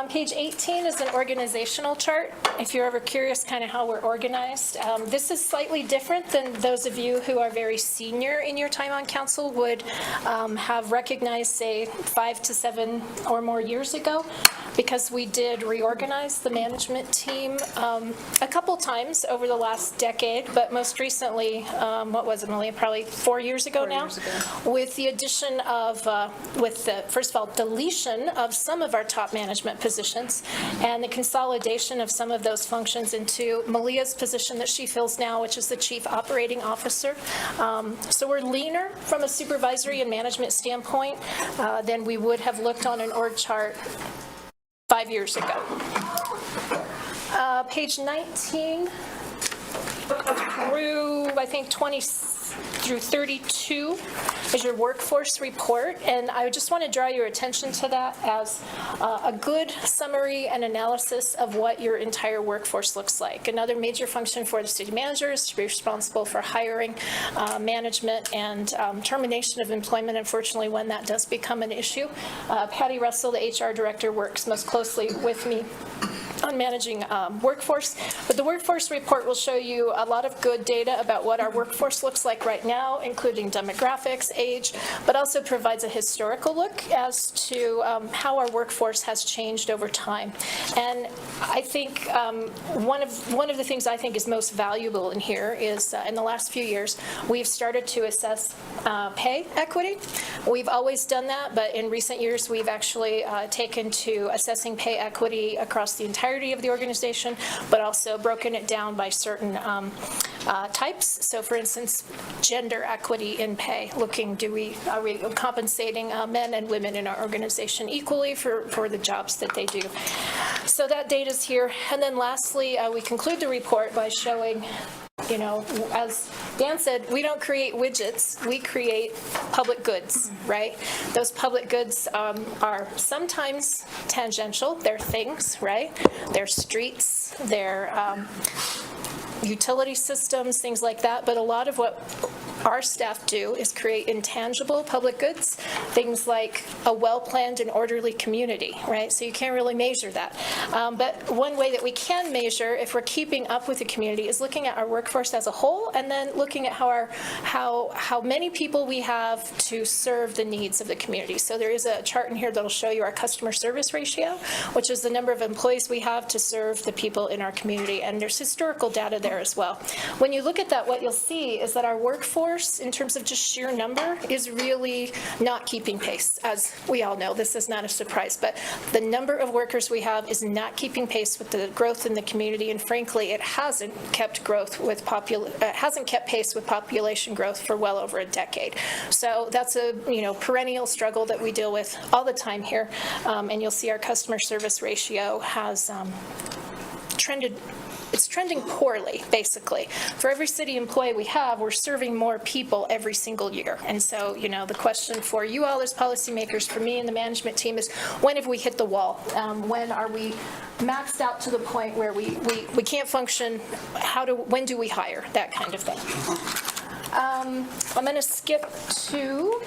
Page 18 is an organizational chart. If you're ever curious kind of how we're organized, this is slightly different than those of you who are very senior in your time on council would have recognized, say, 5 to 7 or more years ago, because we did reorganize the management team a couple times over the last decade, but most recently, what was it, Malia, probably 4 years ago now, with the addition of, first of all, deletion of some of our top management positions and the consolidation of some of those functions into Malia's position that she fills now, which is the Chief Operating Officer. So we're leaner from a supervisory and management standpoint than we would have looked on an org chart 5 years ago. Page 19 through, I think, 20 through 32 is your workforce report, and I just want to draw your attention to that as a good summary and analysis of what your entire workforce looks like. Another major function for the city manager is to be responsible for hiring, management, and termination of employment, unfortunately, when that does become an issue. Patty Russell, the HR director, works most closely with me on managing workforce, but the workforce report will show you a lot of good data about what our workforce looks like right now, including demographics, age, but also provides a historical look as to how our workforce has changed over time. And I think one of the things I think is most valuable in here is in the last few years, we've started to assess pay equity. We've always done that, but in recent years, we've actually taken to assessing pay equity across the entirety of the organization, but also broken it down by certain types. So for instance, gender equity in pay, are we compensating men and women in our organization equally for the jobs that they do? So that data's here. And then lastly, we conclude the report by showing, as Dan said, we don't create widgets, we create public goods, right? Those public goods are sometimes tangential, they're things, right? They're streets, they're utility systems, things like that, but a lot of what our staff do is create intangible public goods, things like a well-planned and orderly community, right? So you can't really measure that. But one way that we can measure if we're keeping up with the community is looking at our workforce as a whole, and then looking at how many people we have to serve the needs of the community. So there is a chart in here that'll show you our customer service ratio, which is the number of employees we have to serve the people in our community, and there's historical data there as well. When you look at that, what you'll see is that our workforce, in terms of just sheer number, is really not keeping pace. As we all know, this is not a surprise, but the number of workers we have is not keeping pace with the growth in the community, and frankly, it hasn't kept pace with population growth for well over a decade. So that's a perennial struggle that we deal with all the time here, and you'll see our customer service ratio has trended. It's trending poorly, basically. For every city employee we have, we're serving more people every single year. And so, the question for you all as policymakers, for me and the management team, is when have we hit the wall? When are we maxed out to the point where we can't function? When do we hire? That kind of thing. I'm going to skip to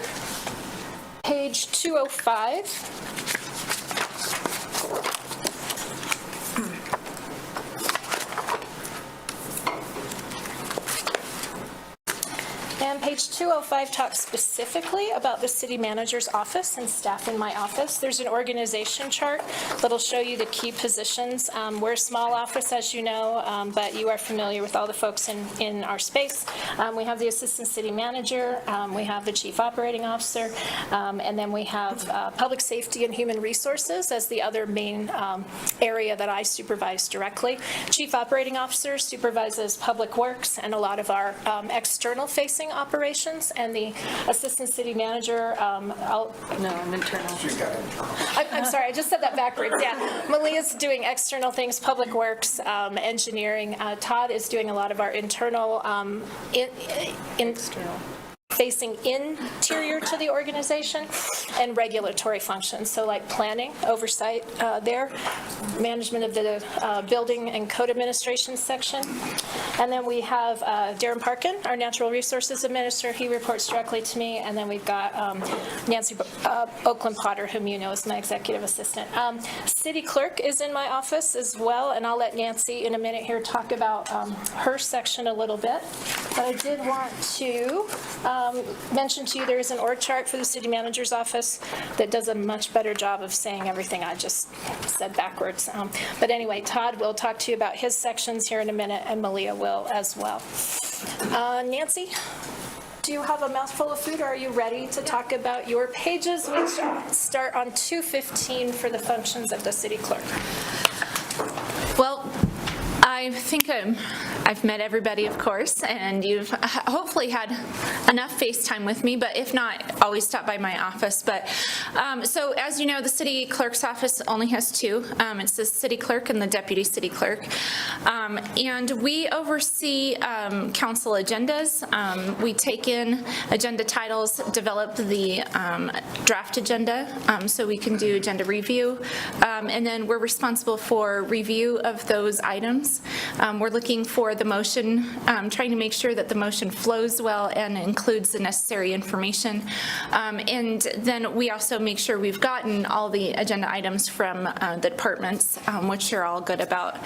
page 205. And page 205 talks specifically about the city manager's office and staff in my office. There's an organization chart that'll show you the key positions. We're a small office, as you know, but you are familiar with all the folks in our space. We have the assistant city manager, we have the chief operating officer, and then we have public safety and human resources as the other main area that I supervise directly. Chief operating officer supervises public works and a lot of our external facing operations, and the assistant city manager, I'm internal. She's got internal. I'm sorry, I just said that backwards. Yeah, Malia's doing external things, public works, engineering. Todd is doing a lot of our internal, facing interior to the organization, and regulatory functions. So like planning, oversight there, management of the building and code administration section. And then we have Darren Parkin, our natural resources administrator. He reports directly to me. And then we've got Nancy Oakland Potter, whom you know is my executive assistant. City clerk is in my office as well, and I'll let Nancy in a minute here talk about her section a little bit. But I did want to mention to you there is an org chart for the city manager's office that does a much better job of saying everything I just said backwards. But anyway, Todd will talk to you about his sections here in a minute, and Malia will as well. Nancy, do you have a mouthful of food, or are you ready to talk about your pages, which start on 215 for the functions of the city clerk? Well, I think I've met everybody, of course, and you've hopefully had enough FaceTime with me, but if not, always stop by my office. But so as you know, the city clerk's office only has two. It's the city clerk and the deputy city clerk. And we oversee council agendas. We take in agenda titles, develop the draft agenda so we can do agenda review. And then we're responsible for review of those items. We're looking for the motion, trying to make sure that the motion flows well and includes the necessary information. And then we also make sure we've gotten all the agenda items from the departments, which are all good about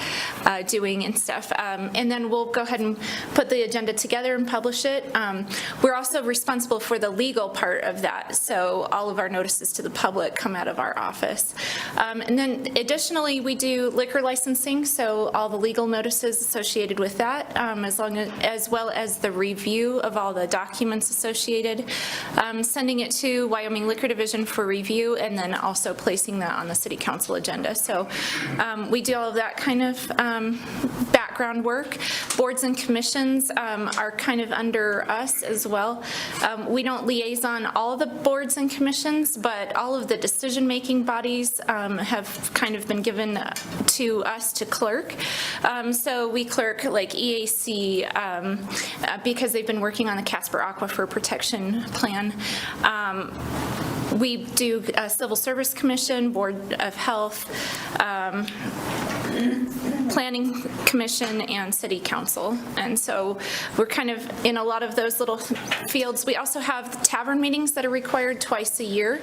doing and stuff. And then we'll go ahead and put the agenda together and publish it. We're also responsible for the legal part of that. So all of our notices to the public come out of our office. And then additionally, we do liquor licensing. So all the legal notices associated with that, as well as the review of all the documents associated, sending it to Wyoming Liquor Division for review, and then also placing that on the city council agenda. So we do all of that kind of back background work. Boards and commissions are kind of under us as well. We don't liaison all of the boards and commissions, but all of the decision-making bodies have kind of been given to us to clerk. So we clerk like EAC because they've been working on the Casper Aquifer Protection Plan. We do Civil Service Commission, Board of Health, Planning Commission, and City Council. And so we're kind of in a lot of those little fields. We also have tavern meetings that are required twice a year.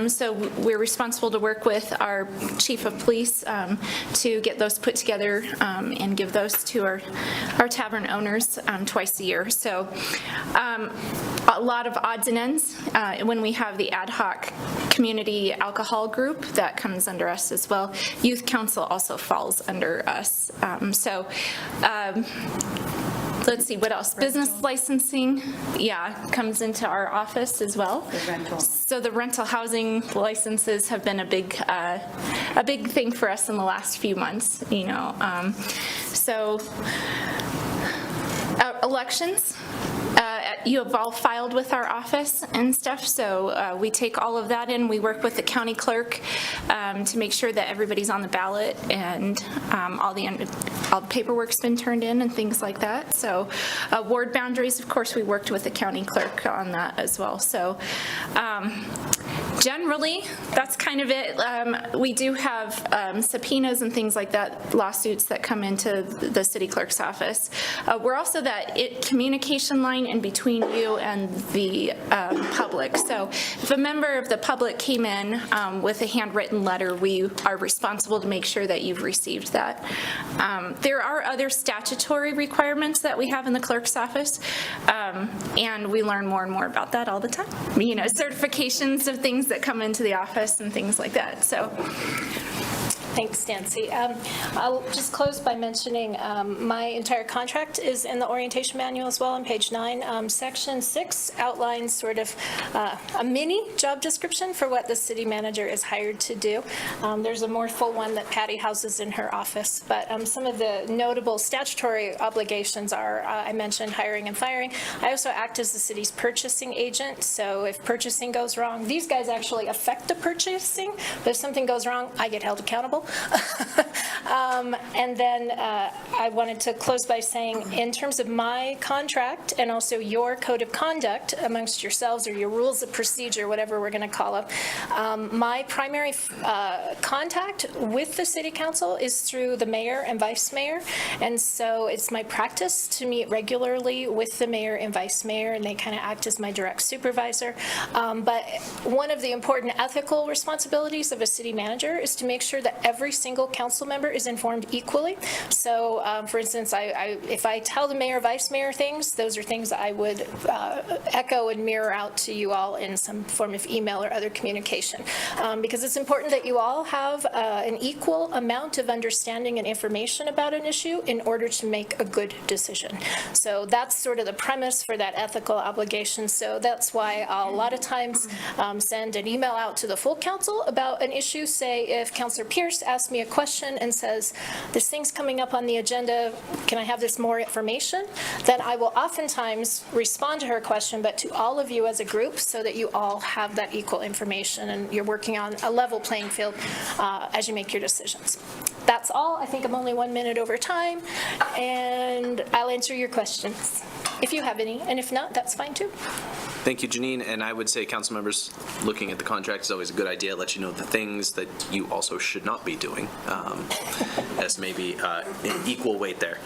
So we're responsible to work with our chief of police to get those put together and give those to our tavern owners twice a year. So a lot of odds and ends when we have the ad hoc community alcohol group that comes under us as well. Youth Council also falls under us. Let's see, what else? Business licensing, comes into our office as well. The rental. So the rental housing licenses have been a big thing for us in the last few months, elections. You have all filed with our office and stuff, so we take all of that in. We work with the county clerk to make sure that everybody's on the ballot and all the paperwork's been turned in and things like that. So ward boundaries, of course, we worked with the county clerk on that as well. So generally, that's kind of it. We do have subpoenas and things like that, lawsuits that come into the city clerk's office. We're also that communication line in between you and the public. So if a member of the public came in with a handwritten letter, we are responsible to make sure that you've received that. There are other statutory requirements that we have in the clerk's office, and we learn more and more about that all the time. Certifications of things that come into the office and things like that. So. Thanks, Nancy. I'll just close by mentioning my entire contract is in the orientation manual as well on page 9. Section 6 outlines sort of a mini job description for what the city manager is hired to do. There's a more full one that Patty houses in her office, but some of the notable statutory obligations are, I mentioned hiring and firing. I also act as the city's purchasing agent, so if purchasing goes wrong, these guys actually affect the purchasing, but if something goes wrong, I get held accountable. And then I wanted to close by saying, in terms of my contract and also your code of conduct amongst yourselves, or your rules of procedure, whatever we're going to call them, my primary contact with the city council is through the mayor and vice mayor. And so it's my practice to meet regularly with the mayor and vice mayor, and they kind of act as my direct supervisor. But one of the important ethical responsibilities of a city manager is to make sure that every single council member is informed equally. So, for instance, if I tell the mayor, vice mayor things, those are things that I would echo and mirror out to you all in some form of email or other communication. Because it's important that you all have an equal amount of understanding and information about an issue in order to make a good decision. So that's sort of the premise for that ethical obligation. So that's why I'll a lot of times send an email out to the full council about an issue. Say if Councilor Pierce asks me a question and says, this thing's coming up on the agenda, can I have this more information? Then I will oftentimes respond to her question, but to all of you as a group, so that you all have that equal information and you're working on a level playing field as you make your decisions. That's all. I think I'm only 1 minute over time, and I'll answer your questions if you have any, and if not, that's fine too. Thank you, Janine. And I would say, council members, looking at the contract is always a good idea. Let you know the things that you also should not be doing, as maybe an equal weight there.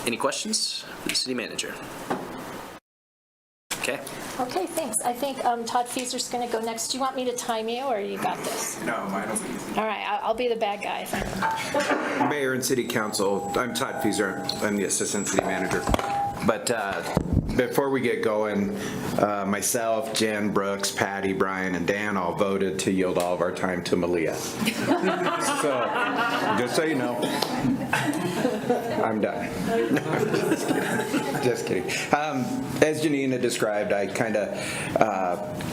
Any questions for the city manager? Okay. Okay, thanks. I think Todd Fieser's going to go next. Do you want me to time you, or you got this? No, mine will be easy. All right, I'll be the bad guy. Mayor and City Council, I'm Todd Fieser. I'm the Assistant City Manager. But before we get going, myself, Jen, Brooks, Patty, Brian, and Dan all voted to yield all of our time to Malia. So, just so you know. I'm done. Just kidding. As Janina described, I kind of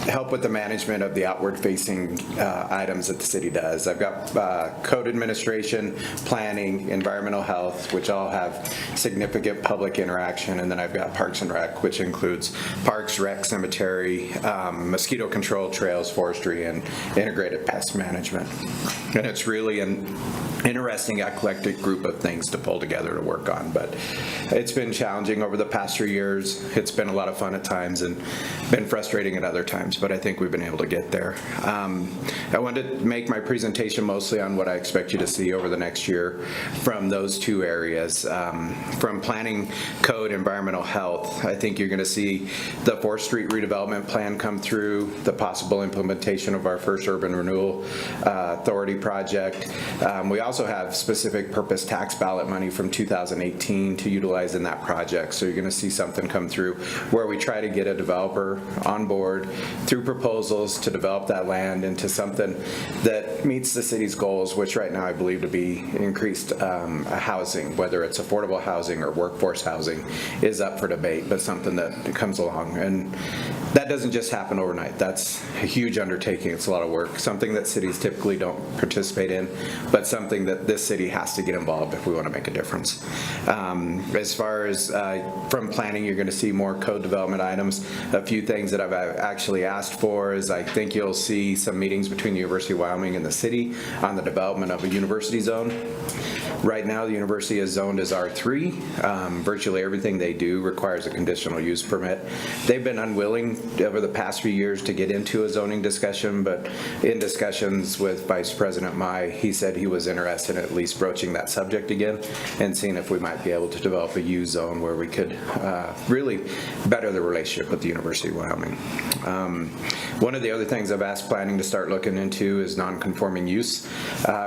help with the management of the outward-facing items that the city does. I've got code administration, planning, environmental health, which all have significant public interaction, and then I've got Parks and Rec, which includes parks, rec, cemetery, mosquito control, trails, forestry, and integrated pest management. And it's really an interesting, eclectic group of things to pull together to work on, but it's been challenging over the past 3 years. It's been a lot of fun at times and been frustrating at other times, but I think we've been able to get there. I wanted to make my presentation mostly on what I expect you to see over the next year from those two areas. From planning, code, environmental health, I think you're going to see the 4th Street redevelopment plan come through, the possible implementation of our first urban renewal authority project. We also have specific purpose tax ballot money from 2018 to utilize in that project. So you're going to see something come through where we try to get a developer on board through proposals to develop that land into something that meets the city's goals, which right now I believe to be increased housing, whether it's affordable housing or workforce housing is up for debate, but something that comes along. And that doesn't just happen overnight. That's a huge undertaking. It's a lot of work, something that cities typically don't participate in, but something that this city has to get involved if we want to make a difference. As far as from planning, you're going to see more code development items. A few things that I've actually asked for is I think you'll see some meetings between the University of Wyoming and the city on the development of a university zone. Right now, the university is zoned as R3. Virtually everything they do requires a conditional use permit. They've been unwilling over the past few years to get into a zoning discussion, but in discussions with Vice President Mai, he said he was interested in at least broaching that subject again and seeing if we might be able to develop a U zone where we could really better the relationship with the University of Wyoming. One of the other things I've asked planning to start looking into is non-conforming use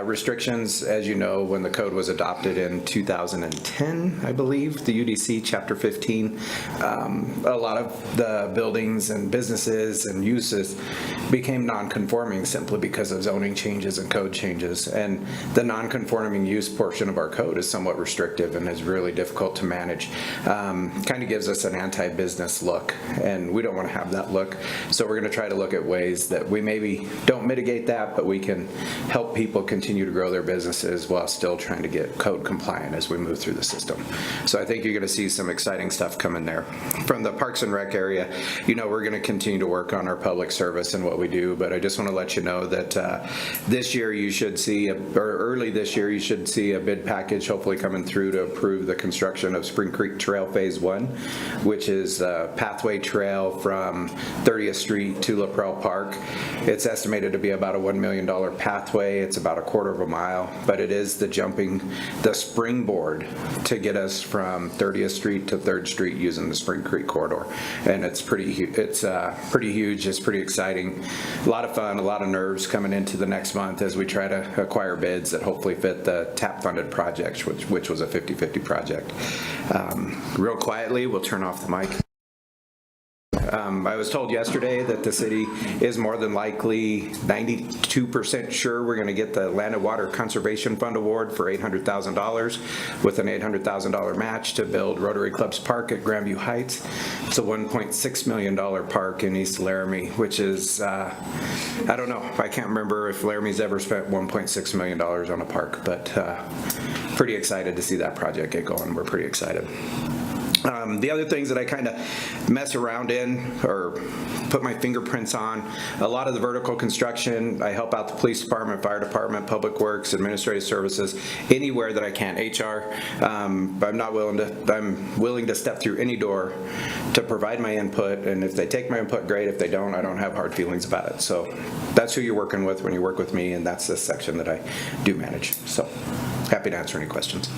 restrictions. As you know, when the code was adopted in 2010, I believe, the UDC Chapter 15, a lot of the buildings and businesses and uses became non-conforming simply because of zoning changes and code changes. And the non-conforming use portion of our code is somewhat restrictive and is really difficult to manage. Kind of gives us an anti-business look, and we don't want to have that look. So we're going to try to look at ways that we maybe don't mitigate that, but we can help people continue to grow their businesses while still trying to get code compliant as we move through the system. So I think you're going to see some exciting stuff coming there. From the Parks and Rec area, you know, we're going to continue to work on our public service and what we do, but I just want to let you know that this year you should see, or early this year, you should see a bid package hopefully coming through to approve the construction of Spring Creek Trail Phase 1, which is a pathway trail from 30th Street to LaPrelle Park. It's estimated to be about a $1 million pathway. It's about a quarter of a mile, but it is the springboard to get us from 30th Street to 3rd Street using the Spring Creek corridor. And it's pretty huge. It's pretty exciting. A lot of fun, a lot of nerves coming into the next month as we try to acquire bids that hopefully fit the TAP-funded project, which was a 50-50 project. Real quietly, we'll turn off the mic. I was told yesterday that the city is more than likely 92% sure we're going to get the Land and Water Conservation Fund Award for $800,000 with an $800,000 match to build Rotary Club's Park at Grandview Heights. It's a $1.6 million park in East Laramie, which is, I don't know, I can't remember if Laramie's ever spent $1.6 million on a park, but pretty excited to see that project get going. We're pretty excited. The other things that I kind of mess around in or put my fingerprints on, a lot of the vertical construction, I help out the police department, fire department, public works, administrative services, anywhere that I can, HR. I'm willing to step through any door to provide my input, and if they take my input, great. If they don't, I don't have hard feelings about it. So that's who you're working with when you work with me, and that's the section that I do manage. So happy to answer any questions.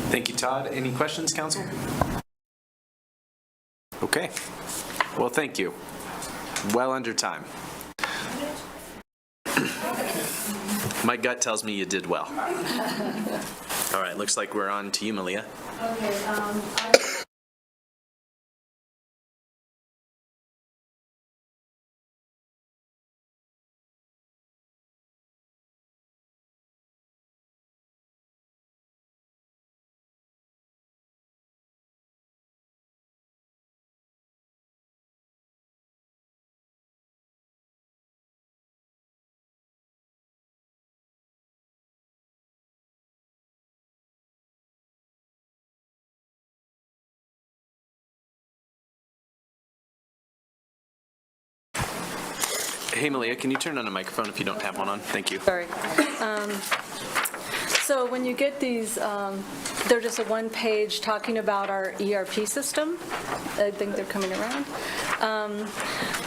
Thank you, Todd. Any questions, council? Okay. Well, thank you. Well under time. My gut tells me you did well. All right, looks like we're on to you, Malia. Okay, Hey, Malia, can you turn on a microphone if you don't have one on? Thank you. Sorry. So when you get these, they're just a one-page talking about our ERP system. I think they're coming around.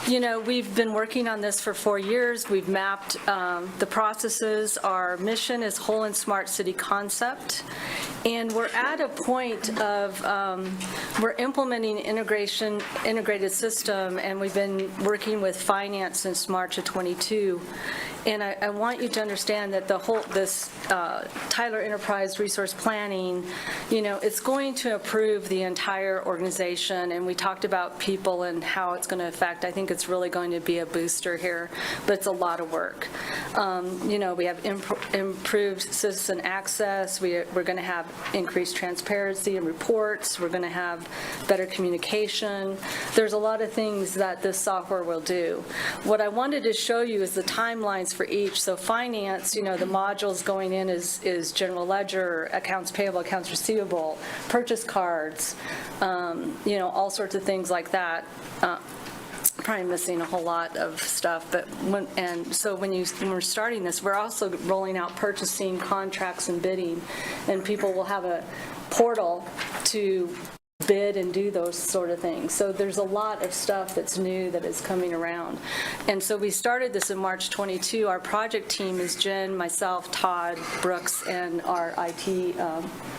You know, we've been working on this for 4 years. We've mapped the processes. Our mission is whole and smart city concept. And we're at a point of, we're implementing integrated system, and we've been working with finance since March of 22. And I want you to understand that this Tyler Enterprise Resource Planning, you know, it's going to improve the entire organization, and we talked about people and how it's going to affect. I think it's really going to be a booster here, but it's a lot of work. You know, we have improved citizen access. We're going to have increased transparency in reports. We're going to have better communication. There's a lot of things that this software will do. What I wanted to show you is the timelines for each. So finance, you know, the modules going in is general ledger, accounts payable, accounts receivable, purchase cards, you know, all sorts of things like that. Probably missing a whole lot of stuff, but when we're starting this, we're also rolling out purchasing, contracts, and bidding, and people will have a portal to bid and do those sort of things. So there's a lot of stuff that's new that is coming around. And so we started this in March 22. Our project team is Jen, myself, Todd, Brooks, and our IT,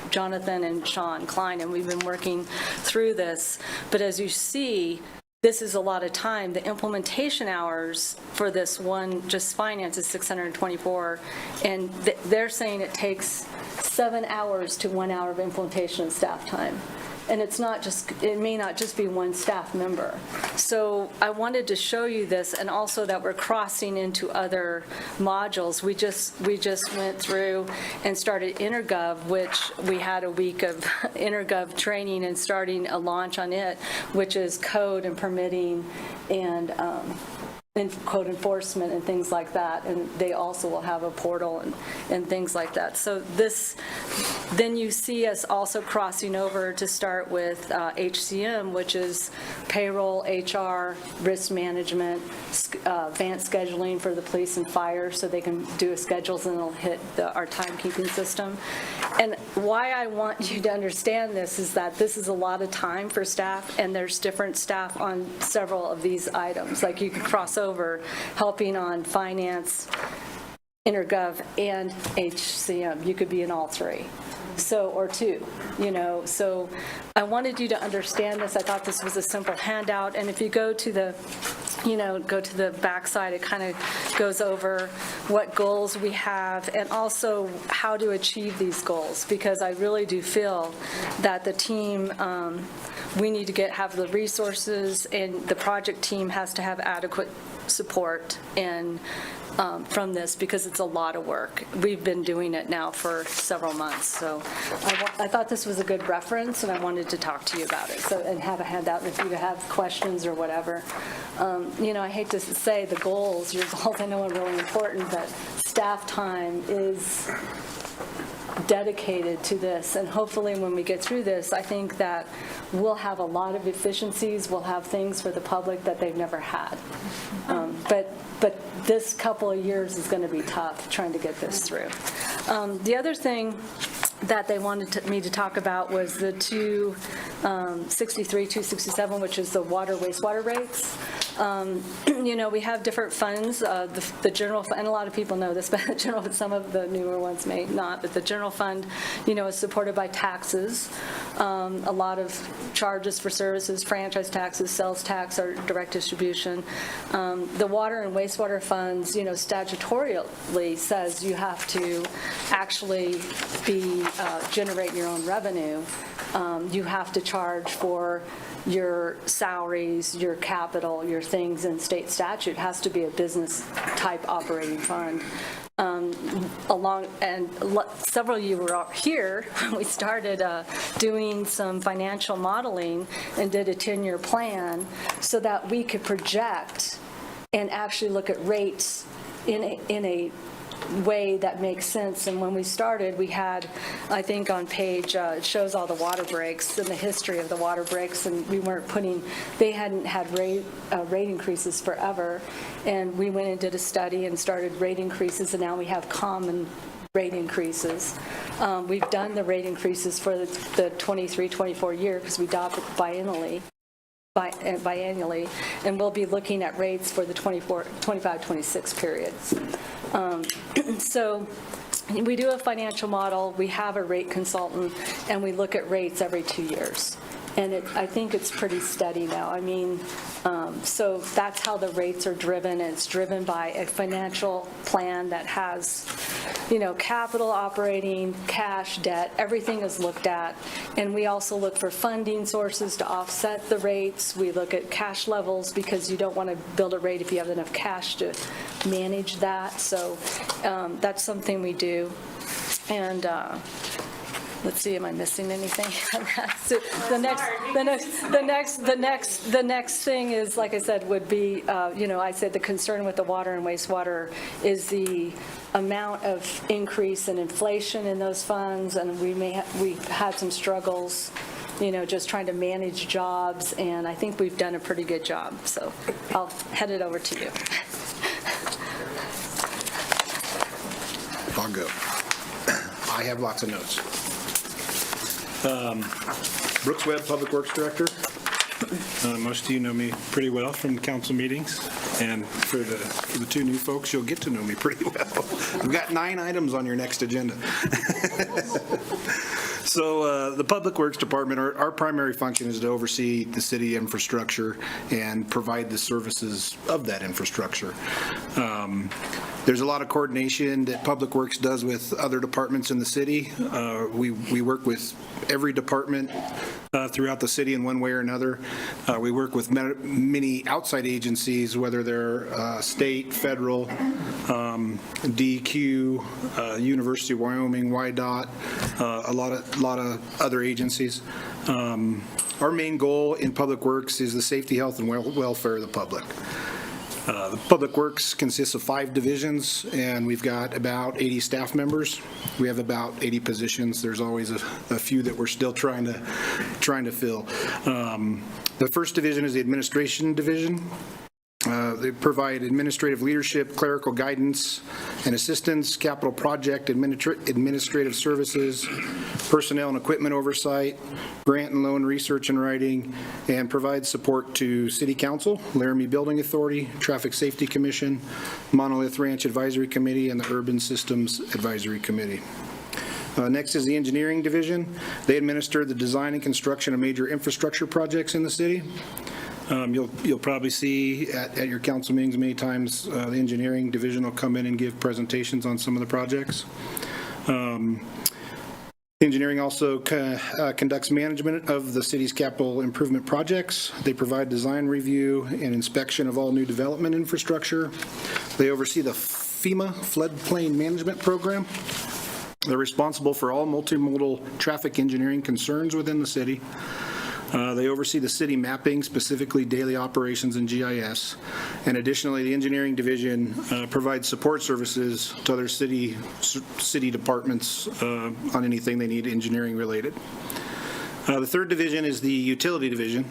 Jonathan and Sean Klein, and we've been working through this. But as you see, this is a lot of time. The implementation hours for this one, just finance, is 624, and they're saying it takes 7 hours to 1 hour of implementation and staff time. And it's not just, it may not just be one staff member. So I wanted to show you this, and also that we're crossing into other modules. We just went through and started InterGov, which we had a week of InterGov training and starting a launch on it, which is code and permitting and code enforcement and things like that, and they also will have a portal and things like that. So this, then you see us also crossing over to start with HCM, which is payroll, HR, risk management, advanced scheduling for the police and fire, so they can do a schedules and it'll hit our timekeeping system. And why I want you to understand this is that this is a lot of time for staff, and there's different staff on several of these items. Like you could cross over helping on finance, InterGov, and HCM. You could be in all three. So, or two, you know. So I wanted you to understand this. I thought this was a simple handout. And if you go to the, you know, go to the backside, it kind of goes over what goals we have and also how to achieve these goals, because I really do feel that the team, we need to have the resources, and the project team has to have adequate support and from this, because it's a lot of work. We've been doing it now for several months, so I thought this was a good reference, and I wanted to talk to you about it. So, and have a handout if you have questions or whatever. You know, I hate to say the goals. Your goals, I know, are really important, but staff time is dedicated to this, and hopefully when we get through this, I think that we'll have a lot of efficiencies. We'll have things for the public that they've never had. But this couple of years is going to be tough trying to get this through. The other thing that they wanted me to talk about was the 263, 267, which is the water wastewater rates. You know, we have different funds. The general fund, and a lot of people know this, but the general, some of the newer ones may not, but the general fund, you know, is supported by taxes. A lot of charges for services, franchise taxes, sales tax, or direct distribution. The water and wastewater funds, you know, statutorily says you have to actually generate your own revenue. You have to charge for your salaries, your capital, your things in state statute. Has to be a business type operating fund. Several of you were here when we started doing some financial modeling and did a 10-year plan so that we could project and actually look at rates in a way that makes sense. And when we started, we had, I think on page, it shows all the water breaks and the history of the water breaks, and we weren't putting, they hadn't had rate increases forever. And we went and did a study and started rate increases, and now we have common rate increases. We've done the rate increases for the 23-24 year because we adopt it biannually, and we'll be looking at rates for the 25-26 periods. So we do a financial model, we have a rate consultant, and we look at rates every 2 years. And I think it's pretty steady now. I mean, so that's how the rates are driven. It's driven by a financial plan that has, capital, operating, cash, debt, everything is looked at. And we also look for funding sources to offset the rates. We look at cash levels because you don't want to build a rate if you have enough cash to manage that. So that's something we do. And let's see, am I missing anything? So the next thing is, like I said, would be, I said the concern with the water and wastewater is the amount of increase in inflation in those funds, and we've had some struggles, just trying to manage jobs, and I think we've done a pretty good job. So I'll head it over to you. I'll go. I have lots of notes. Brooks Webb, Public Works Director. Most of you know me pretty well from the council meetings, and for the two new folks, you'll get to know me pretty well. We've got 9 items on your next agenda. So the Public Works Department, our primary function is to oversee the city infrastructure and provide the services of that infrastructure. There's a lot of coordination that Public Works does with other departments in the city. We work with every department throughout the city in one way or another. We work with many outside agencies, whether they're state, federal, DEQ, University of Wyoming, WYDOT, a lot of other agencies. Our main goal in Public Works is the safety, health, and welfare of the public. The Public Works consists of 5 divisions, and we've got about 80 staff members. We have about 80 positions. There's always a few that we're still trying to fill. The first division is the Administration Division. They provide administrative leadership, clerical guidance and assistance, capital project administrative services, personnel and equipment oversight, grant and loan research and writing, and provide support to City Council, Laramie Building Authority, Traffic Safety Commission, Monolith Ranch Advisory Committee, and the Urban Systems Advisory Committee. Next is the Engineering Division. They administer the design and construction of major infrastructure projects in the city. You'll probably see at your council meetings many times the engineering division will come in and give presentations on some of the projects. Engineering also conducts management of the city's capital improvement projects. They provide design review and inspection of all new development infrastructure. They oversee the FEMA floodplain management program. They're responsible for all multimodal traffic engineering concerns within the city. They oversee the city mapping, specifically daily operations and GIS. And additionally, the engineering division provides support services to other city departments on anything they need engineering related. The third division is the utility division.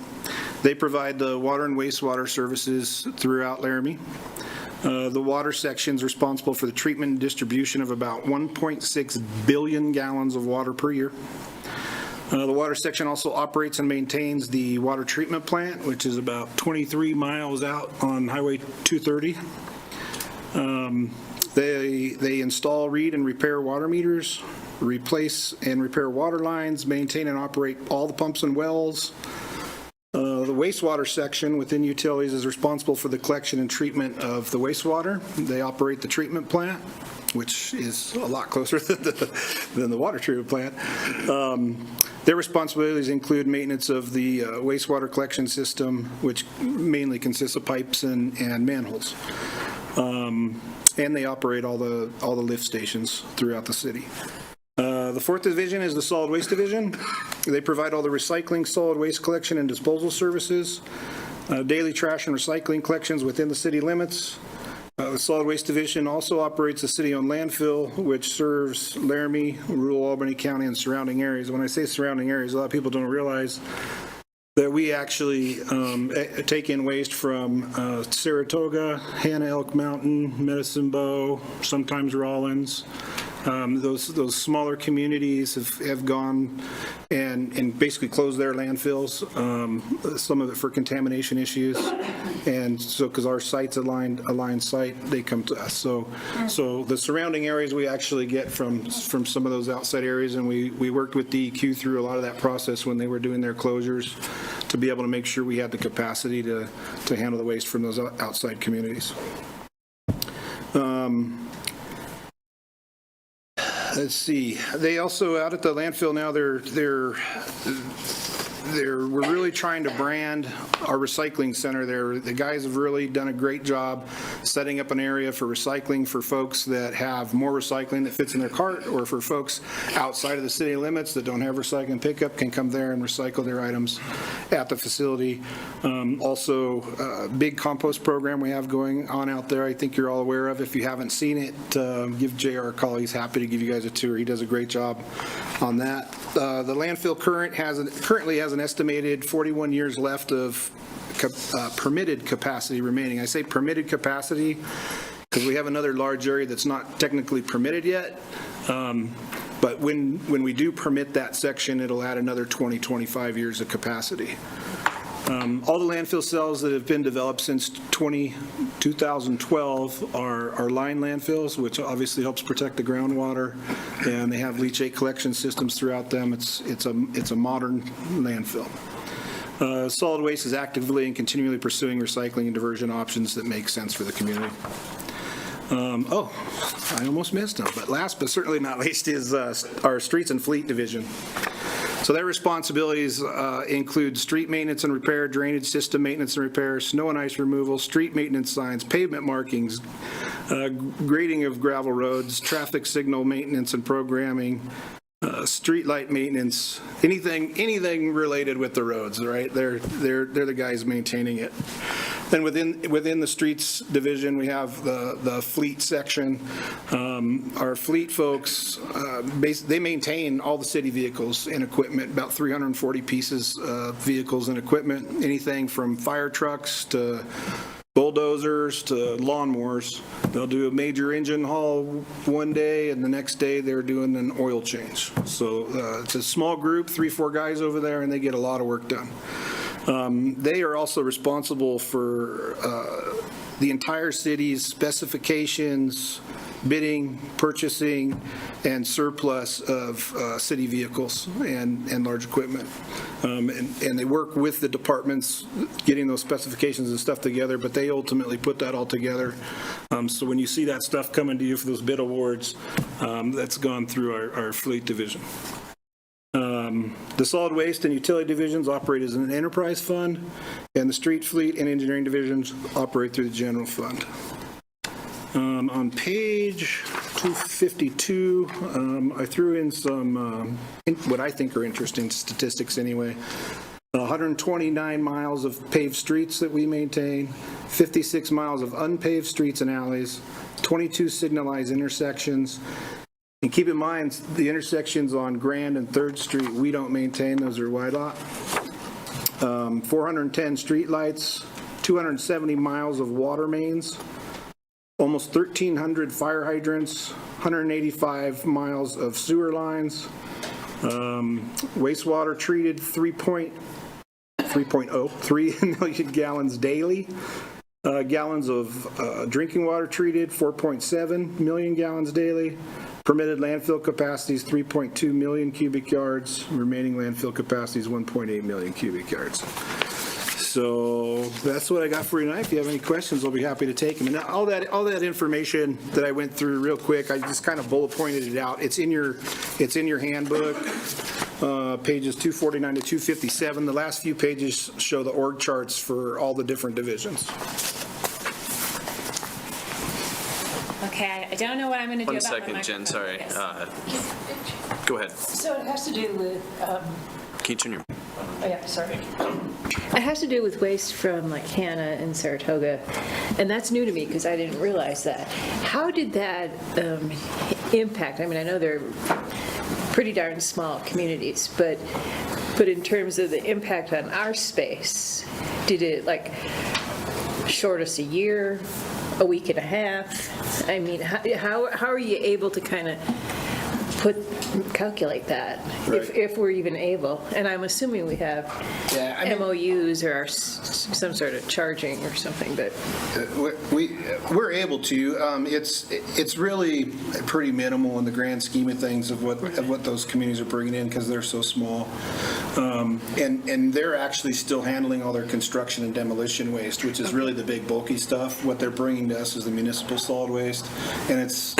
They provide the water and wastewater services throughout Laramie. The water section is responsible for the treatment and distribution of about 1.6 billion gallons of water per year. The water section also operates and maintains the water treatment plant, which is about 23 miles out on Highway 230. They install, read, and repair water meters, replace and repair water lines, maintain and operate all the pumps and wells. The wastewater section within utilities is responsible for the collection and treatment of the wastewater. They operate the treatment plant, which is a lot closer than the water treatment plant. Their responsibilities include maintenance of the wastewater collection system, which mainly consists of pipes and manholes. And they operate all the lift stations throughout the city. The fourth division is the solid waste division. They provide all the recycling, solid waste collection, and disposal services, daily trash and recycling collections within the city limits, The Solid Waste Division also operates a city-owned landfill, which serves Laramie, rural Albany County, and surrounding areas. When I say surrounding areas, a lot of people don't realize that we actually take in waste from Saratoga, Hannah Elk Mountain, Medicine Bow, sometimes Rollins. Those smaller communities have gone and basically closed their landfills, some of it for contamination issues. And so, because our site's aligned site, they come to us. So the surrounding areas we actually get from some of those outside areas, and we worked with DEQ through a lot of that process when they were doing their closures to be able to make sure we had the capacity to handle the waste from those outside communities. Let's see. They also, out at the landfill now, we're really trying to brand our recycling center there. The guys have really done a great job setting up an area for recycling for folks that have more recycling that fits in their cart, or for folks outside of the city limits that don't have recycling pickup can come there and recycle their items at the facility. Also, a big compost program we have going on out there I think you're all aware of. If you haven't seen it, give JR a call. He's happy to give you guys a tour. He does a great job on that. The landfill currently has an estimated 41 years left of permitted capacity remaining. I say permitted capacity because we have another large area that's not technically permitted yet. But when we do permit that section, it'll add another 25 years of capacity. All the landfill cells that have been developed since 2012 are line landfills, which obviously helps protect the groundwater, and they have leachate collection systems throughout them. It's a modern landfill. Solid Waste is actively and continually pursuing recycling and diversion options that make sense for the community. I almost missed them, but last but certainly not least is our Streets and Fleet Division. So their responsibilities include street maintenance and repair, drainage system maintenance and repair, snow and ice removal, street maintenance signs, pavement markings, grading of gravel roads, traffic signal maintenance and programming, street light maintenance, anything related with the roads, right? They're the guys maintaining it. Then within the streets division, we have the fleet section. Our fleet folks, they maintain all the city vehicles and equipment, about 340 pieces of vehicles and equipment, anything from fire trucks to bulldozers to lawnmowers. They'll do a major engine haul one day, and the next day they're doing an oil change. So it's a small group, 3-4 guys over there, and they get a lot of work done. They are also responsible for the entire city's specifications, bidding, purchasing, and surplus of city vehicles and large equipment. And they work with the departments getting those specifications and stuff together, but they ultimately put that all together. So when you see that stuff coming to you for those bid awards, that's gone through our fleet division. The solid waste and utility divisions operate as an enterprise fund, and the street fleet and engineering divisions operate through the general fund. On page 252, I threw in some what I think are interesting statistics anyway. 129 miles of paved streets that we maintain, 56 miles of unpaved streets and alleys, 22 signalized intersections. And keep in mind, the intersections on Grand and 3rd Street, we don't maintain. Those are WYDOT. 410 street lights, 270 miles of water mains, almost 1,300 fire hydrants, 185 miles of sewer lines, wastewater treated 3 million gallons daily. Gallons of drinking water treated, 4.7 million gallons daily. Permitted landfill capacity is 3.2 million cubic yards. Remaining landfill capacity is 1.8 million cubic yards. So that's what I got for you tonight. If you have any questions, I'll be happy to take them. And all that information that I went through real quick, I just kind of bullet pointed it out. It's in your handbook, pages 249 to 257. The last few pages show the org charts for all the different divisions. Okay, I don't know what I'm going to do about my One second, Jen, sorry. Yes. Go ahead. So it has to do with, Can you turn your... oh yeah, sorry. It has to do with waste from like Hannah and Saratoga, and that's new to me because I didn't realize that. How did that impact? I mean, I know they're pretty darn small communities, but in terms of the impact on our space, did it like short us a year, a week and a half? I mean, how are you able to kind of calculate that, if we're even able? And I'm assuming we have MOUs or some sort of charging or something, but We're able to. It's really pretty minimal in the grand scheme of things of what those communities are bringing in because they're so small. And they're actually still handling all their construction and demolition waste, which is really the big bulky stuff. What they're bringing to us is the municipal solid waste. And it's,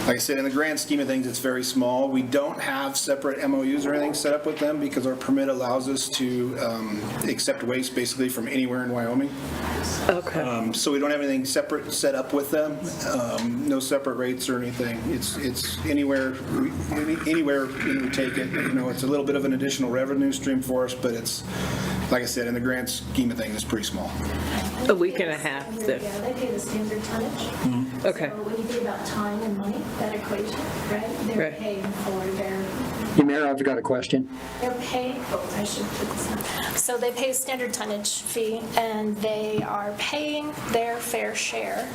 like I said, in the grand scheme of things, it's very small. We don't have separate MOUs or anything set up with them because our permit allows us to accept waste basically from anywhere in Wyoming. Okay. So we don't have anything separate set up with them. No separate rates or anything. It's anywhere we take it. You know, it's a little bit of an additional revenue stream for us, but it's, like I said, in the grand scheme of things, it's pretty small. A week and a half. Yeah, they pay the standard tonnage. Okay. So when you think about time and money, that equation, right? They're Right. paying for their, Hey, Mayor, I've got a question. they're paying, I should put this on. So they pay a standard tonnage fee, and they are paying their fair share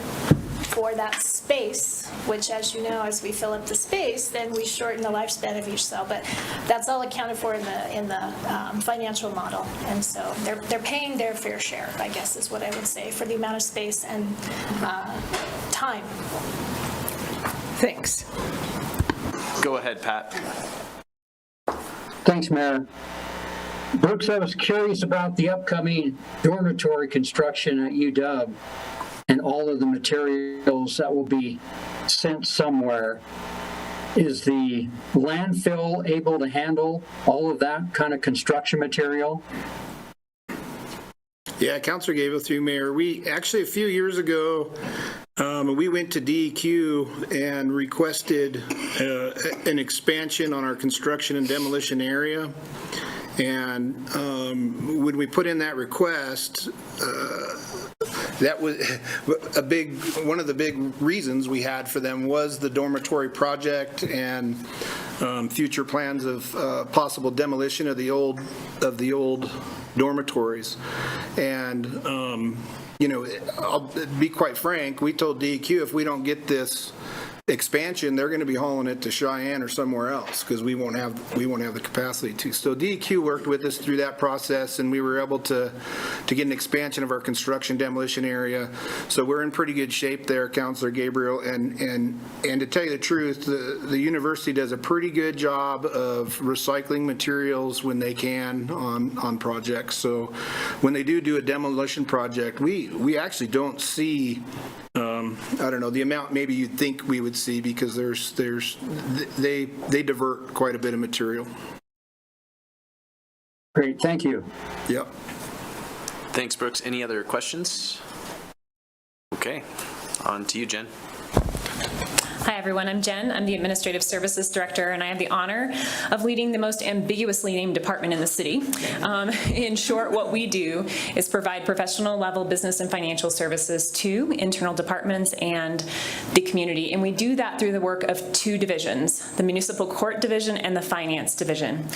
for that space, which, as you know, as we fill up the space, then we shorten the lifespan of each cell. But that's all accounted for in the financial model, and so they're paying their fair share, I guess, is what I would say, for the amount of space and time. Thanks. Go ahead, Pat. Thanks, Mayor. Brooks, I was curious about the upcoming dormitory construction at UW and all of the materials that will be sent somewhere. Is the landfill able to handle all of that kind of construction material? Yeah, Councilor Gable, through Mayor. We actually, a few years ago, we went to DEQ and requested an expansion on our construction and demolition area. And when we put in that request, that was one of the big reasons we had for them was the dormitory project and future plans of possible demolition of the old dormitories. And you know, I'll be quite frank, we told DEQ if we don't get this expansion, they're going to be hauling it to Cheyenne or somewhere else because we won't have the capacity to. So DEQ worked with us through that process, and we were able to get an expansion of our construction demolition area. So we're in pretty good shape there, Councilor Gabriel. And to tell you the truth, the university does a pretty good job of recycling materials when they can on projects. So when they do a demolition project, we actually don't see I don't know, the amount maybe you'd think we would see because they divert quite a bit of material. Great, thank you. Yep. Thanks, Brooks. Any other questions? Okay, on to you, Jen. Hi, everyone. I'm Jen. I'm the Administrative Services Director, and I have the honor of leading the most ambiguously named department in the city. In short, what we do is provide professional level business and financial services to internal departments and the community, and we do that through the work of two divisions, the Municipal Court Division and the Finance Division.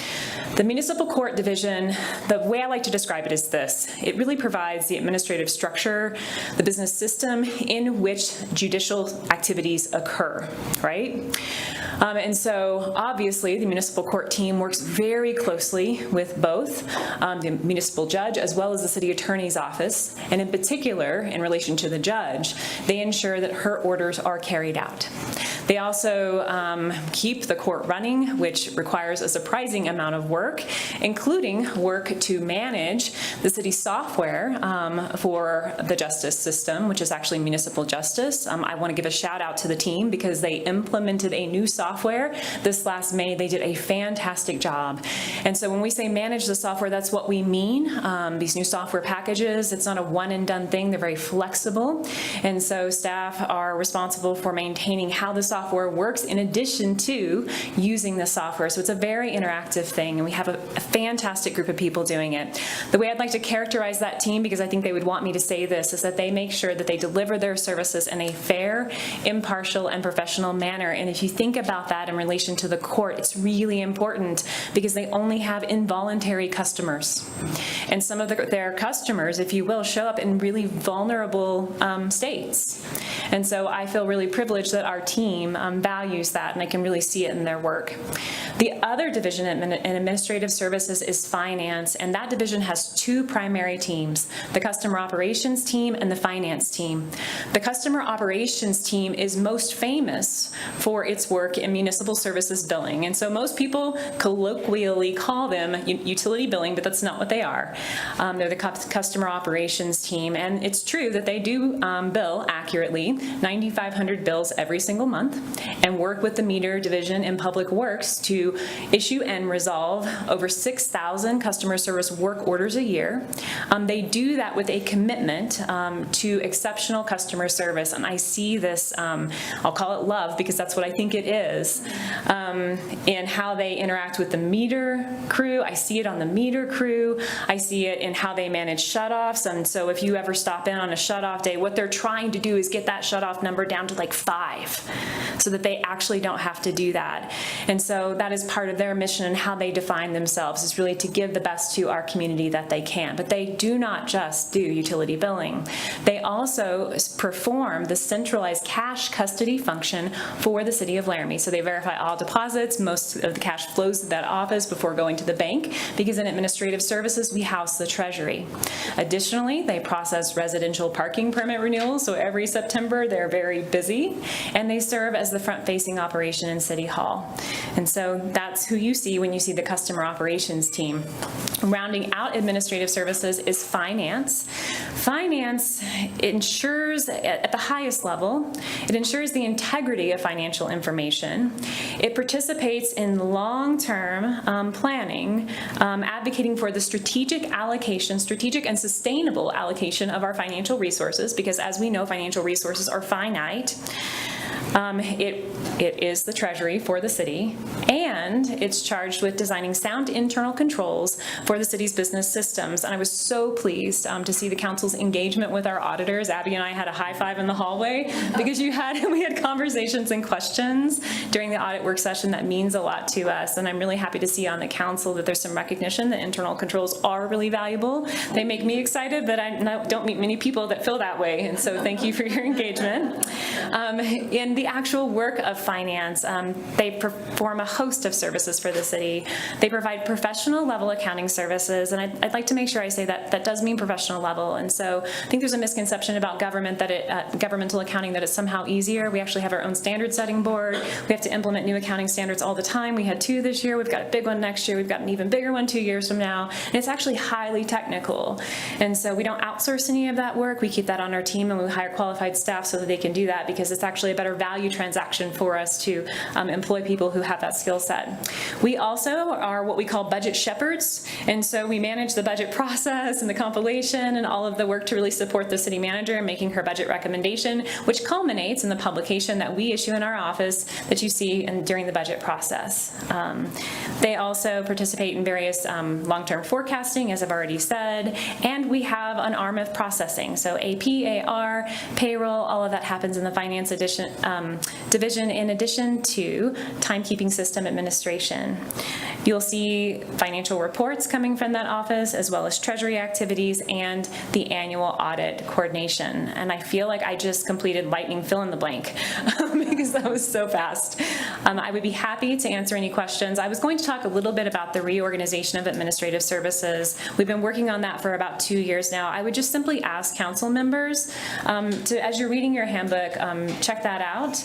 The Municipal Court Division, the way I like to describe it is this. It really provides the administrative structure, the business system in which judicial activities occur. Right? And so obviously the municipal court team works very closely with both the municipal judge as well as the city attorney's office, and in particular in relation to the judge, they ensure that her orders are carried out. They also keep the court running, which requires a surprising amount of work, including work to manage the city software for the justice system, which is actually municipal justice. I want to give a shout out to the team because they implemented a new software this last May. They did a fantastic job. And so when we say manage the software, that's what we mean. These new software packages, it's not a one and done thing. They're very flexible. And so staff are responsible for maintaining how the software works in addition to using the software. So it's a very interactive thing, and we have a fantastic group of people doing it. The way I'd like to characterize that team, because I think they would want me to say this, is that they make sure that they deliver their services in a fair, impartial, and professional manner. And if you think about that in relation to the court, it's really important because they only have involuntary customers. And some of their customers, if you will, show up in really vulnerable states. And so I feel really privileged that our team values that, and I can really see it in their work. The other division in administrative services is finance, and that division has two primary teams, the customer operations team and the finance team. The customer operations team is most famous for its work in municipal services billing, and so most people colloquially call them utility billing, but that's not what they are. They're the customer operations team, and it's true that they do bill accurately 9,500 bills every single month and work with the meter division in Public Works to issue and resolve over 6,000 customer service work orders a year. They do that with a commitment to exceptional customer service, and I see this, I'll call it love because that's what I think it is, in how they interact with the meter crew. I see it on the meter crew. I see it in how they manage shutoffs, and so if you ever stop in on a shutoff day, what they're trying to do is get that shutoff number down to like 5 so that they actually don't have to do that. And so that is part of their mission and how they define themselves, is really to give the best to our community that they can. But they do not just do utility billing. They also perform the centralized cash custody function for the city of Laramie. So they verify all deposits. Most of the cash flows to that office before going to the bank, because in administrative services, we house the treasury. Additionally, they process residential parking permit renewals. So every September, they're very busy, and they serve as the front-facing operation in City Hall. And so that's who you see when you see the customer operations team. Rounding out administrative services is finance. Finance ensures, at the highest level, it ensures the integrity of financial information. It participates in long-term planning, advocating for the strategic and sustainable allocation of our financial resources, because as we know, financial resources are finite. It is the treasury for the city, and it's charged with designing sound internal controls for the city's business systems. And I was so pleased to see the council's engagement with our auditors. Abby and I had a high five in the hallway because we had conversations and questions during the audit work session. That means a lot to us, and I'm really happy to see on the council that there's some recognition that internal controls are really valuable. They make me excited, but I don't meet many people that feel that way, and so thank you for your engagement. In the actual work of finance, they perform a host of services for the city. They provide professional level accounting services, and I'd like to make sure I say that does mean professional level. And so I think there's a misconception about governmental accounting that it's somehow easier. We actually have our own standard setting board. We have to implement new accounting standards all the time. We had 2 this year. We've got a big one next year. We've got an even bigger one 2 years from now. And it's actually highly technical. And so we don't outsource any of that work. We keep that on our team, and we hire qualified staff so that they can do that, because it's actually a better value transaction for us to employ people who have that skill set. We also are what we call budget shepherds, and so we manage the budget process and the compilation and all of the work to really support the city manager in making her budget recommendation, which culminates in the publication that we issue in our office that you see during the budget process. They also participate in various long-term forecasting, as I've already said, and we have an arm of processing. So AP, AR, payroll, all of that happens in the finance division, in addition to timekeeping system administration. You'll see financial reports coming from that office, as well as treasury activities and the annual audit coordination. And I feel like I just completed lightning fill in the blank because that was so fast. I would be happy to answer any questions. I was going to talk a little bit about the reorganization of administrative services. We've been working on that for about 2 years now. I would just simply ask council members as you're reading your handbook, check that out.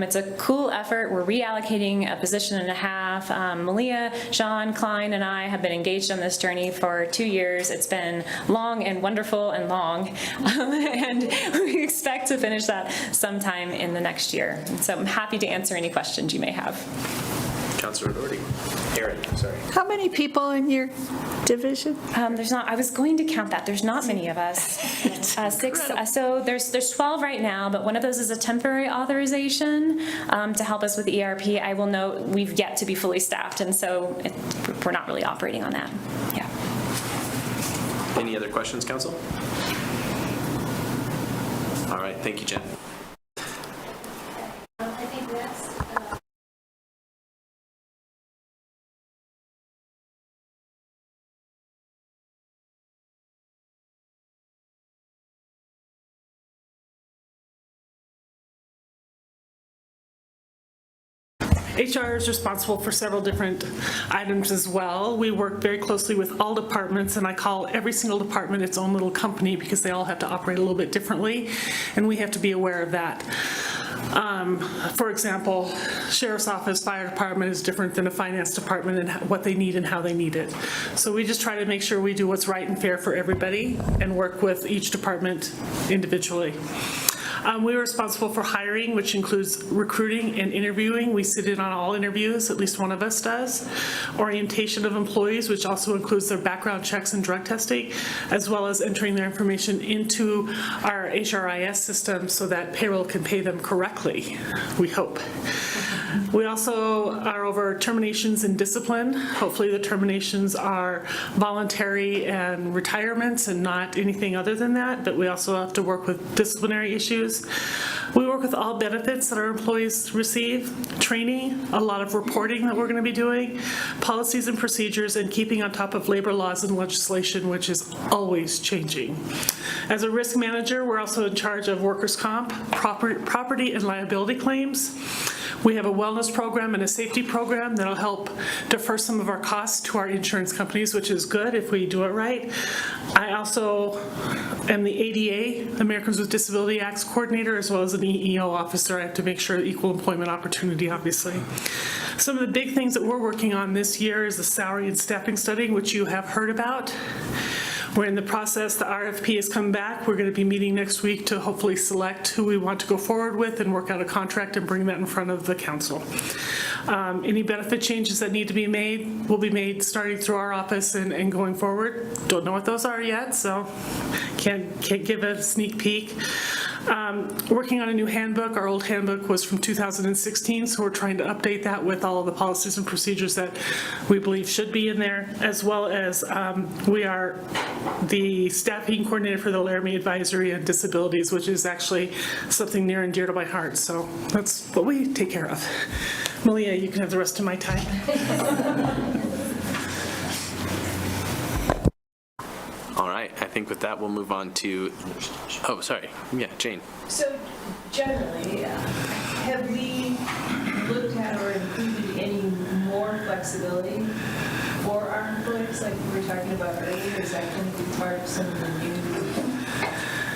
It's a cool effort. We're reallocating a position and a half. Malia, Sean, Klein, and I have been engaged on this journey for 2 years. It's been long and wonderful and long, and we expect to finish that sometime in the next year. So I'm happy to answer any questions you may have. Councilor Doherty. Aaron, sorry. How many people in your division? There's not, I was going to count that. There's not many of us. Six, so there's 12 right now, but one of those is a temporary authorization to help us with ERP. I will note we've yet to be fully staffed, and so we're not really operating on that. Yeah. Any other questions, Council? All right, thank you, Jen. I think that's, HR is responsible for several different items as well. We work very closely with all departments, and I call every single department its own little company because they all have to operate a little bit differently, and we have to be aware of that. For example, Sheriff's Office, Fire Department is different than a Finance Department and what they need and how they need it. So we just try to make sure we do what's right and fair for everybody and work with each department individually. We're responsible for hiring, which includes recruiting and interviewing. We sit in on all interviews, at least one of us does. Orientation of employees, which also includes their background checks and drug testing, as well as entering their information into our HRIS system so that payroll can pay them correctly, we hope. We also are over terminations and discipline. Hopefully the terminations are voluntary and retirements and not anything other than that, but we also have to work with disciplinary issues. We work with all benefits that our employees receive, training, a lot of reporting that we're going to be doing, policies and procedures, and keeping on top of labor laws and legislation, which is always changing. As a risk manager, we're also in charge of workers' comp, property and liability claims. We have a wellness program and a safety program that'll help defer some of our costs to our insurance companies, which is good if we do it right. I also am the ADA, Americans with Disability Acts coordinator, as well as an EEO officer. I have to make sure equal employment opportunity, obviously. Some of the big things that we're working on this year is the salary and staffing study, which you have heard about. We're in the process, the RFP has come back. We're going to be meeting next week to hopefully select who we want to go forward with and work out a contract and bring that in front of the council. Any benefit changes that need to be made will be made starting through our office and going forward. Don't know what those are yet, so can't give a sneak peek. Working on a new handbook. Our old handbook was from 2016, so we're trying to update that with all of the policies and procedures that we believe should be in there, as well as we are the staffing coordinator for the Laramie Advisory on Disabilities, which is actually something near and dear to my heart. So that's what we take care of. Malia, you can have the rest of my time. All right, I think with that, we'll move on to, oh, sorry. Yeah, Jane. So generally, have we looked at or included any more flexibility for our employees, like we were talking about earlier? Is that going to be part of some of the new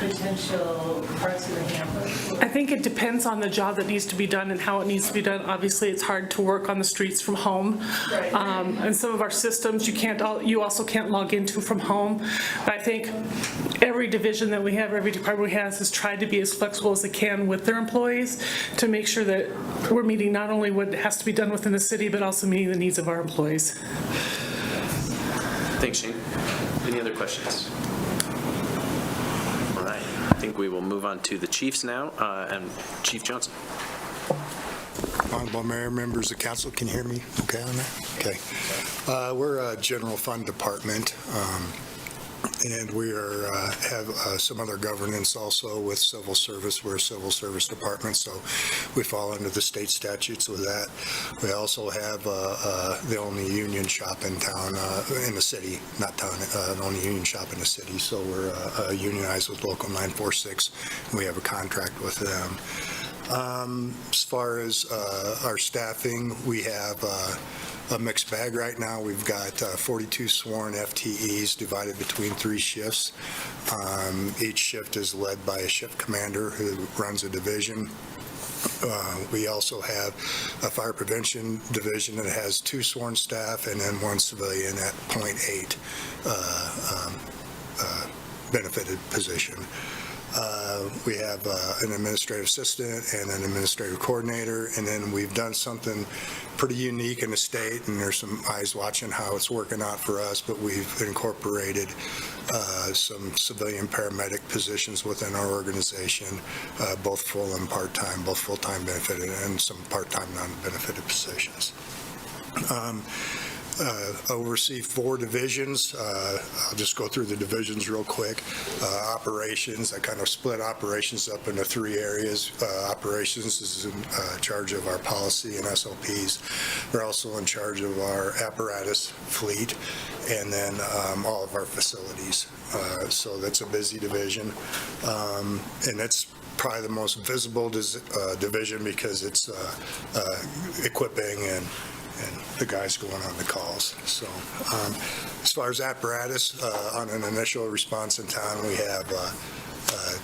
potential parts of the handbook? I think it depends on the job that needs to be done and how it needs to be done. Obviously, it's hard to work on the streets from home. Right. And some of our systems you also can't log into from home. But I think every division that we have, every department we have has tried to be as flexible as they can with their employees to make sure that we're meeting not only what has to be done within the city, but also meeting the needs of our employees. Thanks, Shane. Any other questions? All right, I think we will move on to the chiefs now, and Chief Johnson. Honorable Mayor, members of council, can you hear me okay on that? Okay. We're a general fund department, and we have some other governance also with civil service. We're a civil service department, so we fall under the state statutes with that. We also have the only union shop in town, in the city, not town, the only union shop in the city. So we're unionized with Local 946, and we have a contract with them. As far as our staffing, we have a mixed bag right now. We've got 42 sworn FTEs divided between 3 shifts. Each shift is led by a shift commander who runs a division. We also have a fire prevention division that has 2 sworn staff and then 1 civilian at 0.8 benefited position. We have an administrative assistant and an administrative coordinator, and then we've done something pretty unique in the state, and there's some eyes watching how it's working out for us, but we've incorporated some civilian paramedic positions within our organization, both full and part-time, both full-time benefited and some part-time non-benefited positions. Oversee 4 divisions. I'll just go through the divisions real quick. Operations, I kind of split operations up into 3 areas. Operations is in charge of our policy and SOPs. They're also in charge of our apparatus fleet and then all of our facilities. So that's a busy division. And it's probably the most visible division because it's equipping and the guys going on the calls. So as far as apparatus, on an initial response in town, we have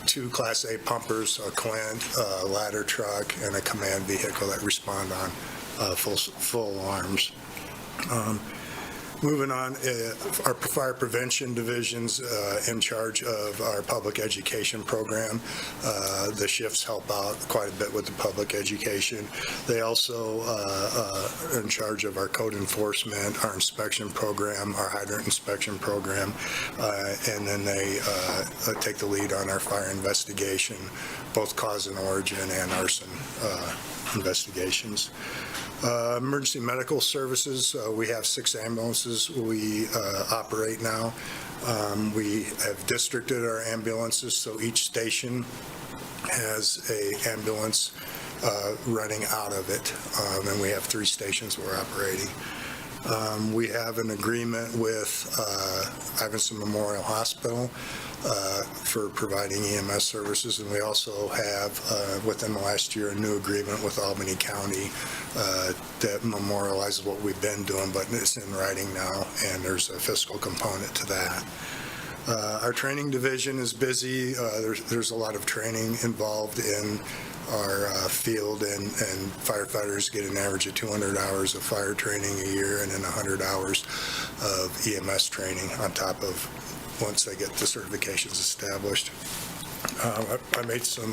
2 Class A pumpers, a Clint, a ladder truck, and a command vehicle that respond on full alarms. Moving on, our fire prevention division's in charge of our public education program. The shifts help out quite a bit with the public education. They also are in charge of our code enforcement, our inspection program, our hydrant inspection program, and then they take the lead on our fire investigation, both cause and origin and arson investigations. Emergency medical services, we have 6 ambulances we operate now. We have districted our ambulances, so each station has a ambulance running out of it, and we have 3 stations we're operating. We have an agreement with Iverson Memorial Hospital for providing EMS services, and we also have, within the last year, a new agreement with Albany County that memorializes what we've been doing, but it's in writing now, and there's a fiscal component to that. Our training division is busy. There's a lot of training involved in our field, and firefighters get an average of 200 hours of fire training a year and then 100 hours of EMS training on top of once they get the certifications established. I made some,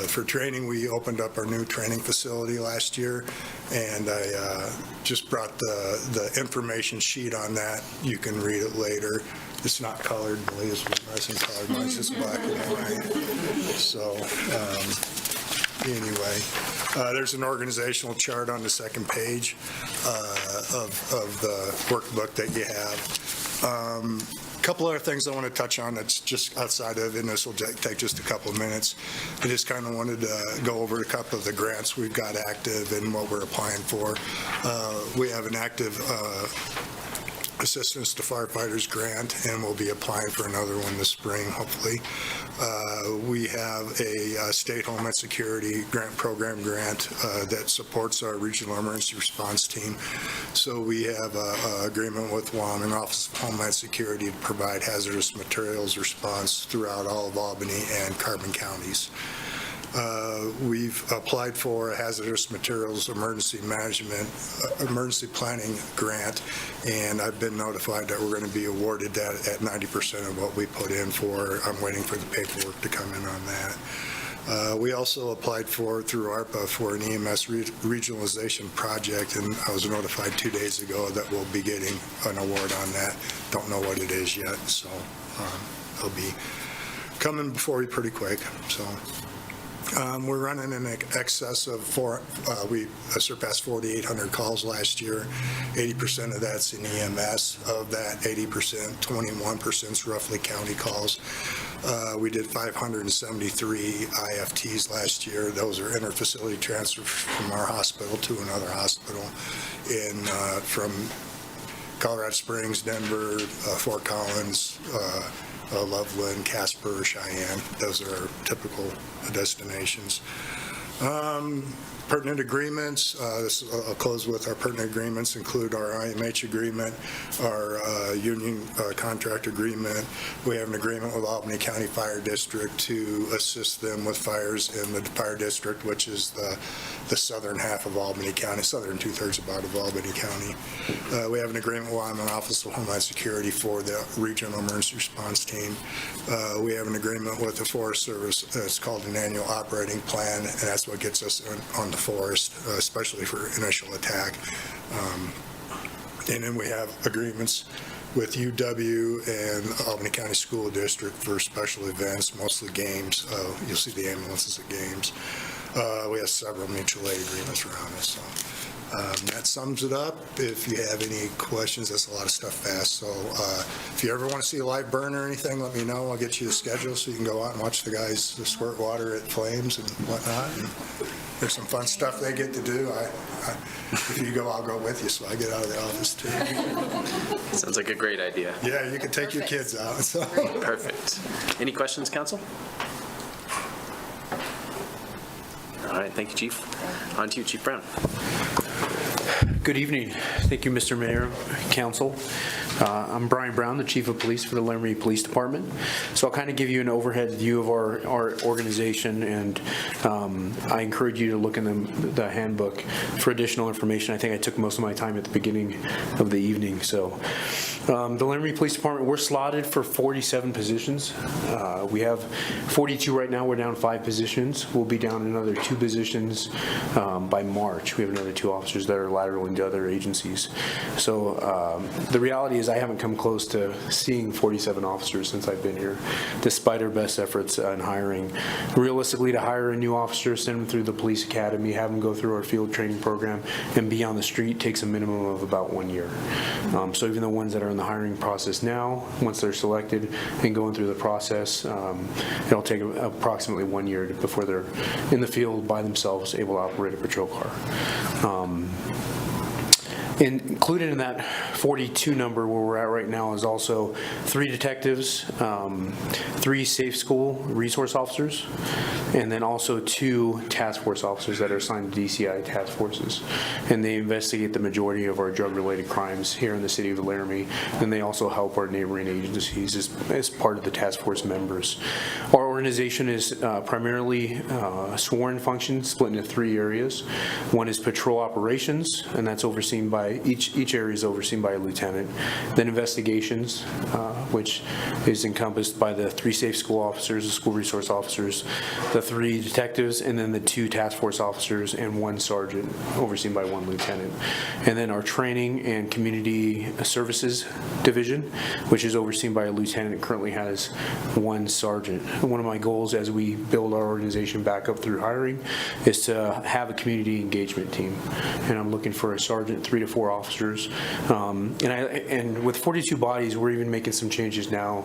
for training, we opened up our new training facility last year, and I just brought the information sheet on that. You can read it later. It's not colored, believe me, nice and colored, mine's just black and white. So anyway, there's an organizational chart on the second page of the workbook that you have. A couple other things I want to touch on that's just outside of, and this will take just a couple of minutes. I just kind of wanted to go over a couple of the grants we've got active and what we're applying for. We have an active Assistance to Firefighters grant, and we'll be applying for another one this spring, hopefully. We have a state Homeland Security grant program that supports our regional emergency response team. So we have an agreement with Wyoming Office of Homeland Security to provide hazardous materials response throughout all of Albany and Carbon counties. We've applied for a hazardous materials emergency planning grant, and I've been notified that we're going to be awarded that at 90% of what we put in for. I'm waiting for the paperwork to come in on that. We also applied through ARPA for an EMS regionalization project, and I was notified 2 days ago that we'll be getting an award on that. Don't know what it is yet, so it'll be coming before you pretty quick. So. We're running in excess of we surpassed 4,800 calls last year. 80% of that's in EMS. Of that 80%, 21% is roughly county calls. We did 573 IFTs last year. Those are interfacility transfers from our hospital to another hospital from Colorado Springs, Denver, Fort Collins, Loveland, Casper, Cheyenne. Those are our typical destinations. Pertinent agreements, I'll close with our pertinent agreements include our IMH agreement, our union contract agreement. We have an agreement with Albany County Fire District to assist them with fires in the fire district, which is the southern half of Albany County, southern two-thirds about of Albany County. We have an agreement with Wyoming Office of Homeland Security for the Regional Emergency Response Team. We have an agreement with the Forest Service. It's called an annual operating plan, and that's what gets us on the forest, especially for initial attack. And then we have agreements with UW and Albany County School District for special events, mostly games. You'll see the ambulances at games. We have several mutual aid agreements around us. So that sums it up. If you have any questions, that's a lot of stuff fast. So if you ever want to see a live burn or anything, let me know. I'll get you the schedule so you can go out and watch the guys squirt water at flames and whatnot. And there's some fun stuff they get to do. If you go, I'll go with you, so I get out of the office too. Sounds like a great idea. Yeah, you can take your kids out. So. Perfect. Any questions, council? All right, thank you, Chief. On to you, Chief Brown. Good evening. Thank you, Mr. Mayor, Council. I'm Brian Brown, the Chief of Police for the Laramie Police Department. So I'll kind of give you an overhead view of our organization, and I encourage you to look in the handbook for additional information. I think I took most of my time at the beginning of the evening. So the Laramie Police Department, we're slotted for 47 positions. We have 42 right now. We're down 5 positions. We'll be down another 2 positions by March. We have another 2 officers that are lateral into other agencies. So the reality is I haven't come close to seeing 47 officers since I've been here, despite our best efforts in hiring. Realistically, to hire a new officer, send them through the police academy, have them go through our field training program, and be on the street takes a minimum of about 1 year. So even the ones that are in the hiring process now, once they're selected and going through the process, it'll take approximately 1 year before they're in the field by themselves, able to operate a patrol car. Included in that 42 number where we're at right now is also 3 detectives, 3 safe school resource officers, and then also 2 task force officers that are assigned to DCI task forces. And they investigate the majority of our drug-related crimes here in the city of Laramie, and they also help our neighboring agencies as part of the task force members. Our organization is primarily sworn function split into 3 areas. One is patrol operations, and that's overseen by each area is overseen by a lieutenant. Then investigations, which is encompassed by the 3 safe school officers, the school resource officers, the 3 detectives, and then the 2 task force officers and 1 sergeant overseen by 1 lieutenant. And then our training and community services division, which is overseen by a lieutenant, currently has 1 sergeant. One of my goals as we build our organization back up through hiring is to have a community engagement team. And I'm looking for a sergeant, 3 to 4 officers. And with 42 bodies, we're even making some changes now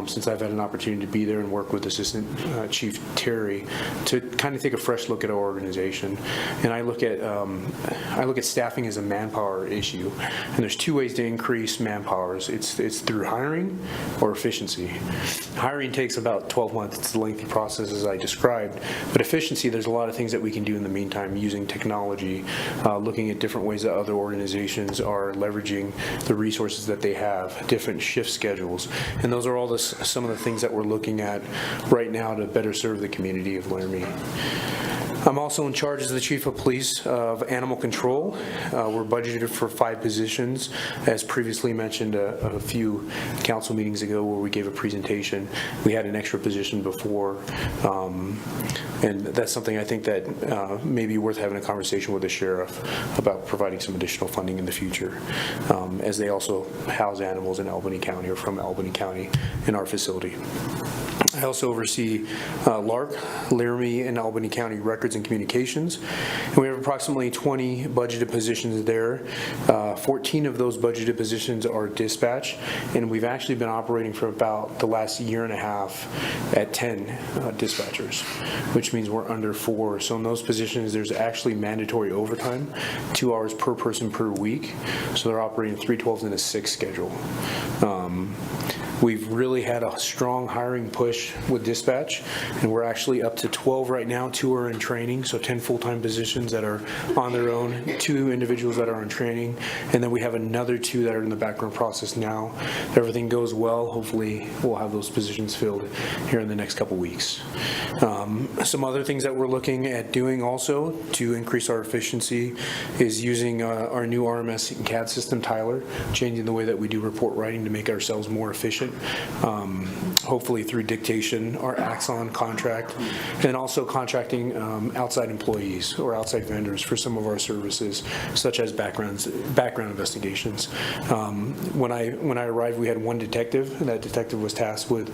since I've had an opportunity to be there and work with Assistant Chief Terry to kind of take a fresh look at our organization. And I look at staffing as a manpower issue. And there's 2 ways to increase manpower. It's through hiring or efficiency. Hiring takes about 12 months. It's a lengthy process as I described. But efficiency, there's a lot of things that we can do in the meantime using technology, looking at different ways that other organizations are leveraging the resources that they have, different shift schedules. And those are all some of the things that we're looking at right now to better serve the community of Laramie. I'm also in charge as the Chief of Police of Animal Control. We're budgeted for 5 positions, as previously mentioned a few council meetings ago where we gave a presentation. We had an extra position before, and that's something I think that may be worth having a conversation with the sheriff about providing some additional funding in the future, as they also house animals in Albany County or from Albany County in our facility. I also oversee LARC, Laramie and Albany County Records and Communications. And we have approximately 20 budgeted positions there. 14 of those budgeted positions are dispatch, and we've actually been operating for about the last year and a half at 10 dispatchers, which means we're under 4. So in those positions, there's actually mandatory overtime, 2 hours per person per week. So they're operating 3 12s and a 6 schedule. We've really had a strong hiring push with dispatch, and we're actually up to 12 right now. 2 are in training, so 10 full-time positions that are on their own, 2 individuals that are in training, and then we have another 2 that are in the background process now. If everything goes well, hopefully we'll have those positions filled here in the next couple weeks. Some other things that we're looking at doing also to increase our efficiency is using our new RMS and CAD system, Tyler, changing the way that we do report writing to make ourselves more efficient, hopefully through dictation, our Axon contract, and also contracting outside employees or outside vendors for some of our services, such as background investigations. When I arrived, we had 1 detective, and that detective was tasked with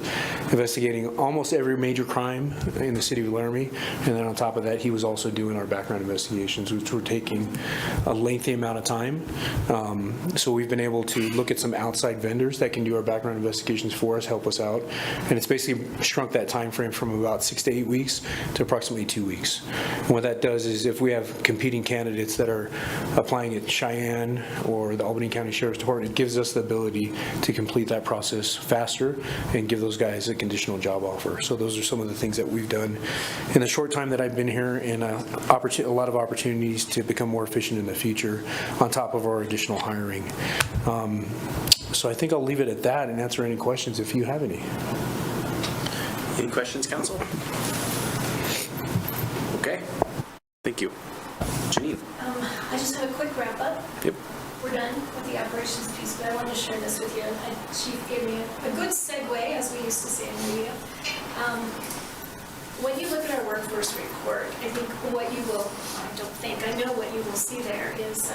investigating almost every major crime in the city of Laramie, and then on top of that, he was also doing our background investigations, which were taking a lengthy amount of time. So we've been able to look at some outside vendors that can do our background investigations for us, help us out, and it's basically shrunk that time frame from about 6 to 8 weeks to approximately 2 weeks. And what that does is if we have competing candidates that are applying at Cheyenne or the Albany County Sheriff's Department, it gives us the ability to complete that process faster and give those guys a conditional job offer. So those are some of the things that we've done in the short time that I've been here, and a lot of opportunities to become more efficient in the future on top of our additional hiring. So I think I'll leave it at that and answer any questions if you have any. Any questions, council? Okay, thank you. Janine? I just have a quick wrap up. Yep. We're done with the operations piece, but I wanted to share this with you. Chief gave me a good segue, as we used to say in the media. When you look at our workforce report, I think what you will, I know what you will see there is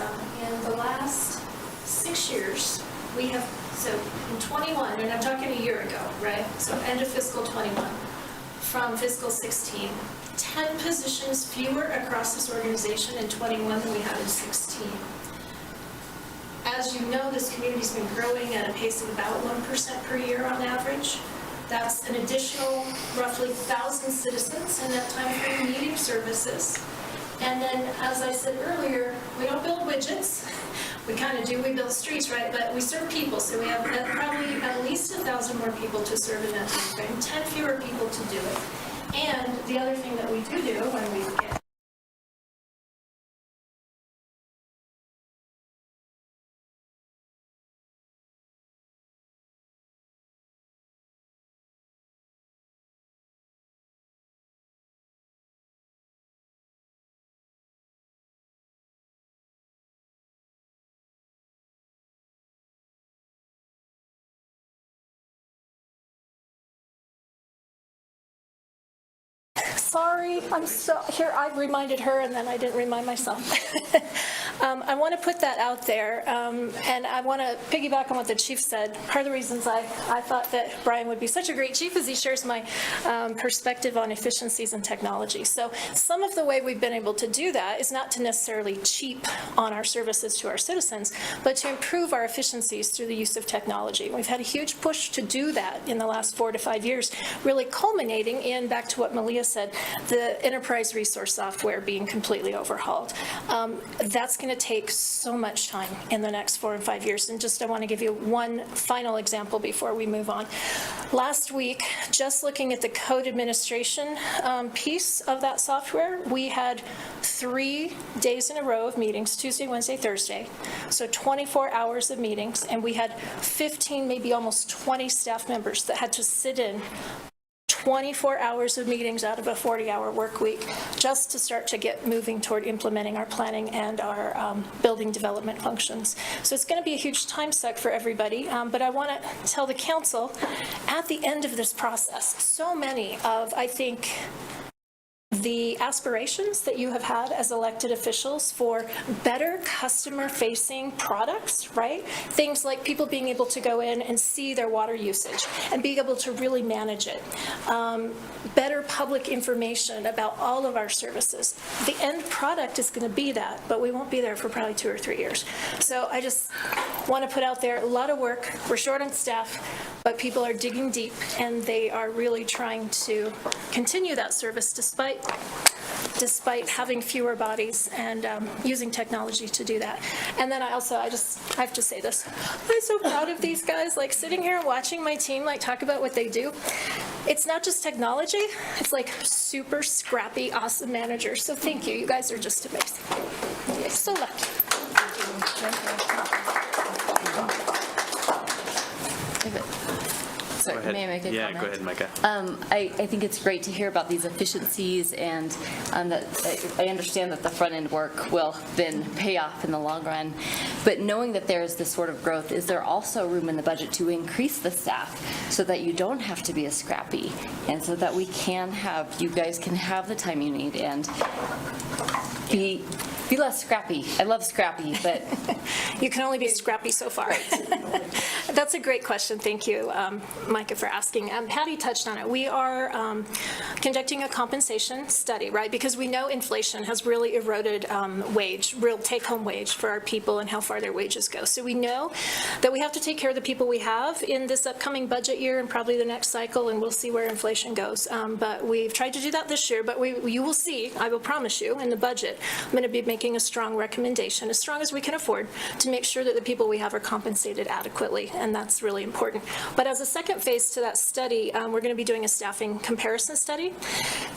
in the last 6 years, we have, so in 21, and I'm talking a year ago, right? So end of fiscal 21, from fiscal 16, 10 positions fewer across this organization in 21 than we had in 16. As you know, this community's been growing at a pace of about 1% per year on average. That's an additional roughly 1,000 citizens in that time frame needing services. And then, as I said earlier, we don't build widgets. We kind of do, we build streets, right? But we serve people, so we have probably at least 1,000 more people to serve in that time frame, 10 fewer people to do it. And the other thing that we do when we get Sorry, I'm so, here, I reminded her and then I didn't remind myself. I want to put that out there, and I want to piggyback on what the chief said. Part of the reasons I thought that Brian would be such a great chief is he shares my perspective on efficiencies and technology. So some of the way we've been able to do that is not to necessarily cheap on our services to our citizens, but to improve our efficiencies through the use of technology. We've had a huge push to do that in the last 4 to 5 years, really culminating in, back to what Malia said, the enterprise resource software being completely overhauled. That's going to take so much time in the next 4 and 5 years. And just I want to give you one final example before we move on. Last week, just looking at the code administration piece of that software, we had 3 days in a row of meetings, Tuesday, Wednesday, Thursday. So 24 hours of meetings, and we had 15, maybe almost 20 staff members that had to sit in 24 hours of meetings out of a 40-hour work week just to start to get moving toward implementing our planning and our building development functions. So it's going to be a huge time suck for everybody, but I want to tell the council, at the end of this process, so many of, I think, the aspirations that you have had as elected officials for better customer-facing products, right? Things like people being able to go in and see their water usage and being able to really manage it. Better public information about all of our services. The end product is going to be that, but we won't be there for probably 2 or 3 years. So I just want to put out there a lot of work. We're short on staff, but people are digging deep and they are really trying to continue that service despite despite having fewer bodies and using technology to do that. And then I have to say this, I'm so proud of these guys, like sitting here and watching my team like talk about what they do. It's not just technology, it's like super scrappy, awesome managers. So thank you, you guys are just amazing. You're so lucky. Sorry, may I make a comment? Yeah, go ahead, Micah. I think it's great to hear about these efficiencies, and that I understand that the front-end work will then pay off in the long run. But knowing that there is this sort of growth, is there also room in the budget to increase the staff so that you don't have to be as scrappy, and so that you guys can have the time you need and be less scrappy? I love scrappy, but you can only be scrappy so far. That's a great question. Thank you, Micah, for asking. Patty touched on it. We are conducting a compensation study, right? Because we know inflation has really eroded real take-home wage for our people and how far their wages go. So we know that we have to take care of the people we have in this upcoming budget year and probably the next cycle, and we'll see where inflation goes. But we've tried to do that this year, but you will see, I will promise you, in the budget, I'm going to be making a strong recommendation, as strong as we can afford, to make sure that the people we have are compensated adequately, and that's really important. But as a second phase to that study, we're going to be doing a staffing comparison study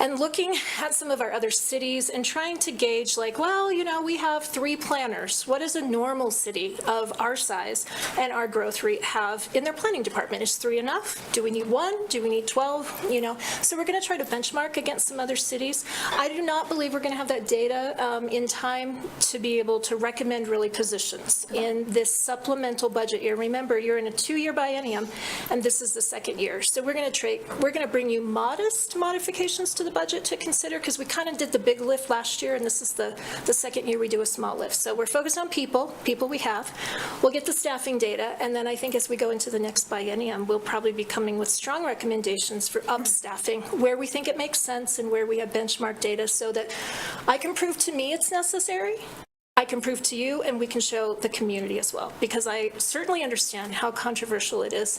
and looking at some of our other cities and trying to gauge, like, well, we have 3 planners. What does a normal city of our size and our growth rate have in their planning department? Is 3 enough? Do we need 1? Do we need 12? So we're going to try to benchmark against some other cities. I do not believe we're going to have that data in time to be able to recommend really positions in this supplemental budget year. Remember, you're in a 2-year biennium, and this is the second year. So we're going to bring you modest modifications to the budget to consider, because we kind of did the big lift last year, and this is the second year we do a small lift. So we're focused on people we have. We'll get the staffing data, and then I think as we go into the next biennium, we'll probably be coming with strong recommendations for up-staffing where we think it makes sense and where we have benchmark data, so that I can prove to me it's necessary, I can prove to you, and we can show the community as well, because I certainly understand how controversial it is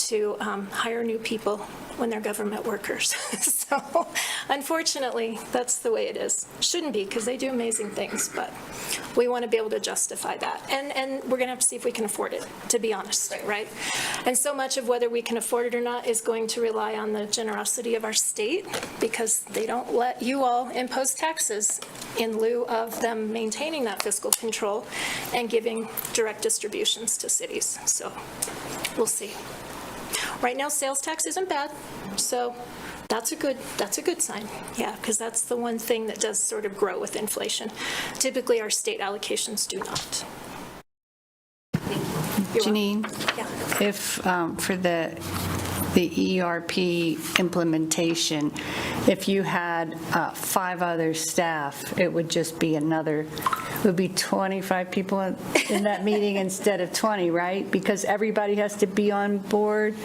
to hire new people when they're government workers. So unfortunately, that's the way it is. Shouldn't be, because they do amazing things, but we want to be able to justify that. And we're going to have to see if we can afford it, to be honest, right? And so much of whether we can afford it or not is going to rely on the generosity of our state, because they don't let you all impose taxes in lieu of them maintaining that fiscal control and giving direct distributions to cities. So we'll see. Right now, sales tax isn't bad, so that's a good sign, yeah, because that's the one thing that does sort of grow with inflation. Typically, our state allocations do not. Janine, if for the ERP implementation, if you had 5 other staff, it would just be it would be 25 people in that meeting instead of 20, right? Because everybody has to be on board.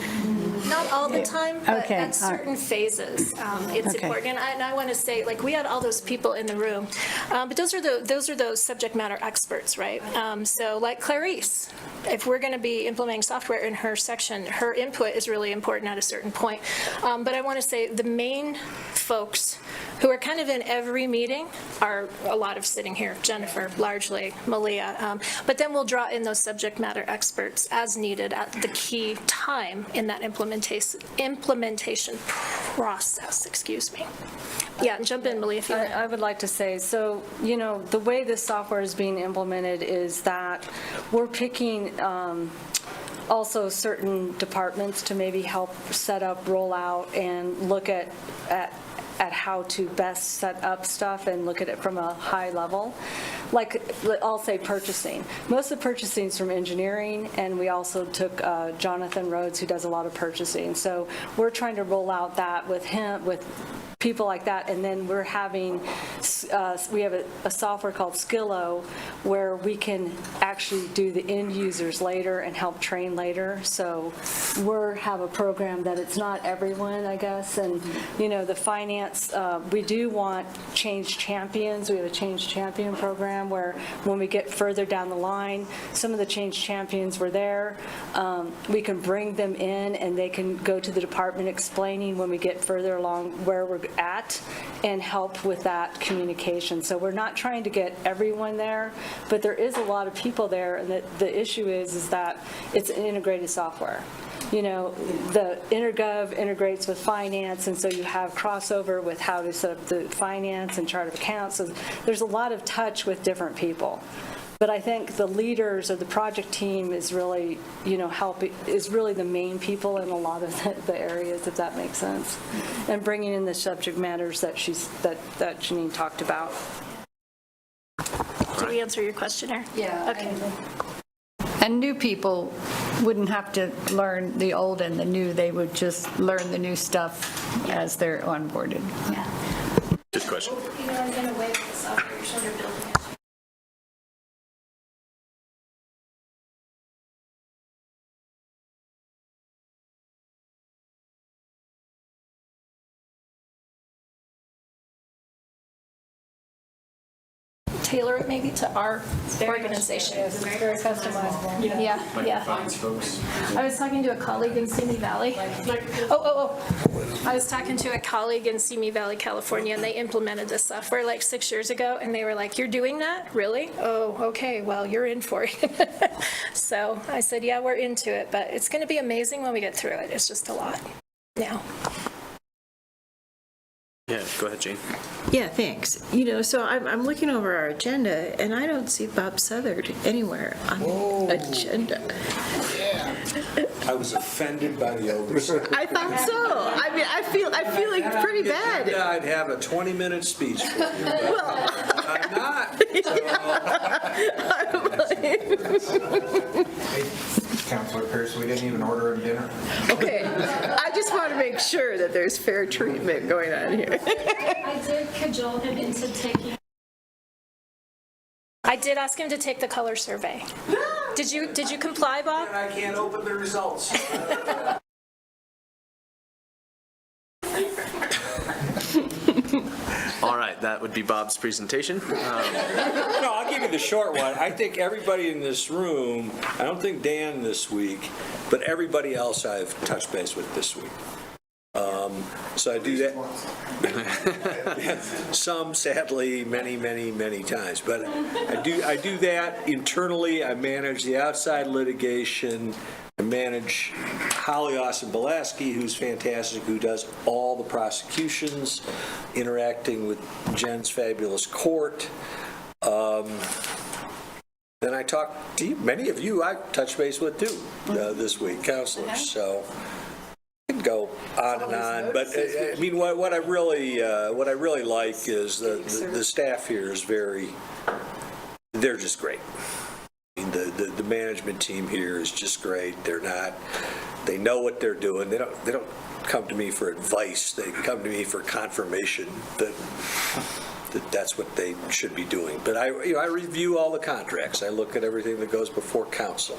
Not all the time, but at certain phases, it's important. And I want to say, like, we had all those people in the room, but those are those subject matter experts, right? So like Clarice, if we're going to be implementing software in her section, her input is really important at a certain point. But I want to say the main folks who are kind of in every meeting are a lot of sitting here, Jennifer, largely, Malia. But then we'll draw in those subject matter experts as needed at the key time in that implementation process, excuse me. Yeah, jump in, Malia, if you want. I would like to say, so, the way this software is being implemented is that we're picking also certain departments to maybe help set up, roll out, and look at how to best set up stuff and look at it from a high level. Like, I'll say purchasing. Most of the purchasing is from engineering, and we also took Jonathan Rhodes, who does a lot of purchasing. So we're trying to roll out that with him, with people like that, and then we're having, we have a software called Skillo, where we can actually do the end users later and help train later. So we have a program that it's not everyone, I guess, and the finance, we do want change champions. We have a change champion program where when we get further down the line, some of the change champions were there. We can bring them in, and they can go to the department explaining when we get further along where we're at and help with that communication. So we're not trying to get everyone there, but there is a lot of people there, and the issue is that it's an integrated software. You know, the InterGov integrates with finance, and so you have crossover with how to set up the finance and chart of accounts. So there's a lot of touch with different people. But I think the leaders of the project team is really, you know, is really the main people in a lot of the areas, if that makes sense. And bringing in the subject matters that that Janine talked about. Did we answer your question there? Yeah. Okay. And new people wouldn't have to learn the old and the new. They would just learn the new stuff as they're onboarded. Yeah. Good question. You know, in a way, with the software, you're sort of building it. Tailor it maybe to our organization. It's very customizable. Yeah, yeah. I was talking to a colleague in Simi Valley. I was talking to a colleague in Simi Valley, California, and they implemented this software like 6 years ago, and they were like, "You're doing that? Really? Oh, okay, well, you're in for it." So I said, yeah, we're into it, but it's going to be amazing when we get through it. It's just a lot now. Yeah, go ahead, Jane. Yeah, thanks. You know, so I'm looking over our agenda, and I don't see Bob Southard anywhere on the agenda. I was offended by the oversight. I thought so. I mean, I feel like pretty bad. I'd have a 20-minute speech for you, but I'm not. Councilor Pierce, we didn't even order him dinner. Okay, I just want to make sure that there's fair treatment going on here. I did cajole him into taking. I did ask him to take the color survey. Did you comply, Bob? I can't open the results. All right, that would be Bob's presentation. No, I'll give you the short one. I think everybody in this room, I don't think Dan this week, but everybody else I've touched base with this week. So I do that. Some, sadly, many times. But I do that internally. I manage the outside litigation. I manage Holly Austin-Belaski, who's fantastic, who does all the prosecutions, interacting with Jen's fabulous court. Then I talk to you, many of you I touched base with too this week, counselors. So I could go on and on, but I mean, what I really like is the staff here is they're just great. I mean, the management team here is just great. They know what they're doing. They don't come to me for advice. They come to me for confirmation that that's what they should be doing. But I review all the contracts. I look at everything that goes before council.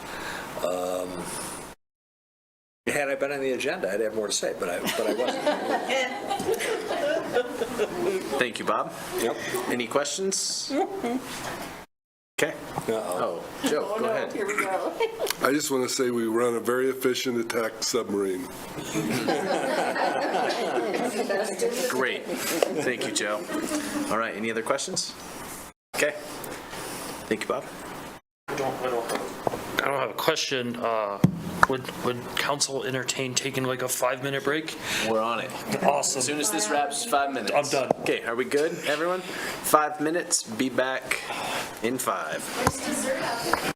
Had I been on the agenda, I'd have more to say, but I wasn't. Thank you, Bob. Yep. Any questions? Okay. Oh, Joe, go ahead. Here we go. I just want to say we run a very efficient attack submarine. Great. Thank you, Joe. All right, any other questions? Okay. Thank you, Bob. I don't have a question. Would council entertain taking like a 5-minute break? We're on it. Awesome. As soon as this wraps, 5 minutes. I'm done. Okay, are we good, everyone? 5 minutes. Be back in 5. There's dessert out there.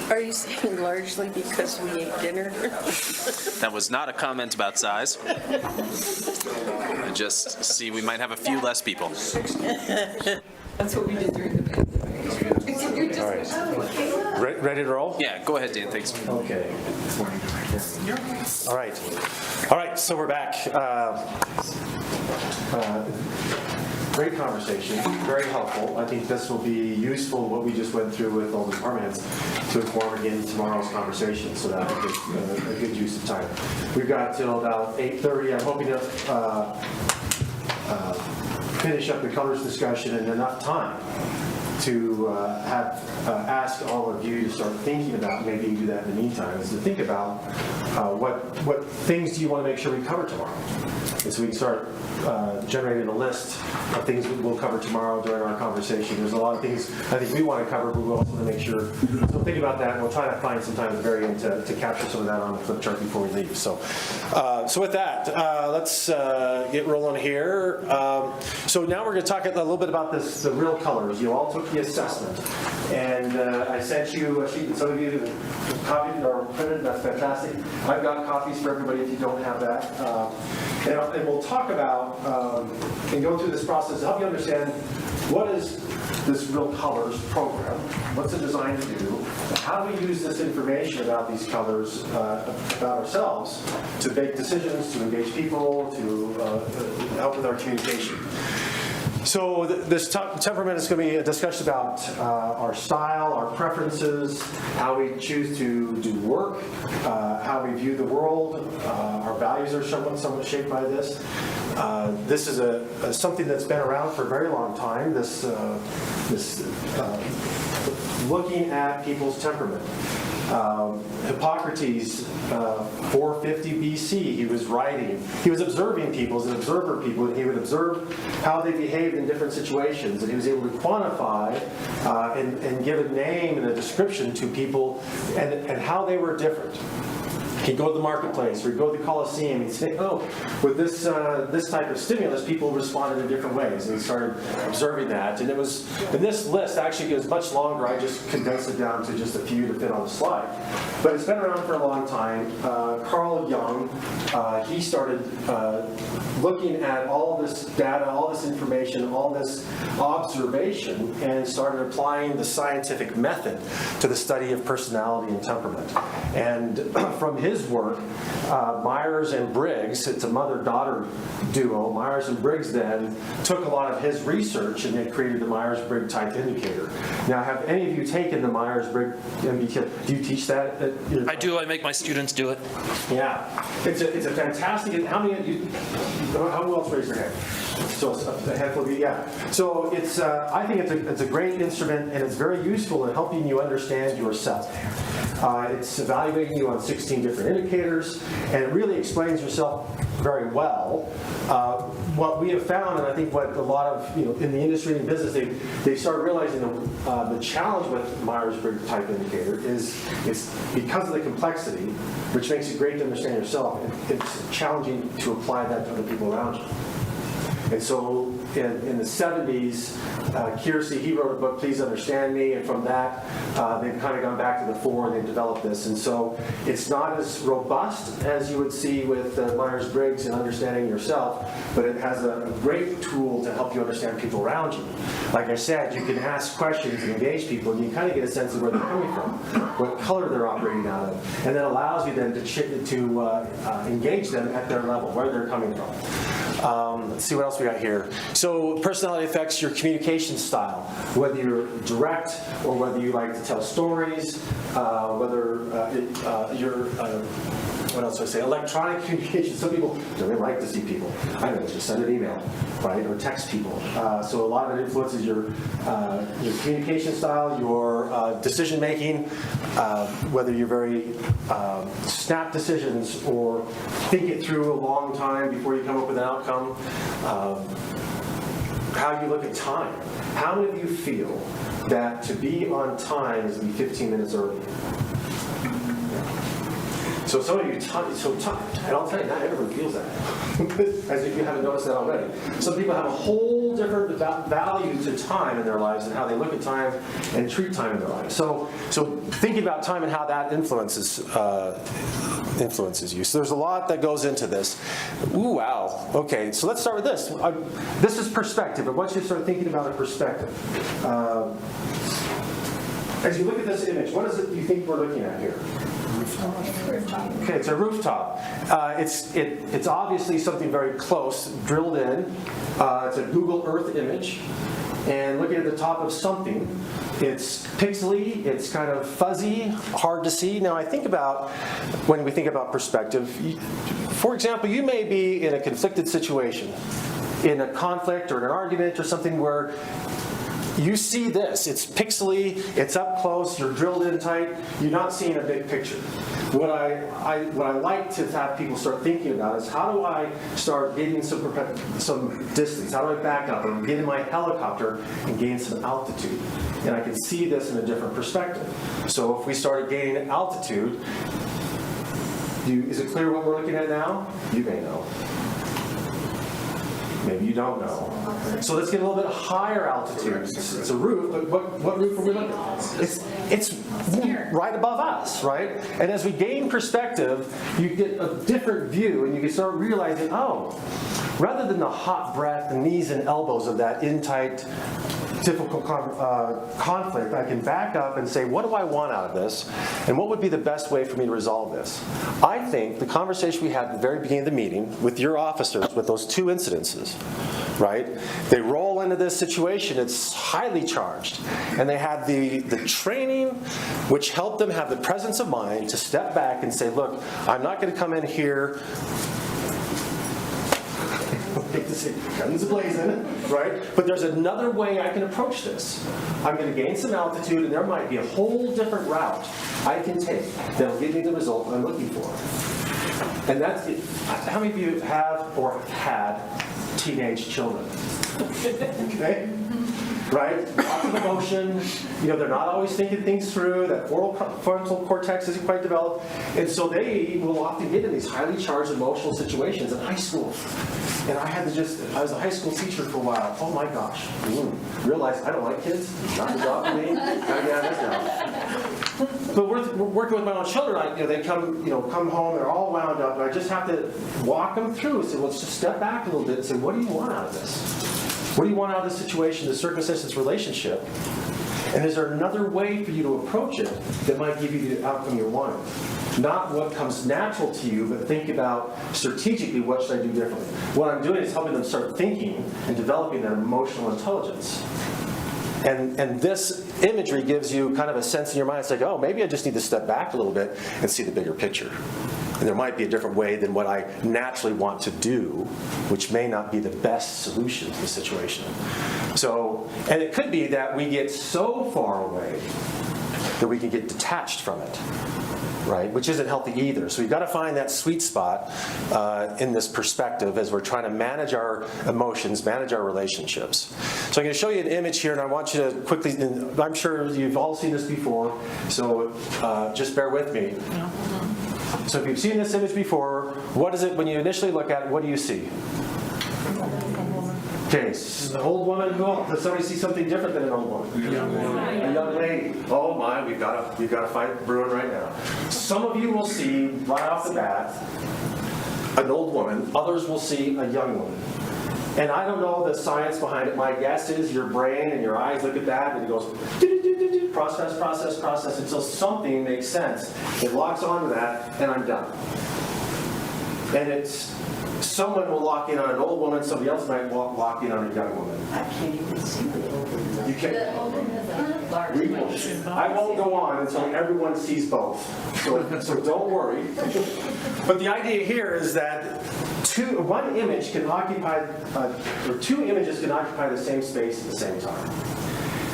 Are you saying largely because we ate dinner? That was not a comment about size. I just see we might have a few less people. That's what we did during the pandemic. All right. Ready to roll? Yeah, go ahead, Dan, thanks. Okay. All right, so we're back. Great conversation, very helpful. I think this will be useful, what we just went through with all the department heads, to inform again tomorrow's conversation, so that will be a good use of time. We've got till about 8:30. I'm hoping to finish up the colors discussion in enough time to ask all of you to start thinking about, maybe you do that in the meantime, is to think about what things do you want to make sure we cover tomorrow. And so we can start generating a list of things we'll cover tomorrow during our conversation. There's a lot of things I think we want to cover, but we also want to make sure. So think about that, and we'll try to find some time at the very end to capture some of that on the flip chart before we leave. So with that, let's get rolling here. So now we're going to talk a little bit about the real colors. You all took the assessment, and I sent you a sheet. Some of you have copied or printed. That's fantastic. I've got copies for everybody if you don't have that. And we'll talk about and go through this process to help you understand what is this Real Colors program, what's it designed to do, how do we use this information about these colors, about ourselves, to make decisions, to engage people, to help with our communication. So this temperament is going to be a discussion about our style, our preferences, how we choose to do work, how we view the world. Our values are somewhat shaped by this. This is something that's been around for a very long time, this looking at people's temperament. Hippocrates, 450 BC, he was writing. He was observing people as an observer people, and he would observe how they behaved in different situations, and he was able to quantify and give a name and a description to people and how they were different. He'd go to the marketplace, or he'd go to the Colosseum, he'd say, oh, with this type of stimulus, people responded in different ways. And he started observing that. And this list actually is much longer. I just condensed it down to just a few to fit on the slide. But it's been around for a long time. Carl Jung, he started looking at all this data, all this information, all this observation, and started applying the scientific method to the study of personality and temperament. And from his work, Myers and Briggs, it's a mother-daughter duo, Myers and Briggs then took a lot of his research and they created the Myers-Briggs Type Indicator. Now, have any of you taken the Myers-Briggs MBTI? Do you teach that? I do. I make my students do it. Yeah. It's a fantastic, how many of you, who else raised their hand? So a handful of you, yeah. So it's, I think it's a great instrument, and it's very useful in helping you understand yourself. It's evaluating you on 16 different indicators, and it really explains yourself very well. What we have found, and I think what a lot of, in the industry and business, they started realizing the challenge with Myers-Briggs Type Indicator is it's because of the complexity, which makes it great to understand yourself. It's challenging to apply that to other people around you. And so in the 70s, Kiersey, he wrote a book, Please Understand Me, and from that, they've kind of gone back to the fore and they've developed this. And so it's not as robust as you would see with Myers-Briggs and understanding yourself, but it has a great tool to help you understand people around you. Like I said, you can ask questions and engage people, and you kind of get a sense of where they're coming from, what color they're operating out of, and that allows you then to engage them at their level, where they're coming from. Let's see what else we got here. So personality affects your communication style, whether you're direct or whether you like to tell stories, whether you're, what else do I say, electronic communication. Some people don't like to see people. I know, just send an email, right, or text people. So a lot of it influences your communication style, your decision making, whether you're very snap decisions or think it through a long time before you come up with an outcome. How you look at time. How many of you feel that to be on time is to be 15 minutes early? So some of you, and I'll tell you, not everyone feels that, as if you haven't noticed that already. Some people have a whole different value to time in their lives and how they look at time and treat time in their lives. So thinking about time and how that influences you. So there's a lot that goes into this. Ooh, wow. Okay, so let's start with this. This is perspective, but once you start thinking about a perspective, as you look at this image, what is it you think we're looking at here? Okay, it's a rooftop. It's obviously something very close, drilled in. It's a Google Earth image. And looking at the top of something, it's pixely, it's kind of fuzzy, hard to see. Now I think about, when we think about perspective, for example, you may be in a conflicted situation, in a conflict or an argument or something where you see this, it's pixely, it's up close, you're drilled in tight, you're not seeing a big picture. What I like to have people start thinking about is, how do I start getting some distance? How do I back up and get in my helicopter and gain some altitude? And I can see this in a different perspective. So if we started gaining altitude, is it clear what we're looking at now? You may know. Maybe you don't know. So let's get a little bit higher altitude. It's a roof, but what roof are we looking at? It's right above us, right? And as we gain perspective, you get a different view, and you can start realizing, oh, rather than the hot breath, the knees and elbows of that in-tight, difficult conflict, I can back up and say, what do I want out of this? And what would be the best way for me to resolve this? I think the conversation we had at the very beginning of the meeting with your officers, with those two incidences, right? They roll into this situation, it's highly charged. And they had the training which helped them have the presence of mind to step back and say, look, I'm not going to come in here guns blazing, right? But there's another way I can approach this. I'm going to gain some altitude, and there might be a whole different route I can take that'll give me the result I'm looking for. And that's it. How many of you have or had teenage children? Okay? Right? Lots of emotion. They're not always thinking things through. That frontal cortex isn't quite developed. And so they will often get in these highly charged emotional situations in high school. And I was a high school teacher for a while. Oh my gosh. Realized I don't like kids. Not the job for me. Gotta get out of this job. But we're working with my own children. They come home, they're all wound up, and I just have to walk them through and say, well, let's just step back a little bit and say, what do you want out of this? What do you want out of this situation, this circumstance, this relationship? And is there another way for you to approach it that might give you the outcome you're wanting? Not what comes natural to you, but think about strategically, what should I do differently? What I'm doing is helping them start thinking and developing their emotional intelligence. And this imagery gives you kind of a sense in your mind. It's like, oh, maybe I just need to step back a little bit and see the bigger picture. And there might be a different way than what I naturally want to do, which may not be the best solution to the situation. So, and it could be that we get so far away that we can get detached from it, right? Which isn't healthy either. So we've got to find that sweet spot in this perspective as we're trying to manage our emotions, manage our relationships. So I'm going to show you an image here, and I want you to quickly, and I'm sure you've all seen this before, so just bear with me. So if you've seen this image before, what is it, when you initially look at it, what do you see? Okay, an old woman. Does somebody see something different than an old woman? A young lady. Oh my, we've got a fight brewing right now. Some of you will see right off the bat an old woman. Others will see a young woman. And I don't know the science behind it. My guess is your brain and your eyes look at that and it goes process until something makes sense. It locks onto that, and I'm done. And it's someone will lock in on an old woman, somebody else might lock in on a young woman. I can't even see the old woman. You can't. I won't go on until everyone sees both. So don't worry. But the idea here is that one image can occupy, or two images can occupy the same space at the same time.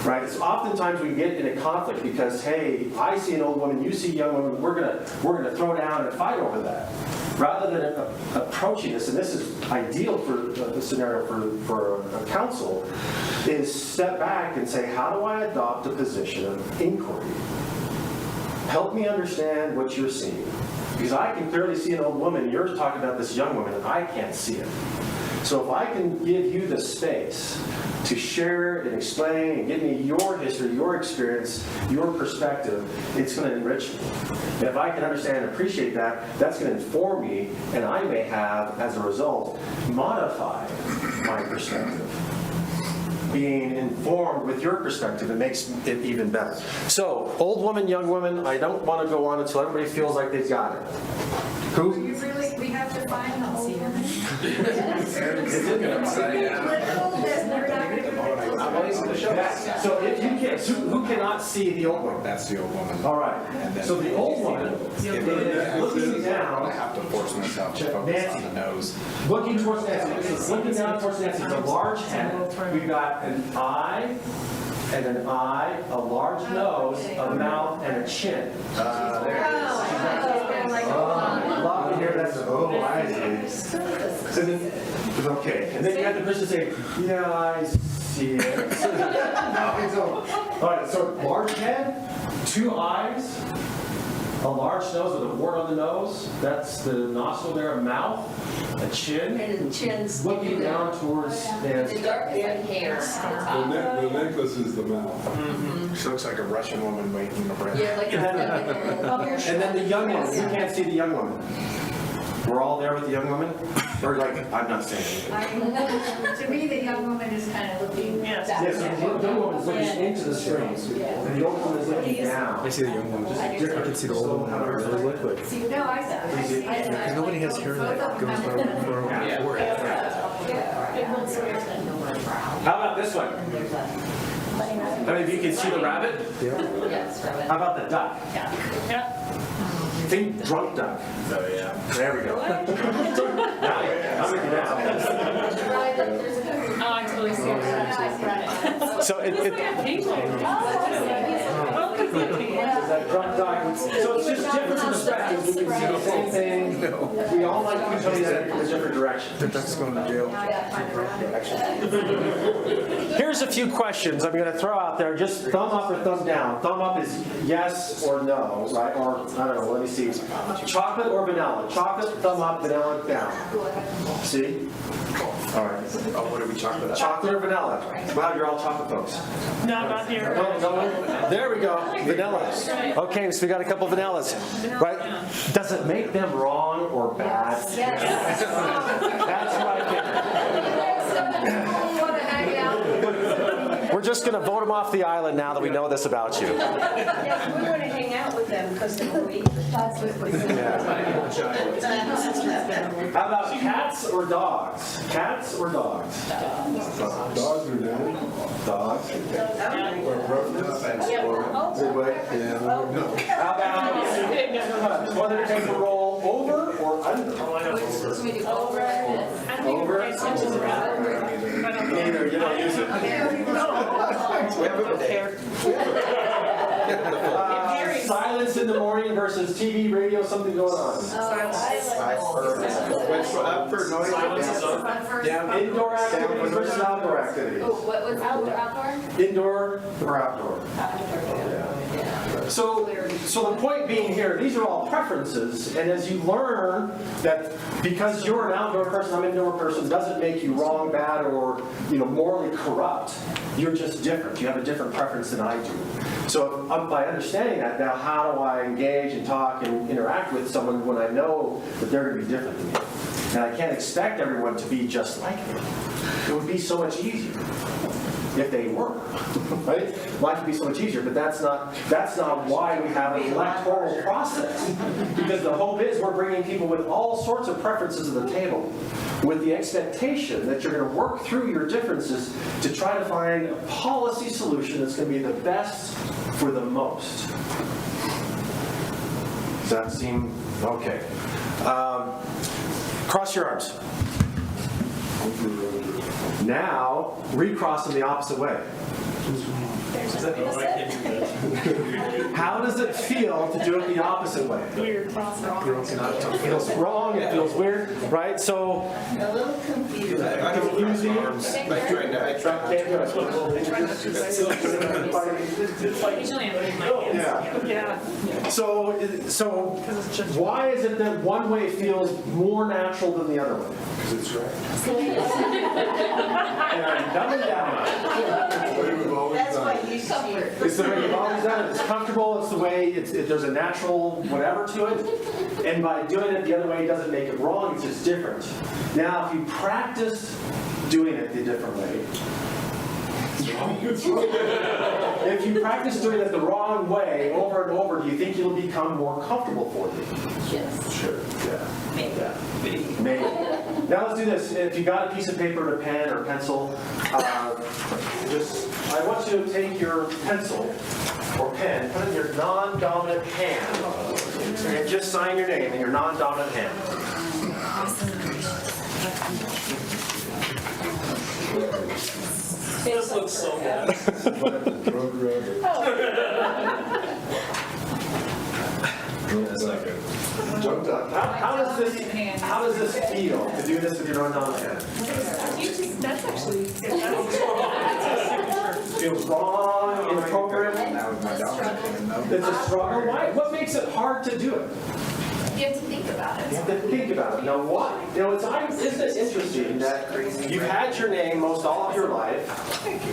Right? It's oftentimes we get in a conflict because, hey, I see an old woman, you see a young woman, we're gonna throw down and fight over that. Rather than approaching this, and this is ideal for the scenario for a council, is step back and say, how do I adopt a position of inquiry? Help me understand what you're seeing. Because I can clearly see an old woman, you're talking about this young woman, and I can't see it. So if I can give you the space to share and explain and give me your history, your experience, your perspective, it's going to enrich me. And if I can understand and appreciate that, that's going to inform me, and I may have, as a result, modified my perspective. Being informed with your perspective, it makes it even better. So, old woman, young woman, I don't want to go on until everybody feels like they've got it. Who? You really, we have to find the old woman? So if you can't, who cannot see the old woman? That's the old woman. All right. So the old woman is looking down. I have to force myself to focus on the nose. Looking towards Nancy. Looking down towards Nancy. It's a large head. We've got an eye and an eye, a large nose, a mouth, and a chin. There it is. Love to hear that. Oh, I see. So then, okay. And then you have the person say, yeah, I see it. All right, so large head, 2 eyes, a large nose with a wart on the nose. That's the nostril there, a mouth, a chin. And the chin's looking down towards Nancy. the dark hair. The necklace is the mouth. She looks like a Russian woman waiting to breath. Yeah, like And then the young woman. You can't see the young woman. We're all there with the young woman? Or like, I'm not saying anything. To me, the young woman is kind of looking. Yes, so the young woman is looking into the screen, and the old woman is looking down. I see the young woman. I can see the old woman how it really look like. No, I see. Because nobody has hair that goes over the forehead. How about this one? How many of you can see the rabbit? How about the duck? Think drunk duck. Oh, yeah. There we go. Oh, I totally see it. So that drunk duck. So it's just different perspectives. We can see the same thing. We all like each other in a different direction. The duck's going to jail. Here's a few questions I'm going to throw out there. Just thumb up or thumb down. Thumb up is yes or no, right? Or, I don't know, let me see. Chocolate or vanilla? Chocolate, thumb up, vanilla, down. See? All right. Oh, what are we talking about? Chocolate or vanilla? Wow, you're all chocolate folks. No, not here. No. There we go. Vanillas. Okay, so we got a couple of vanillas. Right? Does it make them wrong or bad? Yes. That's what I think. We're just going to vote them off the island now that we know this about you. Yes, we want to hang out with them because they will eat. How about cats or dogs? Cats or dogs? Dogs are dead. Dogs. How about whether to take a roll over or under? Over. Neither. You don't use it. We have it prepared. Silence in the morning versus TV, radio, something going on. Up for noise. Silence is up. Yeah. Indoor activities versus outdoor activities. What was outdoor? Indoor or outdoor? So the point being here, these are all preferences, and as you learn that because you're an outdoor person, I'm an indoor person, doesn't make you wrong, bad, or morally corrupt. You're just different. You have a different preference than I do. So by understanding that, now how do I engage and talk and interact with someone when I know that they're going to be different than me? And I can't expect everyone to be just like me. It would be so much easier if they were, right? Life would be so much easier, but that's not why we have an electoral process. Because the hope is we're bringing people with all sorts of preferences to the table, with the expectation that you're going to work through your differences to try to find a policy solution that's going to be the best for the most. Does that seem okay? Cross your arms. Now, recross them the opposite way. letters. Is that it? How does it feel to do it the opposite way? Weird. It feels wrong, it feels weird, right? So, A little confused. confusing. Yeah. So why is it that one way feels more natural than the other way? Because it's right. And I'm dumbing down. That's why you see it. It's the way you've always done it. It's comfortable. It's the way there's a natural whatever to it. And by doing it the other way, it doesn't make it wrong. It's just different. Now, if you practice doing it the different way, if you practice doing it the wrong way over and over, do you think it'll become more comfortable for you? Yes. Sure. Yeah. Maybe. Yeah. Maybe. Now let's do this. If you got a piece of paper and a pen or a pencil, I want you to take your pencil or pen, put it in your non-dominant hand, and just sign your name in your non-dominant hand. This looks so bad. How does this feel to do this with your non-dominant hand? That's actually. Feels wrong, inappropriate. It's a struggle. Why? What makes it hard to do it? You have to think about it. You have to think about it. Now what? Isn't it interesting that you've had your name most all of your life,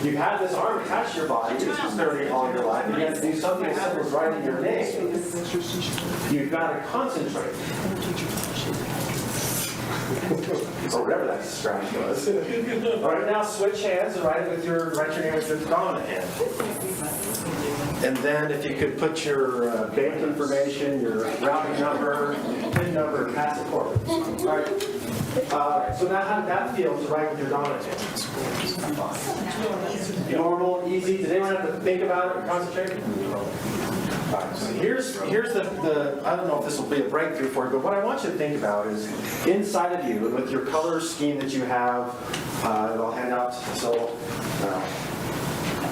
you've had this arm attached to your body nearly all your life, and you have to do something as simple as writing your name. You've got to concentrate. Or whatever that scratch was. All right, now switch hands and write your name with your dominant hand. And then if you could put your bank information, your routing number, PIN number, and pass it forward. All right. So now how did that feel to write with your dominant hand? Normal, easy. Did anyone have to think about it or concentrate? All right, so here's the I don't know if this will be a breakthrough for you, but what I want you to think about is inside of you, and with your color scheme that you have, and I'll hand out, so,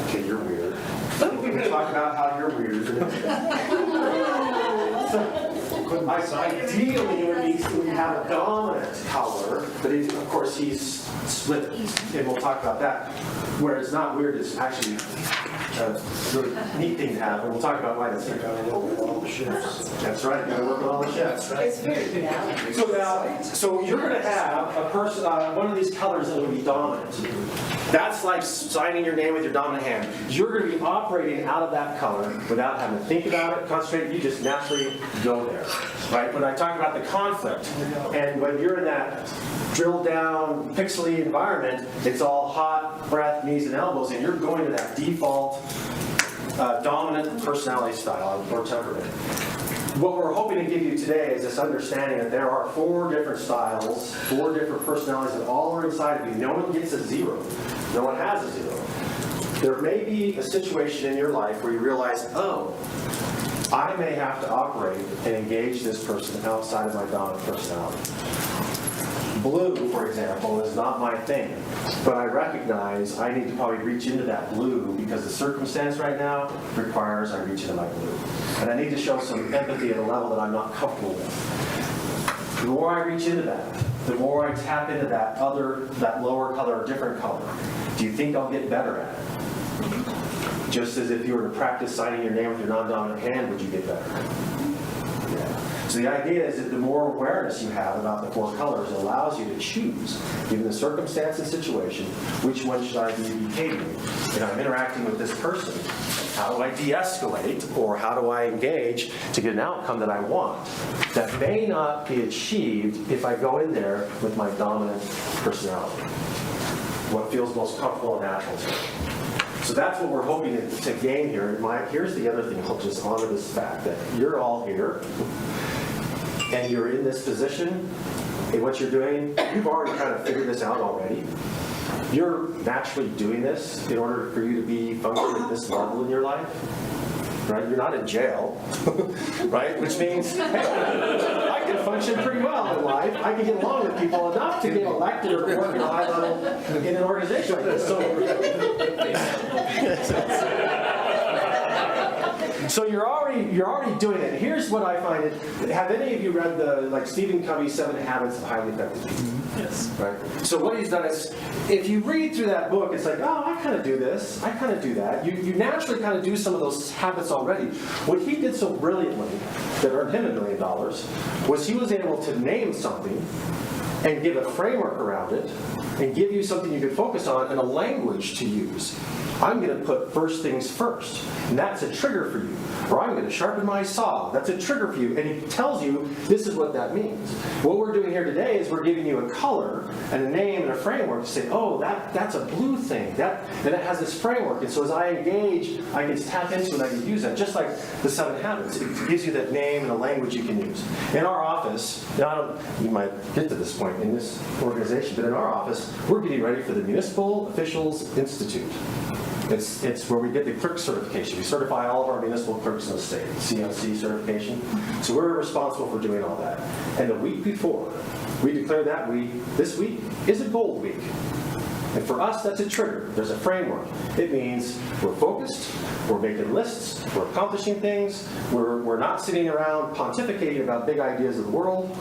okay, you're weird. We're going to talk about how you're weird. Ideally, we have a dominant color, but of course he's split, and we'll talk about that. Where it's not weird, it's actually a really neat thing to have, and we'll talk about why that's. That's right, you got to work with all the shifts. It's very balanced. So you're going to have a person, one of these colors that will be dominant. That's like signing your name with your dominant hand. You're going to be operating out of that color without having to think about it, concentrate. You just naturally go there, right? When I talk about the conflict, and when you're in that drilled down, pixely environment, it's all hot breath, knees and elbows, and you're going to that default dominant personality style or temperament. What we're hoping to give you today is this understanding that there are 4 different styles, 4 different personalities that all are inside of you. No one gets a 0. No one has a 0. There may be a situation in your life where you realize, oh, I may have to operate and engage this person outside of my dominant personality. Blue, for example, is not my thing, but I recognize I need to probably reach into that blue because the circumstance right now requires I reach into my blue. And I need to show some empathy at a level that I'm not comfortable with. The more I reach into that, the more I tap into that lower color or different color, do you think I'll get better at it? Just as if you were to practice signing your name with your non-dominant hand, would you get better? Yeah. So the idea is that the more awareness you have about the 4 colors, it allows you to choose, given the circumstance and situation, which one should I be behaving? If I'm interacting with this person, how do I de-escalate or how do I engage to get an outcome that I want? That may not be achieved if I go in there with my dominant personality. What feels most comfortable and natural to me. So that's what we're hoping to gain here. Here's the other thing, I'll just honor this fact that you're all here and you're in this position, and what you're doing, you've already kind of figured this out already. You're naturally doing this in order for you to be functioning at this level in your life. Right? You're not in jail, right? Which means, hey, I can function pretty well in life. I can get along with people enough to get elected or work at a high level in an organization like this. So, So you're already doing it. Here's what I find. Have any of you read like Stephen Covey's 7 Habits of Highly Effective People? Yes. Right. So what he's done is, if you read through that book, it's like, oh, I kind of do this, I kind of do that. You naturally kind of do some of those habits already. What he did so brilliantly that earned him $1 million was he was able to name something and give a framework around it and give you something you could focus on and a language to use. I'm going to put first things first, and that's a trigger for you. Or I'm going to sharpen my saw. That's a trigger for you, and he tells you this is what that means. What we're doing here today is we're giving you a color and a name and a framework to say, oh, that's a blue thing. And it has this framework, and so as I engage, I can tap into it and I can use that. Just like the 7 Habits, it gives you that name and a language you can use. In our office, you might get to this point in this organization, but in our office, we're getting ready for the Municipal Officials Institute. It's where we get the clerk certification. We certify all of our municipal clerks in the state, CMC certification. So we're responsible for doing all that. And the week before, we declare that this week is a gold week. And for us, that's a trigger. There's a framework. It means we're focused, we're making lists, we're accomplishing things, we're not sitting around pontificating about big ideas of the world.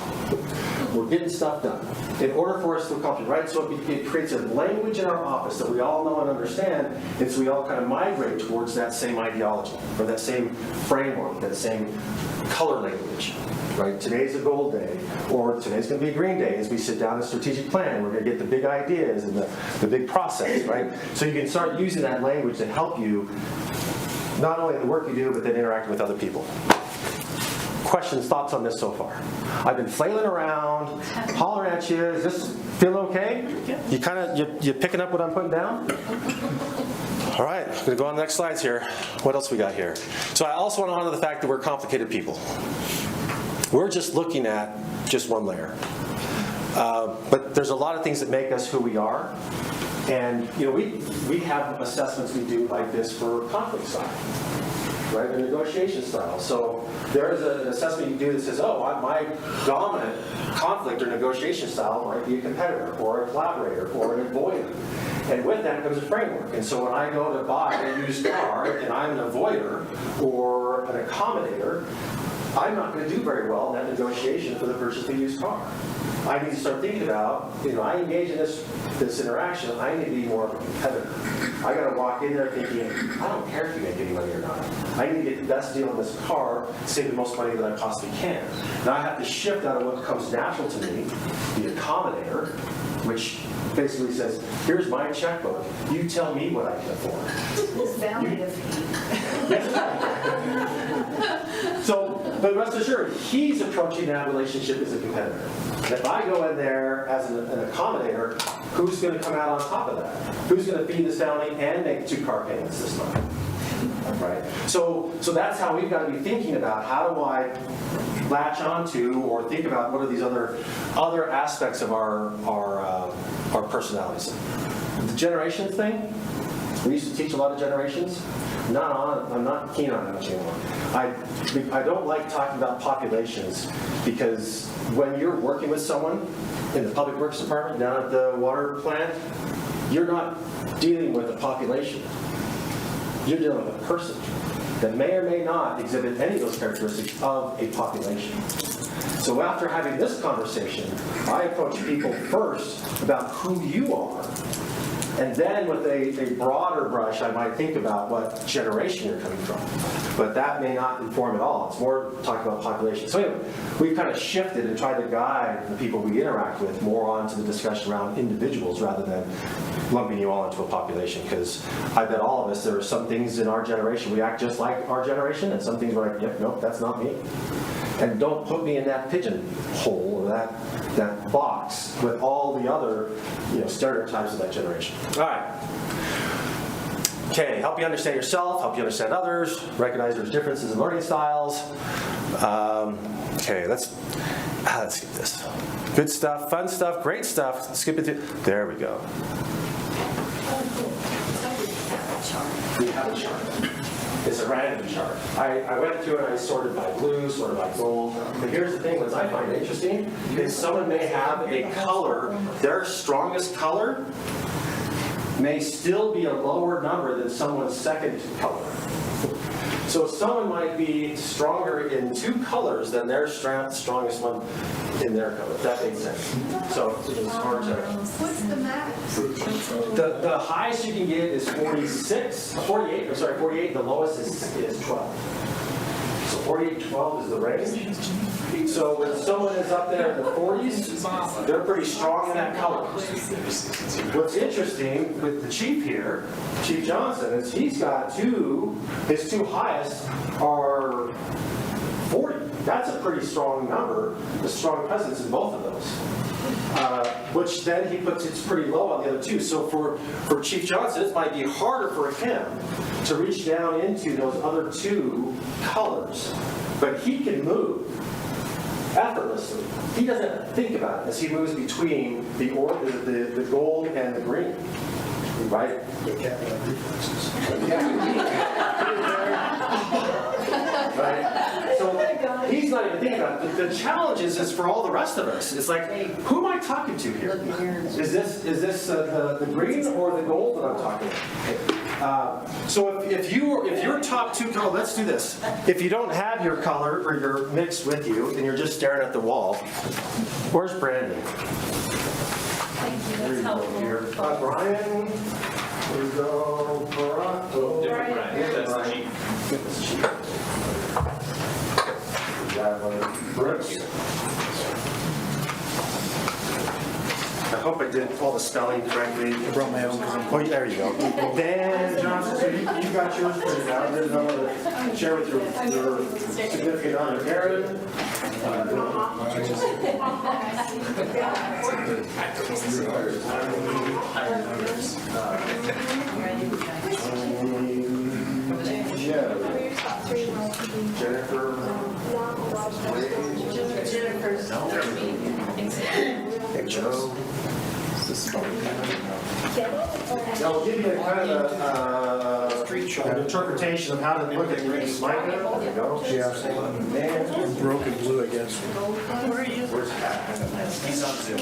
We're getting stuff done in order for us to accomplish, right? So it creates a language in our office that we all know and understand, and so we all kind of migrate towards that same ideology, or that same framework, that same color language, right? Today's a gold day, or today's going to be a green day as we sit down and strategic plan. We're going to get the big ideas and the big process, right? So you can start using that language to help you, not only in the work you do, but then interacting with other people. Questions, thoughts on this so far? I've been flailing around, hollering at you. Does this feel okay? You picking up what I'm putting down? All right, I'm going to go on the next slides here. What else we got here? So I also want to honor the fact that we're complicated people. We're just looking at just one layer. But there's a lot of things that make us who we are. And we have assessments we do like this for conflict style. Right, the negotiation style. So there is an assessment you do that says, oh, my dominant conflict or negotiation style might be a competitor or a collaborator or an avoider. And with that comes a framework. And so when I go to buy a used car and I'm an avoider or an accommodator, I'm not going to do very well in that negotiation for the purchase of a used car. I need to start thinking about, I engage in this interaction, I need to be more of a competitor. I got to walk in there thinking, I don't care if you make any money or not. I need to get the best deal on this car, save the most money that I possibly can. Now I have to shift out of what comes natural to me, the accommodator, which basically says, here's my checkbook, you tell me what I can afford. It's validative. But rest assured, he's approaching that relationship as a competitor. And if I go in there as an accommodator, who's going to come out on top of that? Who's going to feed this family and make 2 car payments this month? Right? So that's how we've got to be thinking about how do I latch onto or think about what are these other aspects of our personalities. The generations thing, we used to teach a lot of generations. I'm not keen on it anymore. I don't like talking about populations because when you're working with someone in the public works department down at the water plant, you're not dealing with a population. You're dealing with a person that may or may not exhibit any of those characteristics of a population. So after having this conversation, I approach people first about who you are. And then with a broader brush, I might think about what generation you're coming from. But that may not inform at all. It's more talking about population. So anyway, we've kind of shifted and tried to guide the people we interact with more onto the discussion around individuals rather than lumping you all into a population. Because I bet all of us, there are some things in our generation, we act just like our generation, and some things we're like, yep, nope, that's not me. And don't put me in that pigeonhole or that box with all the other stereotypes of that generation. All right. Okay, help you understand yourself, help you understand others, recognize there's differences in learning styles. Okay, let's skip this. Good stuff, fun stuff, great stuff. Skip it through. There we go. We have a chart. It's a random chart. I went through and I sorted by blue, sorted by gold. But here's the thing, what I find interesting is someone may have a color, their strongest color may still be a lower number than someone's second color. So someone might be stronger in 2 colors than their strongest one in their color, if that makes sense. So it's hard to... What's the max? The highest you can get is 48, the lowest is 12. So 48 to 12 is the range. So when someone is up there in the 40s, they're pretty strong in that color. What's interesting with the chief here, Chief Johnson, is he's got his 2 highest are 40. That's a pretty strong number, a strong presence in both of those. Which then he puts it's pretty low on the other 2. So for Chief Johnson, it might be harder for him to reach down into those other 2 colors. But he can move effortlessly. He doesn't think about it as he moves between the gold and the green. Right? Right? So he's not even thinking about it. The challenge is for all the rest of us. It's like, who am I talking to here? Is this the green or the gold that I'm talking about? So if your top 2 colors, let's do this. If you don't have your color or you're mixed with you and you're just staring at the wall, where's Brandon? Thank you, that's helpful. Brian, here we go. Brian. Brooks. I hope I did all the spelling correctly. I brought my own. Oh, there you go. Dan Johnson, so you got yours printed out. There's no one to share with your significant other, Aaron. Jennifer. Hey, Joe. I'll give you a kind of an interpretation of how to look at these. Mike, there you go. Man, Broken blue, I guess. Where are you? Where's Pat? He's on Zoom.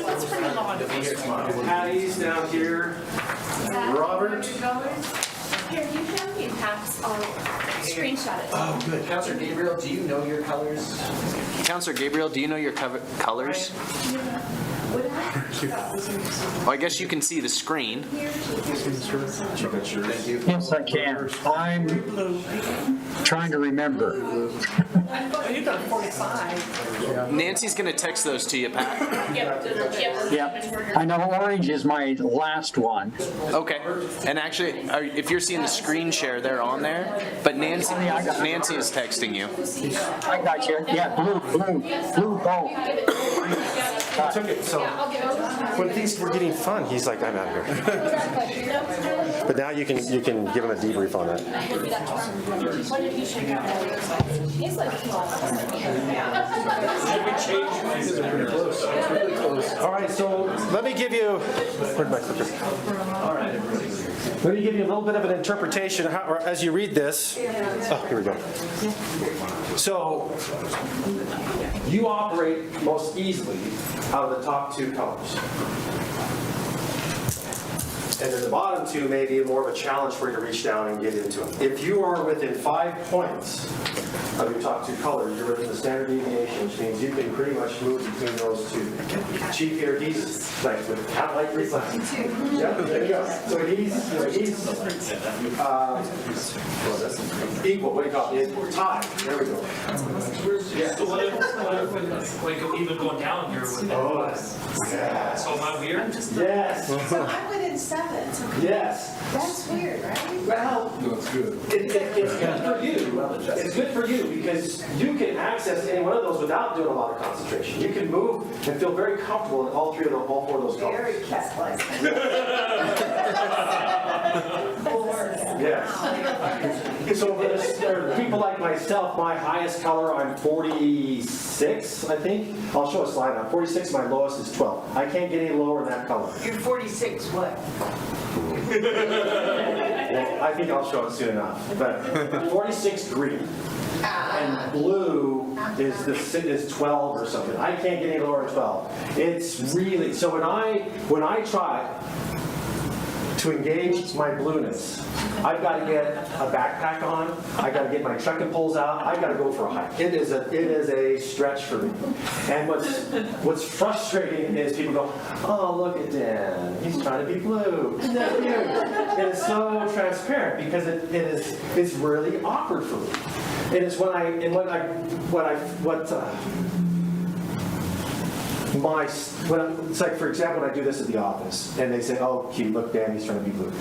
That's pretty long. Patty's down here. Robert. Here, you have me in Pat's, screenshot it. Oh, good. Counselor Gabriel, do you know your colors? Counselor Gabriel, do you know your colors? Well, I guess you can see the screen. Yes, I can. I'm trying to remember. You got 45. Nancy's going to text those to you, Pat. Yep. I know orange is my last one. Okay. And actually, if you're seeing the screen share, they're on there. But Nancy is texting you. I got you. Yeah, blue both. I took it. So when things were getting fun, he's like, I'm out of here. But now you can give him a debrief on that. All right, so let me give you. Where'd my clicker? All right. Let me give you a little bit of an interpretation or as you read this. Oh, here we go. So you operate most easily out of the top 2 colors. And then the bottom 2 may be more of a challenge for you to reach down and get into them. If you are within 5 points of your top 2 colors, you're within the standard deviation, which means you can pretty much move between those 2. Chief here, he's like with cat-like reflexes. Yeah, there you go. So he's equal. What do you call it? Tied. There we go. So what if like even going down here with that? Yeah. So am I weird? Yes. So I'm within 7. Yes. That's weird, right? Well, That's good. it's good for you. It's good for you because you can access any one of those without doing a lot of concentration. You can move and feel very comfortable in all 4 of those colors. Very cat-like. Yes. So there are people like myself, my highest color, I'm 46, I think. I'll show a slide. I'm 46, my lowest is 12. I can't get any lower than that color. You're 46 what? Well, I think I'll show it soon enough. But 46 green. And blue is 12 or something. I can't get any lower than 12. It's really, so when I try to engage my blueness, I've got to get a backpack on, I've got to get my trekking poles out, I've got to go for a hike. It is a stretch for me. And what's frustrating is people go, oh, look at Dan, he's trying to be blue. Isn't that cute? It is so transparent because it's really awkward for me. And it's it's like, for example, when I do this at the office, and they say, oh, cute, look, Dan, he's trying to be blue.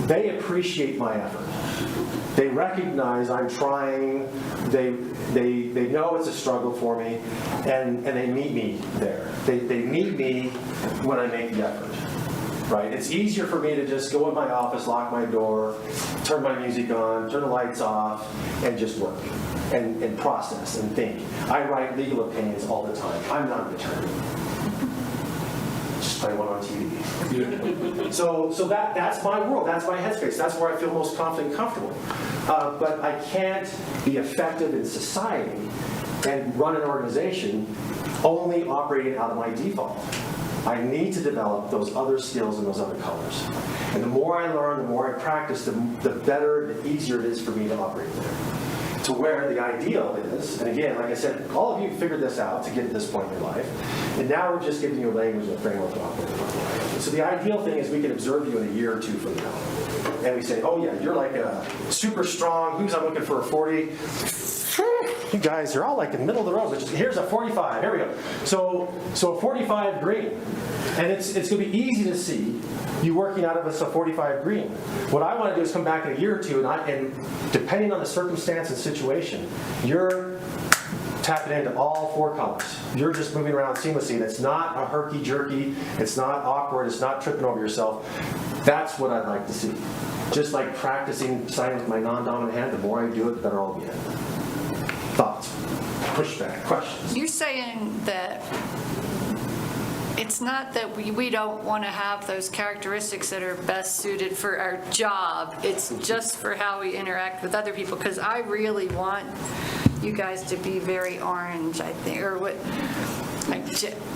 They appreciate my effort. They recognize I'm trying, they know it's a struggle for me, and they meet me there. They meet me when I make the effort. Right? It's easier for me to just go in my office, lock my door, turn my music on, turn the lights off, and just work and process and think. I write legal opinions all the time. I'm not an attorney. Just play one on TV. So that's my world. That's my headspace. That's where I feel most confident and comfortable. But I can't be effective in society and run an organization only operating out of my default. I need to develop those other skills and those other colors. And the more I learn, the more I practice, the better, the easier it is for me to operate there. To where the ideal is, and again, like I said, all of you figured this out to get to this point in your life, and now we're just giving you a language and a framework to operate in. So the ideal thing is we can observe you in a year or two from now. And we say, oh yeah, you're like a super strong, who's I'm looking for a 40? You guys are all like in the middle of the road. Here's a 45. Here we go. So a 45 green. And it's going to be easy to see you working out of a 45 green. What I want to do is come back in a year or two, and depending on the circumstance and situation, you're tapping into all four colors. You're just moving around seamlessly. And it's not a herky-jerky. It's not awkward. It's not tripping over yourself. That's what I'd like to see. Just like practicing signing with my non-dominant hand, the more I do it, the better I'll get. Thoughts, pushback, questions? You're saying that it's not that we don't want to have those characteristics that are best suited for our job. It's just for how we interact with other people. Because I really want you guys to be very orange, I think, or what? Like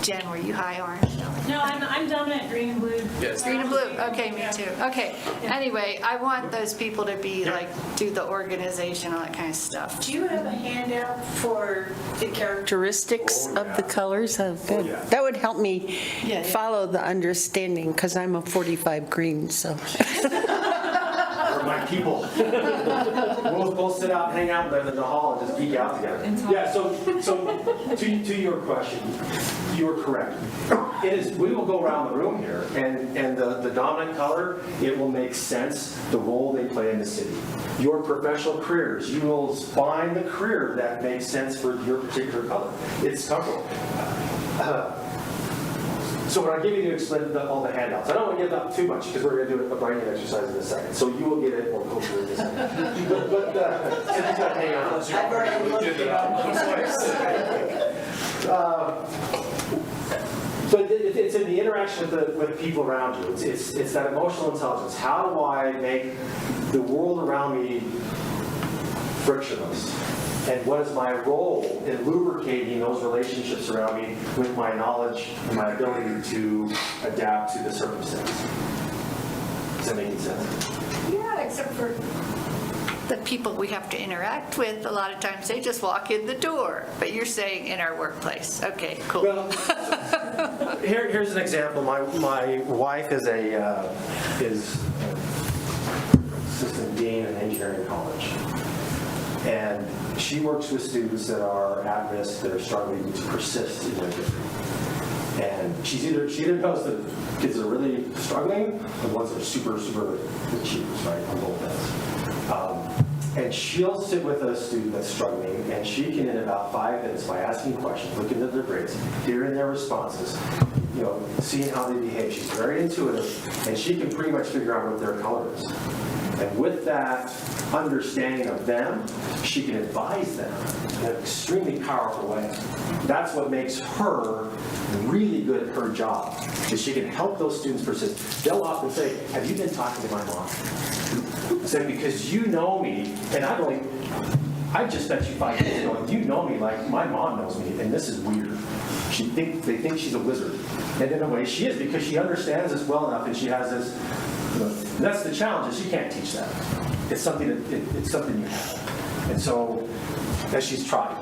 Jen, were you high orange? No, I'm dominant green and blue. Yes. Green and blue. Okay, me too. Okay. Anyway, I want those people to be like do the organization, all that kind of stuff. Do you have a handout for the Characteristics of the colors? Oh, good. That would help me follow the understanding, because I'm a 45 green, so. Or my people. We'll sit out and hang out in the hall and just geek out together. Yeah, so to your question, you are correct. It is, we will go around the room here, and the dominant color, it will make sense, the role they play in the city. Your professional careers, you will find the career that makes sense for your particular color. It's comfortable. So when I give you to explain all the handouts, I don't want to give up too much because we're going to do a brain exercise in a second. So you will get it, or hopefully in a second. But Cindy's got to hang on. I've already looked it up. But it's in the interaction with the people around you. It's that emotional intelligence. How do I make the world around me frictionless? And what is my role in lubricating those relationships around me with my knowledge and my ability to adapt to the circumstance? Does that make any sense? Yeah, except for the people we have to interact with. A lot of times they just walk in the door. But you're saying in our workplace. Okay, cool. Well, here's an example. My wife is assistant dean in engineering college. And she works with students that are at risk, that are struggling to persist in their degree. And she either knows the kids that are really struggling, or the ones that are super, super achievers, right, on both ends. And she'll sit with a student that's struggling, and she can, in about 5 minutes, by asking questions, looking at their grades, hearing their responses, seeing how they behave. She's very intuitive, and she can pretty much figure out what their color is. And with that understanding of them, she can advise them in an extremely powerful way. That's what makes her really good at her job, is she can help those students persist. They'll often say, have you been talking to my mom? I say, because you know me, and I just met you 5 years ago, and you know me like my mom knows me, and this is weird. They think she's a wizard. And in a way she is, because she understands this well enough, and she has this And that's the challenge, is you can't teach that. It's something it's something you have. And so, as she's tried.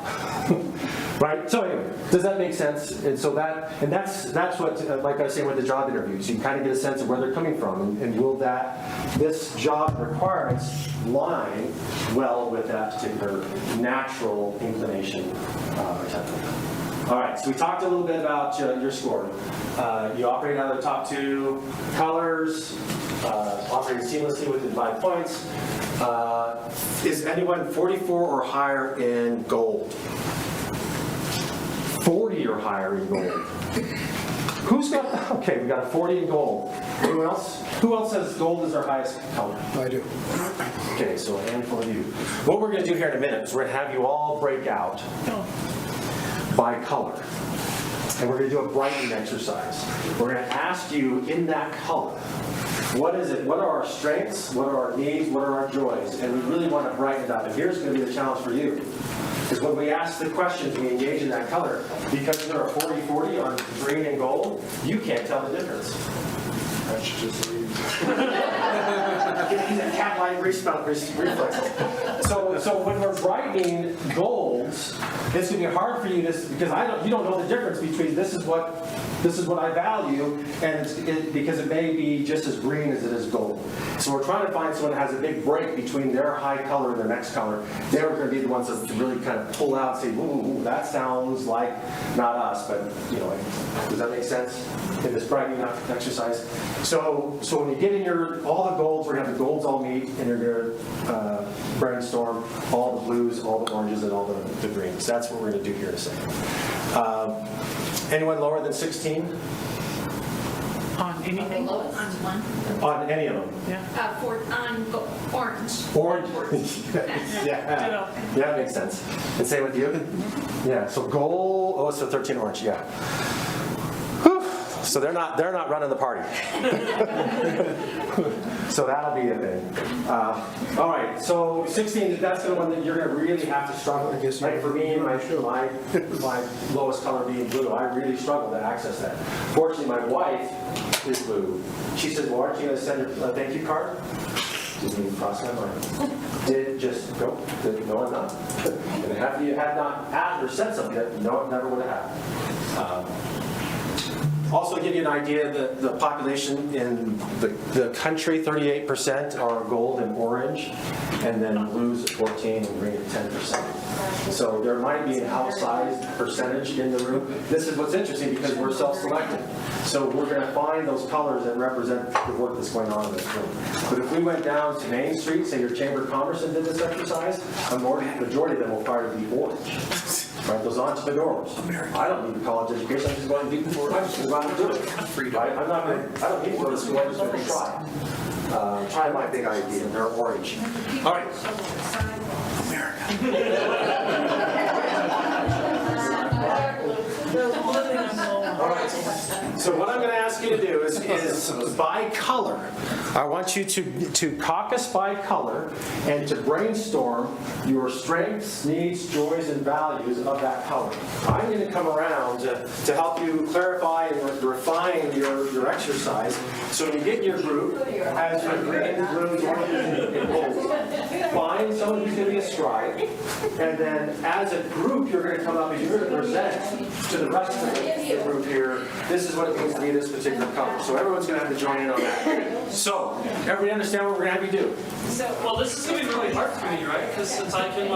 Right? So anyway, does that make sense? And so that's what, like I say with the job interviews, you kind of get a sense of where they're coming from, and will this job requirements line well with that particular natural inclination or temperament. All right, so we talked a little bit about your score. You operate out of the top 2 colors, operating seamlessly within 5 points. Is anyone 44 or higher in gold? 40 or higher in gold. Who's got, okay, we got a 40 in gold. Anyone else? Who else has gold as their highest color? I do. Okay, so a handful of you. What we're going to do here in a minute is we're going to have you all break out by color. And we're going to do a brightening exercise. We're going to ask you in that color, what is it? What are our strengths? What are our needs? What are our joys? And we really want to brighten it up. And here's going to be the challenge for you. Because when we ask the questions, we engage in that color. Because there are 40-40 on green and gold, you can't tell the difference. I should just leave. He's a cat-like reflex. So when we're brightening golds, it's going to be hard for you because you don't know the difference between this is what I value, and because it may be just as green as it is gold. So we're trying to find someone that has a big break between their high color and their next color. They're going to be the ones that really kind of pull out and say, ooh, that sounds like not us, but does that make sense in this brightening exercise? So when you get in all the golds, we're going to have the golds all meet, and you're going to brainstorm all the blues, all the oranges, and all the greens. That's what we're going to do here in a second. Anyone lower than 16? On anything? On one. On any of them? Yeah. On orange. Orange. Yeah, that makes sense. And same with you? Yeah, so gold, so 13 orange, yeah. Whew. So they're not running the party. So that'll be a thing. All right, so 16, that's the one that you're going to really have to struggle. Like for me, my lowest color being blue, I really struggle to access that. Fortunately, my wife is blue. She said, well, aren't you going to send a thank you card? Didn't even cross my mind. Did just go? No, I'm not. And if you had not asked or said something, no, it never would have happened. Also, to give you an idea, the population in the country, 38% are gold and orange, and then blues at 14 and green at 10%. So there might be an outsized percentage in the room. This is what's interesting because we're self-selected. So we're going to find those colors that represent the work that's going on in this room. But if we went down to Main Street, say your Chamber of Commerce, and did this exercise, a majority of them will probably be orange. Right, those entrepreneurs. I don't need a college education. I'm just going to do I'm just going to do it. Right? I don't need to go to school. I'm just going to try. Try my big idea. They're orange. All right. All right. So what I'm going to ask you to do is by color. I want you to caucus by color and to brainstorm your strengths, needs, joys, and values of that color. I'm going to come around to help you clarify and refine your exercise. So when you get your group, as your green, blues, oranges, and golds, find someone who's going to be a scribe, and then as a group, you're going to come up and you're going to present to the rest of the group here, this is what it means to be this particular color. So everyone's going to have to join in on that. So, everybody understand what we're going to have you do? Well, this is going to be really hard for me, right? Because since I can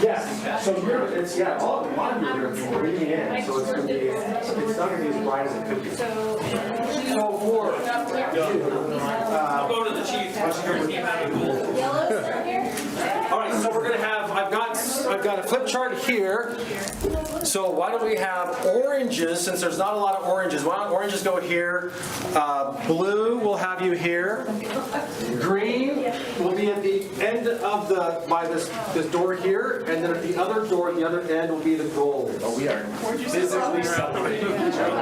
Yes. So a lot of you are going to be reading in, so it's not going to be as bright as it could be. So for I'll go to the chief. All right, so we're going to have, I've got a flip chart here. So why don't we have oranges, since there's not a lot of oranges, why don't oranges go here? Blue will have you here. Green will be at the end of by this door here, and then at the other door at the other end will be the gold. Oh, we are physically separating each other.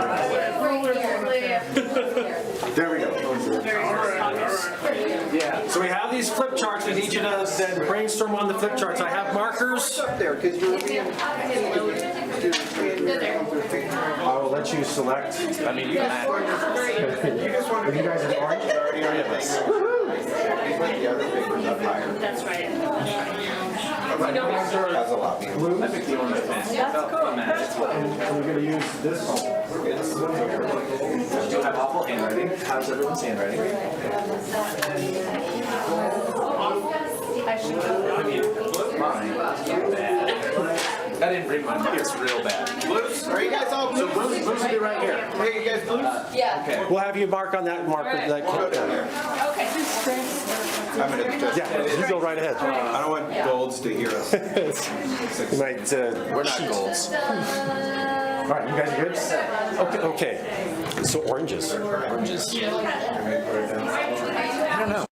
There we go. Yeah, so we have these flip charts. We need you to then brainstorm on the flip charts. I have markers. I will let you select. I mean, you can add. If you guys are orange? Three of us. That's right. Has a lot. Blue? I picked the orange pen. That's cool, that's cool. And we're going to use this. Do you have awful handwriting? How's everyone's handwriting? Mine. Bad. I didn't bring mine. It's real bad. Blues? Are you guys all blues? Blues will be right here. Hey, you guys blues? Yeah. Okay. We'll have you mark on that marker. Okay. I'm gonna just. Yeah, you go right ahead. I don't want golds to hear us. You might. We're not golds. All right, you guys are good? Okay. So oranges. Oranges. I don't know.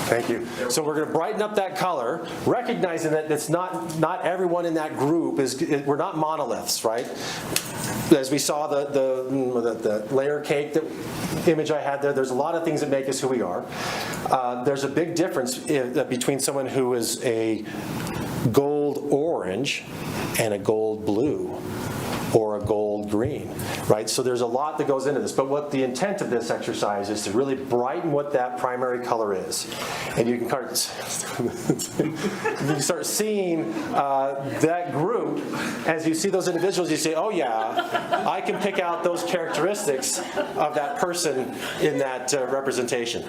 Thank you. So we're going to brighten up that color, recognizing that it's not everyone in that group we're not monoliths, right? As we saw the layer cake image I had there, there's a lot of things that make us who we are. There's a big difference between someone who is a gold orange and a gold blue, or a gold green, right? So there's a lot that goes into this, but what the intent of this exercise is to really brighten what that primary color is. And you can you start seeing that group, as you see those individuals, you say, oh yeah, I can pick out those characteristics of that person in that representation.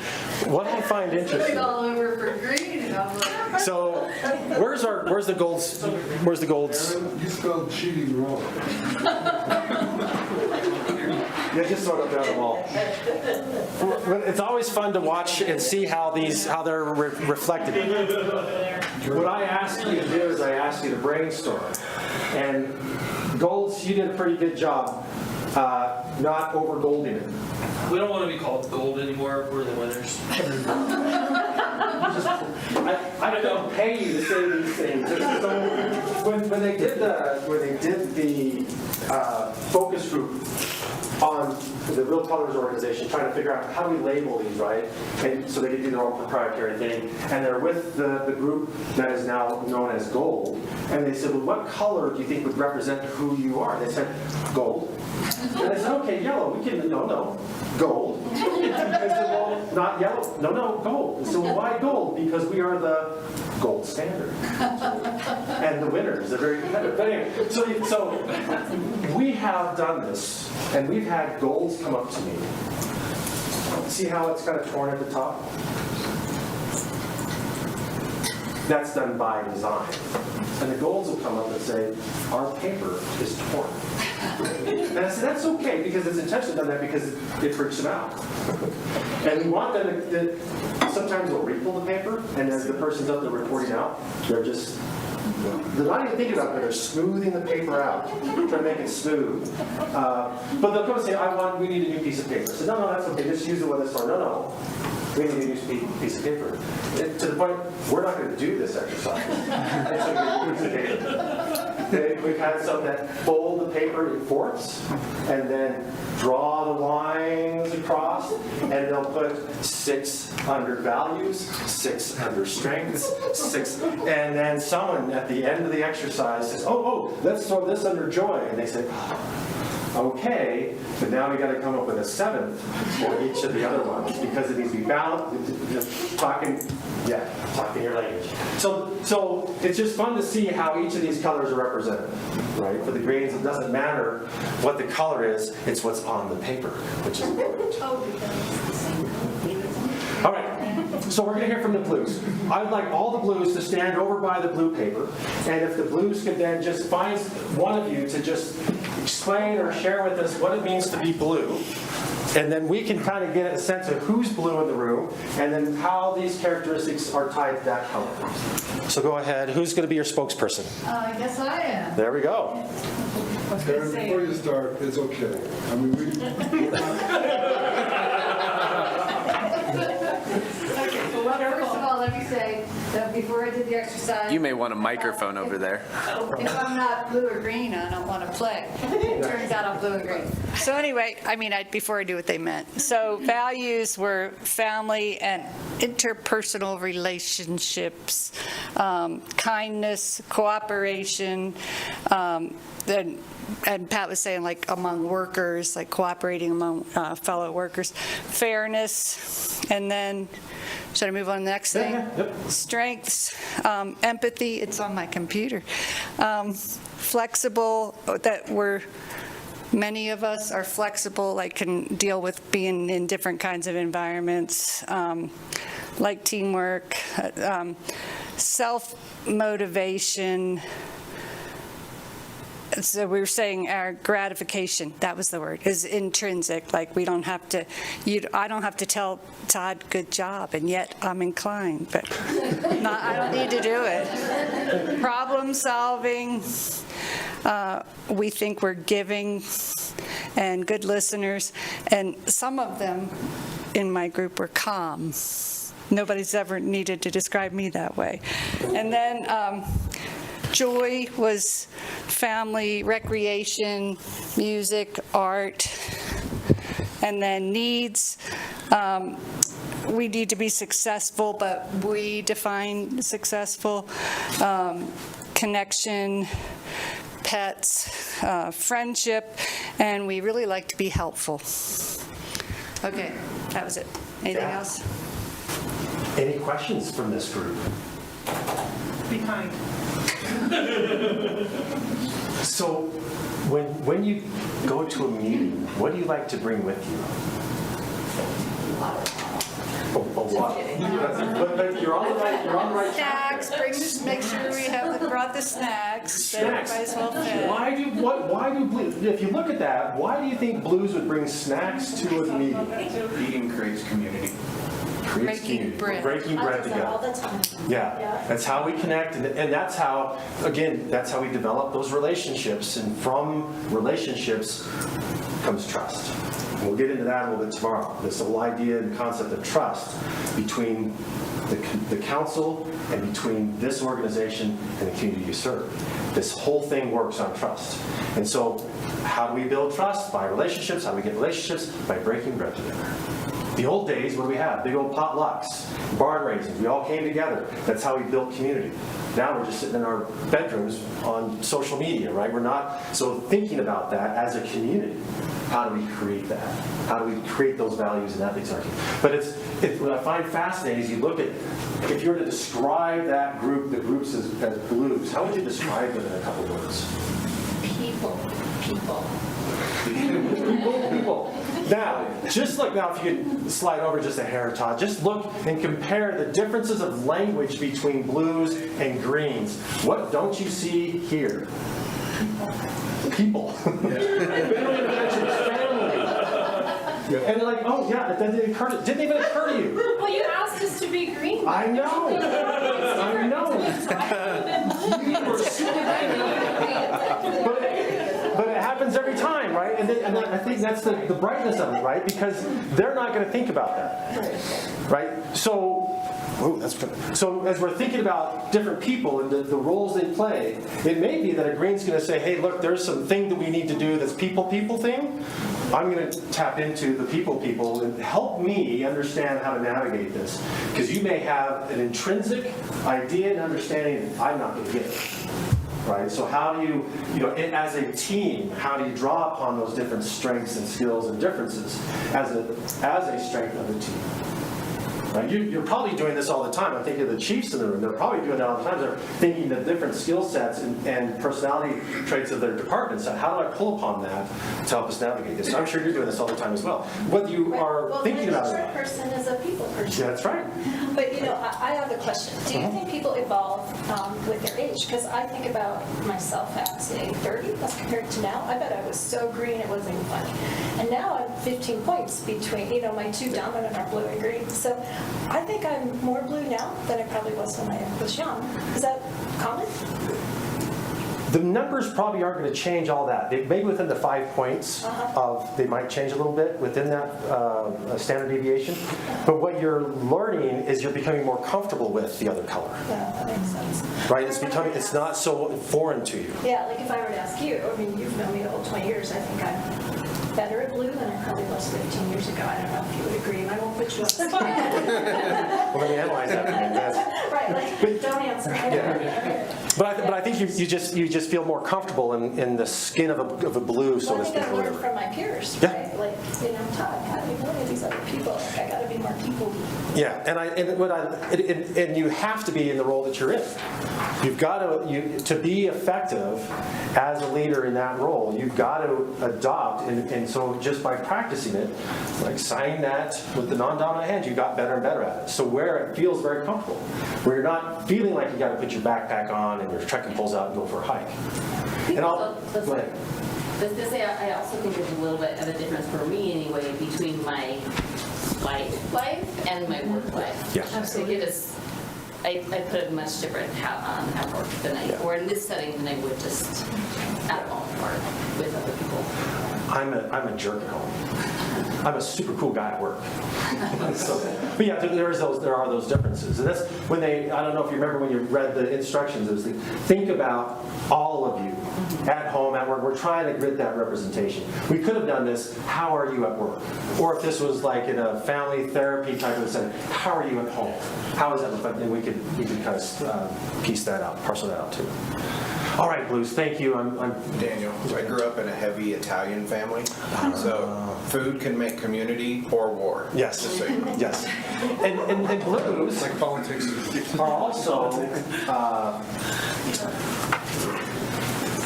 What I find interesting. All over for green, and I'm like, so where's the golds? Where's the golds? You spelled cheating wrong. Yeah, just sort of down the wall. It's always fun to watch and see how they're reflected. What I asked you to do is I asked you to brainstorm. And golds, you did a pretty good job not over golding it. We don't want to be called gold anymore. We're the winners. I don't pay you to say these things. So when they did the focus group on the Real Colors organization, trying to figure out how do we label these, right? And so they could do their own proprietary thing. And they're with the group that is now known as Gold. And they said, well, what color do you think would represent who you are? And they said, gold. And I said, okay, yellow. We can, no, gold. And I said, well, not yellow. No, gold. So why gold? Because we are the gold standard. And the winners are very competitive. But anyway, so we have done this, and we've had golds come up to me. See how it's kind of torn at the top? That's done by design. And the golds will come up and say, our paper is torn. And I said, that's okay, because it's intentionally done that because it freaks them out. And we want them to sometimes they'll refill the paper, and as the person's up there reporting out, they're not even thinking about it, they're smoothing the paper out, trying to make it smooth. But they'll come and say, we need a new piece of paper. I said, no, that's okay, just use the one that's torn. No. We need a new piece of paper. To the point, we're not going to do this exercise. It's a piece of paper. We've had some that fold the paper in fourths and then draw the lines across, and they'll put 6 under values, 6 under strengths, 6, and then someone at the end of the exercise says, oh, let's throw this under joy. And they say, okay, but now we got to come up with a 7th for each of the other ones because it needs to be balanced. Talking your language. So it's just fun to see how each of these colors are represented, right? For the greens, it doesn't matter what the color is; it's what's on the paper, which is important. All right. So we're going to hear from the blues. I would like all the blues to stand over by the blue paper, and if the blues could then just find one of you to just explain or share with us what it means to be blue, and then we can kind of get a sense of who's blue in the room, and then how these characteristics are tied to that color. So go ahead. Who's going to be your spokesperson? I guess I am. There we go. Aaron, before you start, it's okay. I mean, First of all, let me say that before I did the exercise, You may want a microphone over there. if I'm not blue or green, I don't want to play. It turns out I'm blue and green. So anyway, before I do what they meant. So values were family and interpersonal relationships, kindness, cooperation, and Pat was saying like among workers, like cooperating among fellow workers, fairness, and then, should I move on to the next thing? Yep. Strengths, empathy, it's on my computer. Flexible, many of us are flexible, like can deal with being in different kinds of environments, like teamwork, self-motivation. So we were saying our gratification, that was the word, is intrinsic. Like we don't have to, I don't have to tell Todd, good job, and yet I'm inclined, but I don't need to do it. Problem solving, we think we're giving and good listeners, and some of them in my group were calm. nobody's ever needed to describe me that way. And then joy was family, recreation, music, art. And then needs, we need to be successful, but we define successful. Connection, pets, friendship, and we really like to be helpful. Okay, that was it. Anything else? Any questions from this group? Be kind. So when you go to a meeting, what do you like to bring with you? A lot. But you're on the right track. Snacks, make sure we brought the snacks. Snacks. Everybody's well fed. Why do blues, if you look at that, why do you think blues would bring snacks to a meeting? Eating creates community. Breaking bread. Breaking bread together. All the time. Yeah, that's how we connect, and that's how, again, that's how we develop those relationships, and from relationships comes trust. And we'll get into that a little bit tomorrow, this whole idea and concept of trust between the council and between this organization and the community you serve. This whole thing works on trust. And so how do we build trust? By relationships. How do we get relationships? By breaking bread together. The old days, what do we have? Big old potlucks, barn raisins. We all came together. That's how we built community. Now we're just sitting in our bedrooms on social media, right? We're not, so thinking about that as a community, how do we create that? How do we create those values and ethics? But what I find fascinating is you look at, if you were to describe that group, the groups as blues, how would you describe them in a couple words? People. People. Now, just look now, if you could slide over just a hair, Todd, just look and compare the differences of language between blues and greens. What don't you see here? People. And they're like, oh yeah, it didn't even occur to you. Well, you asked us to be green. I know. I know. But it happens every time, right? And I think that's the brightness of it, right? Because they're not going to think about that, right? So as we're thinking about different people and the roles they play, it may be that a green's going to say, hey, look, there's some thing that we need to do that's people thing. I'm going to tap into the people and help me understand how to navigate this. Because you may have an intrinsic idea and understanding that I'm not going to get. Right? So how do you as a team, how do you draw upon those different strengths and skills and differences as a strength of the team? Right? You're probably doing this all the time. I'm thinking of the chiefs in the room. They're probably doing that all the time. They're thinking the different skill sets and personality traits of their departments. How do I pull upon that to help us navigate this? So I'm sure you're doing this all the time as well. What you are thinking about Well, the person is a people person. Yeah, that's right. But I have a question. Do you think people evolve with their age? Because I think about myself at, say, 30 as compared to now. I bet I was so green it wasn't even funny. And now I'm 15 points between, my two dominant are blue and green. So I think I'm more blue now than I probably was when I was young. Is that common? The numbers probably aren't going to change all that. Maybe within the 5 points they might change a little bit within that standard deviation. But what you're learning is you're becoming more comfortable with the other color. Yeah, that makes sense. Right? It's not so foreign to you. Yeah, like if I were to ask you, you've known me the whole 20 years, I think I'm better at blue than I probably was 15 years ago. I don't know if you would agree, and I won't put you on the spot. We're going to analyze that. Yes. Right, don't answer. Yeah. But I think you just feel more comfortable in the skin of a blue, so to speak. I think I learned from my peers, right? Todd, how do you know these other people? I got to be more people. Yeah, and you have to be in the role that you're in. You've got to be effective as a leader in that role. You've got to adopt, and so just by practicing it, like signing that with the non-dominant hand, you got better and better at it. So where it feels very comfortable, where you're not feeling like you got to put your backpack on and your trekking poles out and go for a hike. And go ahead. I also think there's a little bit of a difference for me anyway between my life and my work life. Yeah. Absolutely. I put a much different hat on at work or in this setting than I would just at home or with other people. I'm a jerk at home. I'm a super cool guy at work. But yeah, there are those differences. And that's when I don't know if you remember when you read the instructions, it was think about all of you at home, at work. We're trying to get that representation. We could have done this, how are you at work? Or if this was like in a family therapy type of setting, how are you at home? How is that look like? And we could kind of piece that out, parcel that out too. All right, Blues, thank you. I'm Daniel. I grew up in a heavy Italian family, so food can make community or war. Yes, yes. And Blues like politics are also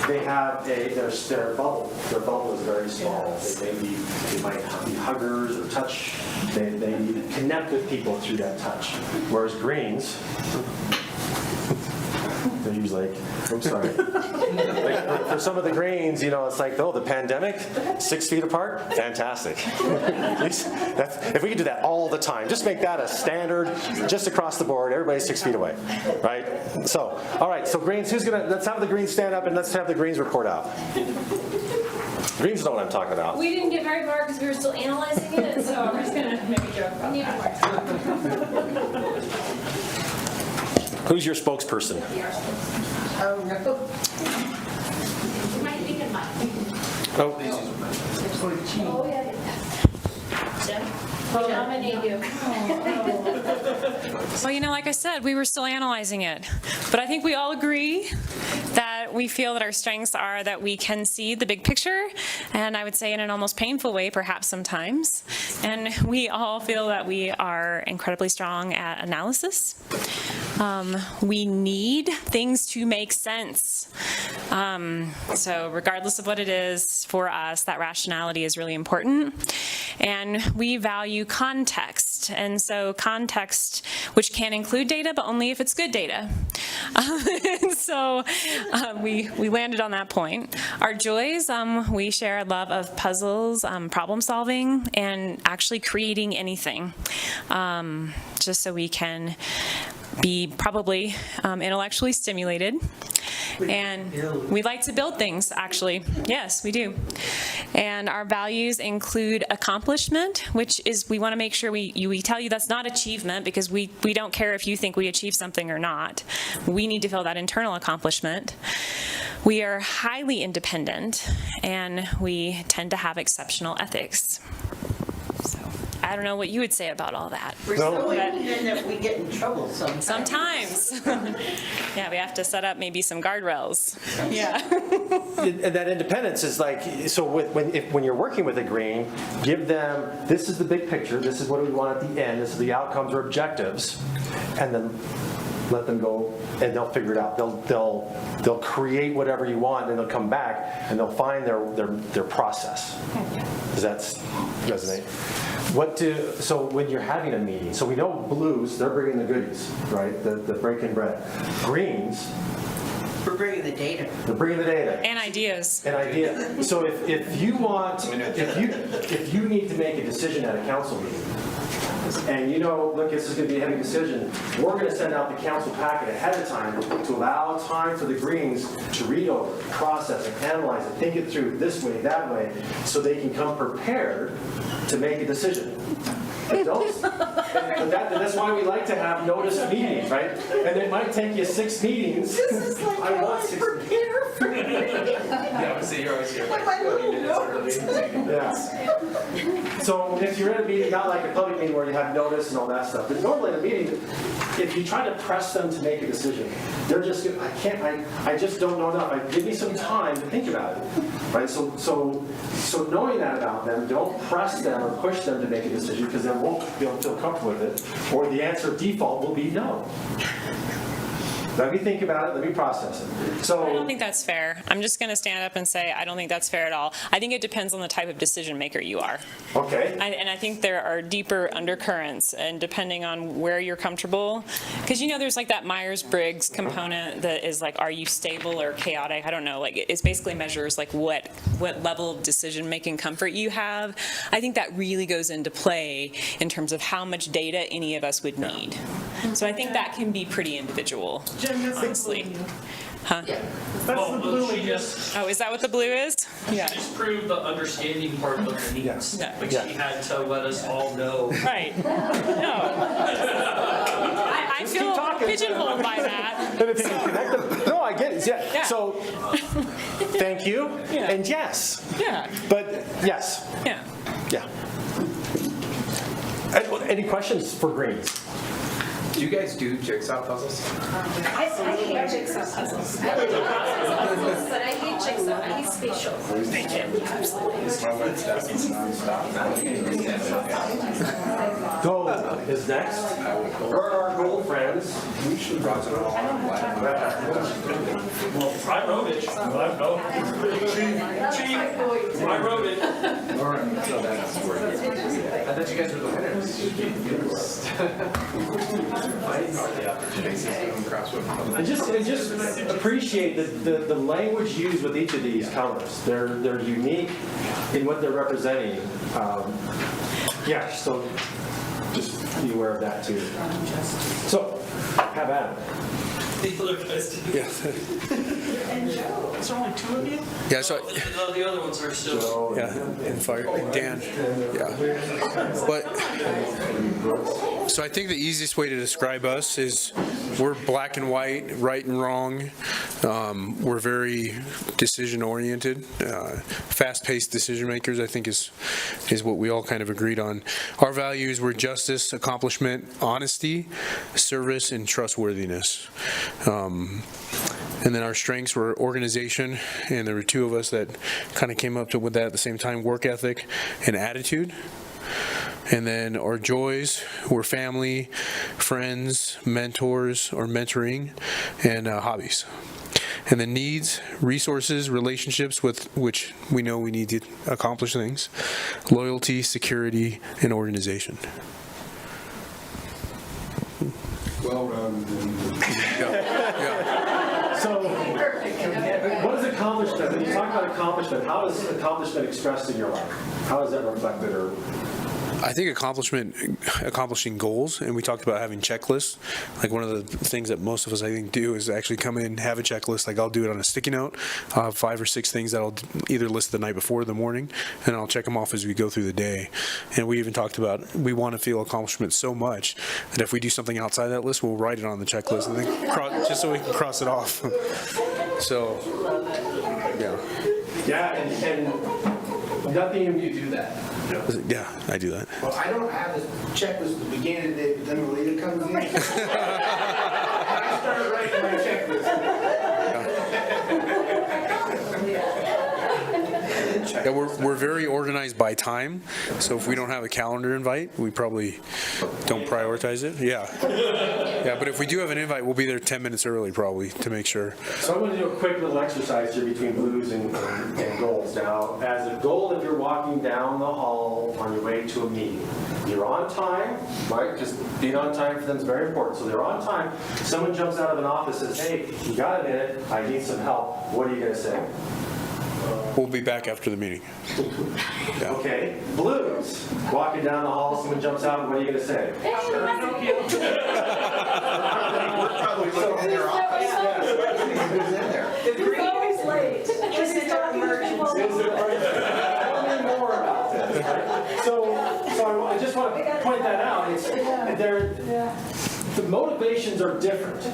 they have their bubble. Their bubble is very small. They might be huggers or touch. They connect with people through that touch. Whereas Greens, they're usually like, I'm sorry. Like for some of the Greens, it's like, oh, the pandemic, 6 feet apart, fantastic. At least if we could do that all the time, just make that a standard, just across the board, everybody's 6 feet away, right? So, all right, so Greens, let's have the Greens stand up and let's have the Greens report out. Greens know what I'm talking about. We didn't get very far because we were still analyzing it, so we're just going to make a joke about it. Who's your spokesperson? Oh, no. Might be in Oh, yeah. Jim, we'll nominate you. Well, like I said, we were still analyzing it. But I think we all agree that we feel that our strengths are that we can see the big picture, and I would say in an almost painful way, perhaps sometimes. And we all feel that we are incredibly strong at analysis. We need things to make sense. So regardless of what it is, for us, that rationality is really important. And we value context. And so context, which can include data, but only if it's good data. So we landed on that point. Our joys, we share a love of puzzles, problem solving, and actually creating anything, just so we can be probably intellectually stimulated. And we like to build things, actually. Yes, we do. And our values include accomplishment, which is we want to make sure we tell you that's not achievement, because we don't care if you think we achieved something or not. We need to feel that internal accomplishment. We are highly independent, and we tend to have exceptional ethics. I don't know what you would say about all that. We're so independent that we get in trouble sometimes. Sometimes. Yeah, we have to set up maybe some guardrails. Yeah. And that independence is like, so when you're working with a Green, give them, this is the big picture, this is what we want at the end, this is the outcomes or objectives, and then let them go and they'll figure it out. They'll create whatever you want, and they'll come back and they'll find their process. Does that resonate? So when you're having a meeting, so we know Blues, they're bringing the goodies, right? The breaking bread. Greens, we're bringing the data. They're bringing the data. And ideas. So if you need to make a decision at a council meeting, and look, this is going to be a heavy decision, we're going to send out the council packet ahead of time to allow time for the Greens to read over, process it, analyze it, think it through this way, that way, so they can come prepared to make a decision. That's why we like to have noticed meetings, right? And it might take you 6 meetings. This is like I want to prepare for me. Yeah, so you're always here like my 20 little minutes early. Yeah. So if you're in a meeting, not like a public meeting where you have notice and all that stuff, but normally in a meeting, if you try to press them to make a decision, they're just, I just don't know enough. Give me some time to think about it, right? So knowing that about them, don't press them or push them to make a decision, because they won't feel comfortable with it, or the answer default will be no. Let me think about it. Let me process it. So I don't think that's fair. I'm just going to stand up and say I don't think that's fair at all. I think it depends on the type of decision maker you are. Okay. And I think there are deeper undercurrents, and depending on where you're comfortable, because there's like that Myers-Briggs component that is like, are you stable or chaotic? I don't know. Like it basically measures like what level of decision-making comfort you have. I think that really goes into play in terms of how much data any of us would need. So I think that can be pretty individual, honestly. Huh? That's the blue one. Oh, is that what the blue is? Yeah. She just proved the understanding part of the needs. Yeah. Like she had to let us all know. Right. No. I feel pigeonholed by that. No, I get it. Yeah. Yeah. So, thank you, and yes. Yeah. But yes. Yeah. Yeah. Any questions for Greens? Do you guys do jigsaw puzzles? I hate jigsaw puzzles. I like the process of puzzles, but I hate jigsaw. I hate spatial. Thank you. Gold is next. Or our gold friends. We should brought it all. I wrote it. I wrote it. All right. So that's where I thought you guys were the winners. And just appreciate the language used with each of these colors. They're unique in what they're representing. Yeah, so just be aware of that too. So, have at it. Yeah. There's only two of you? Yeah, so the other ones are still. Yeah, and Fire, and Dan, yeah. But, so I think the easiest way to describe us is we're black and white, right and wrong. We're very decision-oriented, fast-paced decision makers, I think is what we all kind of agreed on. Our values were justice, accomplishment, honesty, service, and trustworthiness. And then our strengths were organization, and there were two of us that kind of came up with that at the same time, work ethic and attitude. And then our joys were family, friends, mentors or mentoring, and hobbies. And the needs, resources, relationships with which we know we need to accomplish things, loyalty, security, and organization. Well-rounded. So, what is accomplishment? When you talk about accomplishment, how is accomplishment expressed in your life? How is that reflected? Or I think accomplishing goals, and we talked about having checklists. Like one of the things that most of us, I think, do is actually come in, have a checklist. Like I'll do it on a sticky note. I'll have 5 or 6 things that I'll either list the night before in the morning, and I'll check them off as we go through the day. And we even talked about we want to feel accomplishment so much that if we do something outside that list, we'll write it on the checklist and then just so we can cross it off. So, yeah. Yeah, and nothing of you do that. Yeah, I do that. Well, I don't have this checklist at the beginning of the day, but then when Lita comes in, I start writing my checklist. Yeah, we're very organized by time, so if we don't have a calendar invite, we probably don't prioritize it. Yeah, but if we do have an invite, we'll be there 10 minutes early probably to make sure. So I'm going to do a quick little exercise here between blues and golds. Now, as a goal, if you're walking down the hall on your way to a meeting, you're on time, right? Because being on time for them is very important. So they're on time. Someone jumps out of an office and says, hey, you got a minute, I need some help. What are you going to say? We'll be back after the meeting. Yeah. Okay, blues. Walking down the hall, someone jumps out, what are you going to say? We're probably looking in their office. Who's in there? The green is late. Just a dark emergency. Tell me more about this. Right? So I just want to point that out. The motivations are different.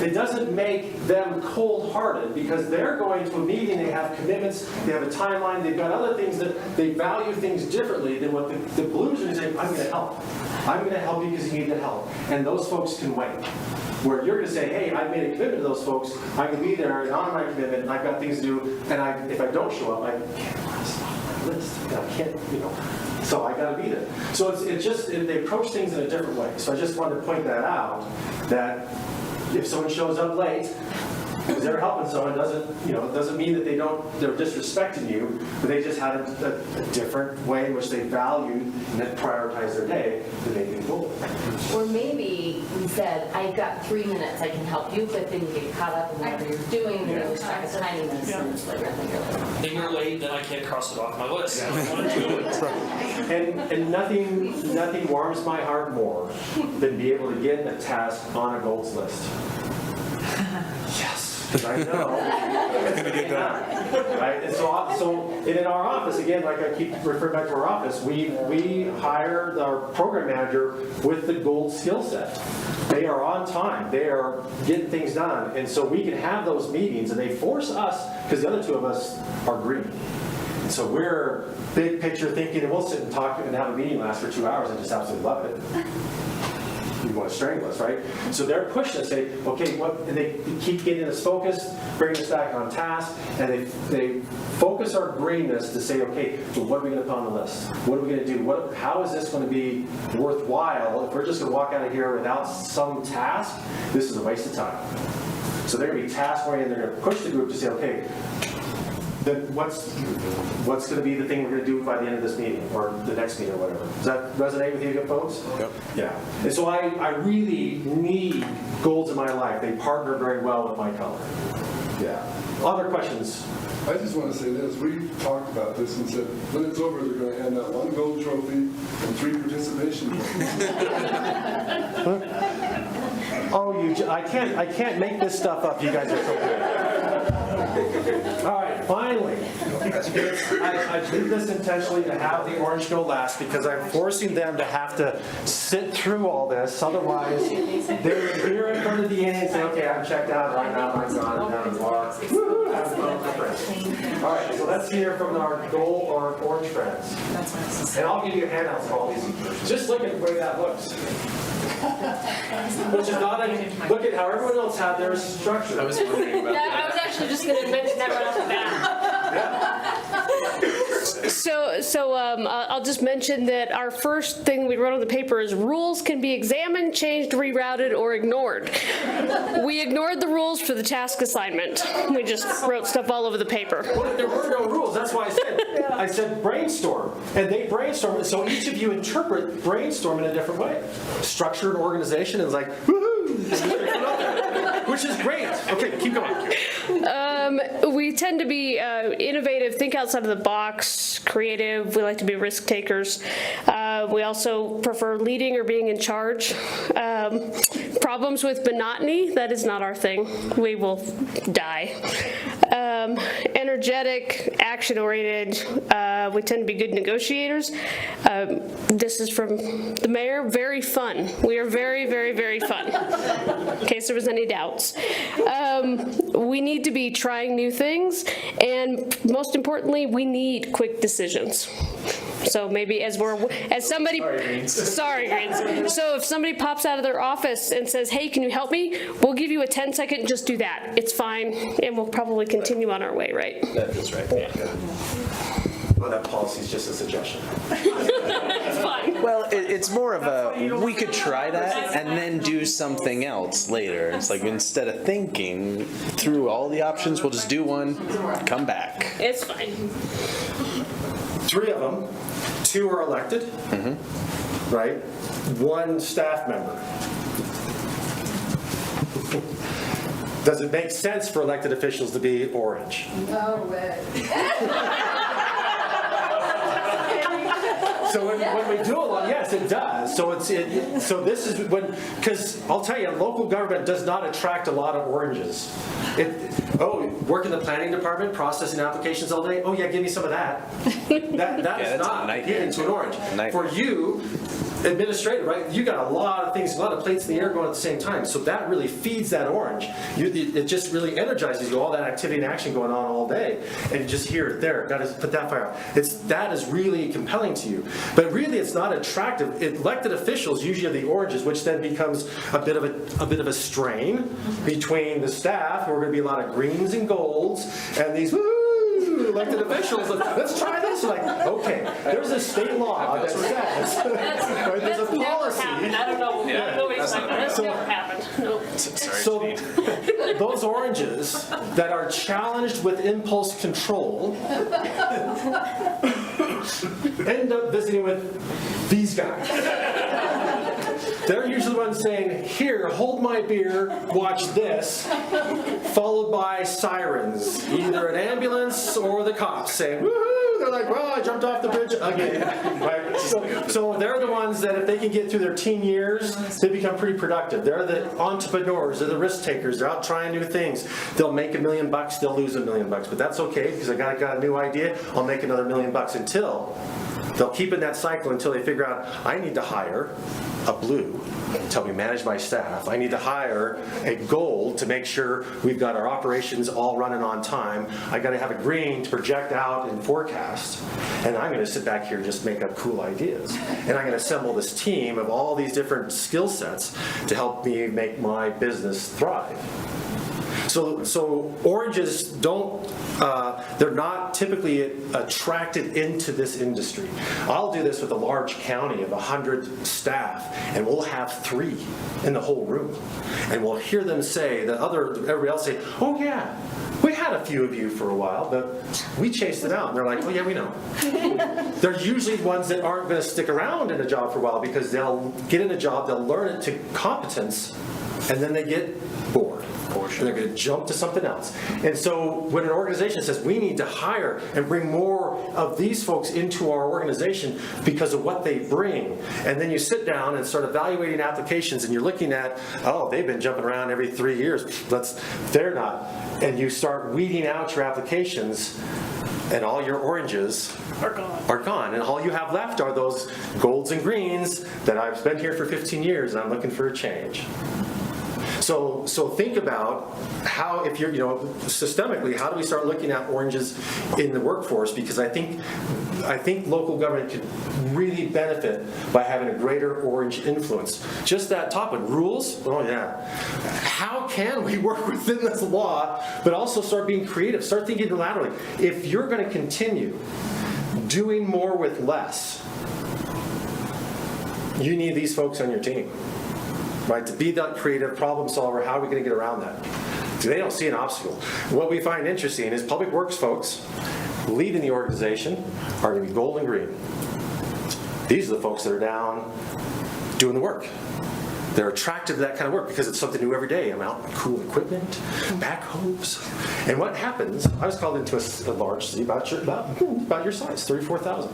It doesn't make them cold-hearted because they're going to a meeting, they have commitments, they have a timeline, they've got other things that they value things differently than what the blues are saying, I'm going to help. I'm going to help you because you need the help. And those folks can wait. Where you're going to say, hey, I've made a commitment to those folks, I'm going to be there and honor my commitment, and I've got things to do, and if I don't show up, I can't cross off my list. I can't, so I got to be there. So it's just, they approach things in a different way. So I just wanted to point that out, that if someone shows up late, Because they're helping someone doesn't mean that they're disrespecting you, but they just had a different way in which they valued and then prioritized their day to make it goal. Or maybe we said, I've got 3 minutes, I can help you, but then you get caught up in whatever you're doing, and then you stuck at 90 minutes, and it's like, Then you're late, then I can't cross it off my list. I don't want to do it. And nothing warms my heart more than be able to get a task on a goals list. Yes. I know. Right? And so in our office, again, like I keep referring back to our office, we hire our program manager with the gold skill set. They are on time. They are getting things done. And so we can have those meetings, and they force us, because the other two of us are green. And so we're big picture thinking, and we'll sit and talk and have a meeting last for 2 hours and just absolutely love it. You want to strangle us, right? So they're pushing us, say, okay, and they keep getting us focused, bringing us back on task, and they focus our greenness to say, okay, well, what are we going to put on the list? What are we going to do? How is this going to be worthwhile? If we're just going to walk out of here without some task, this is a waste of time. So they're going to be task-oriented. They're going to push the group to say, okay, then what's going to be the thing we're going to do by the end of this meeting or the next meeting or whatever? Does that resonate with you good folks? Yep. Yeah. And so I really need goals in my life. They partner very well with my color. Yeah. Other questions? I just want to say this. We talked about this and said, when it's over, they're going to hand out 1 gold trophy and 3 participation trophies. Oh, I can't make this stuff up. You guys are so good. All right, finally, I did this intentionally to have the orange go last because I'm forcing them to have to sit through all this. Otherwise, they would hear it from the beginning and say, okay, I'm checked out right now, I'm gone, I'm down the bar. All right, so let's hear from our gold or orange friends. And I'll give you handouts of all these. Just look at the way that looks. Which is not look at how everyone else had their structure. I was wondering about that. I was actually just going to mention that right off the bat. So I'll just mention that our first thing we wrote on the paper is rules can be examined, changed, rerouted, or ignored. We ignored the rules for the task assignment. We just wrote stuff all over the paper. Well, there were no rules. That's why I said brainstorm. And they brainstorm. So each of you interpret brainstorm in a different way. Structured organization is like, woohoo! Which is great. Okay, keep going. We tend to be innovative, think outside of the box, creative. We like to be risk takers. We also prefer leading or being in charge. Problems with monotony, that is not our thing. We will die. Energetic, action-oriented. We tend to be good negotiators. This is from the mayor. Very fun. We are very, very, very fun. In case there was any doubts. We need to be trying new things, and most importantly, we need quick decisions. So maybe sorry, Greens. So if somebody pops out of their office and says, hey, can you help me? We'll give you a 10-second, just do that. It's fine, and we'll probably continue on our way, right? That is right. Yeah. Well, that policy is just a suggestion. It's fine. Well, it's more of a, we could try that and then do something else later. It's like instead of thinking through all the options, we'll just do one, come back. It's fine. 3 of them, 2 are elected, right? 1 staff member. Does it make sense for elected officials to be orange? No way. So when we do a lot, yes, it does. So so this is when, because I'll tell you, local government does not attract a lot of oranges. Work in the planning department, processing applications all day. Oh yeah, give me some of that. That is not getting to an orange. For you, administrative, right? You got a lot of things, a lot of plates in the air going at the same time. So that really feeds that orange. It just really energizes you, all that activity and action going on all day. And you just hear it there. Got to put that fire out. That is really compelling to you. But really, it's not attractive. Elected officials usually are the oranges, which then becomes a bit of a strain between the staff, who are going to be a lot of greens and golds, and these woo woo, elected officials, let's try this. We're like, okay, there's a state law that says, right, there's a policy. I don't know. That's never happened. Nope. So those oranges that are challenged with impulse control end up visiting with these guys. They're usually the ones saying, here, hold my beer, watch this, followed by sirens, either an ambulance or the cops saying, woohoo! They're like, well, I jumped off the bridge again. Right? So they're the ones that if they can get through their teen years, they become pretty productive. They're the entrepreneurs, they're the risk takers, they're out trying new things. They'll make $1 million, they'll lose $1 million, but that's okay because I got a new idea, I'll make another $1 million until they'll keep in that cycle until they figure out, I need to hire a blue to help me manage my staff. I need to hire a gold to make sure we've got our operations all running on time. I got to have a green to project out and forecast. And I'm going to sit back here and just make up cool ideas. And I'm going to assemble this team of all these different skill sets to help me make my business thrive. So oranges don't, they're not typically attracted into this industry. I'll do this with a large county of 100 staff, and we'll have 3 in the whole room. And we'll hear them say, everybody else say, oh yeah, we had a few of you for a while, but we chased them out. And they're like, oh yeah, we know. They're usually ones that aren't going to stick around in a job for a while because they'll get in a job, they'll learn it to competence, and then they get bored. And they're going to jump to something else. And so when an organization says we need to hire and bring more of these folks into our organization because of what they bring, and then you sit down and start evaluating applications and you're looking at, oh, they've been jumping around every 3 years. They're not. And you start weeding out your applications and all your oranges are gone. And all you have left are those golds and greens that I've been here for 15 years and I'm looking for a change. So think about how, if you're, systemically, how do we start looking at oranges in the workforce? Because I think local government could really benefit by having a greater orange influence. Just that top one, rules, oh yeah. How can we work within this law, but also start being creative, start thinking laterally? If you're going to continue doing more with less, you need these folks on your team. Right, to be that creative problem solver, how are we going to get around that? They don't see an obstacle. What we find interesting is public works folks leading the organization are going to be gold and green. These are the folks that are down doing the work. They're attracted to that kind of work because it's something new every day. I'm out with cool equipment, backhoes. And what happens, I was called into a large city about your size, 34,000.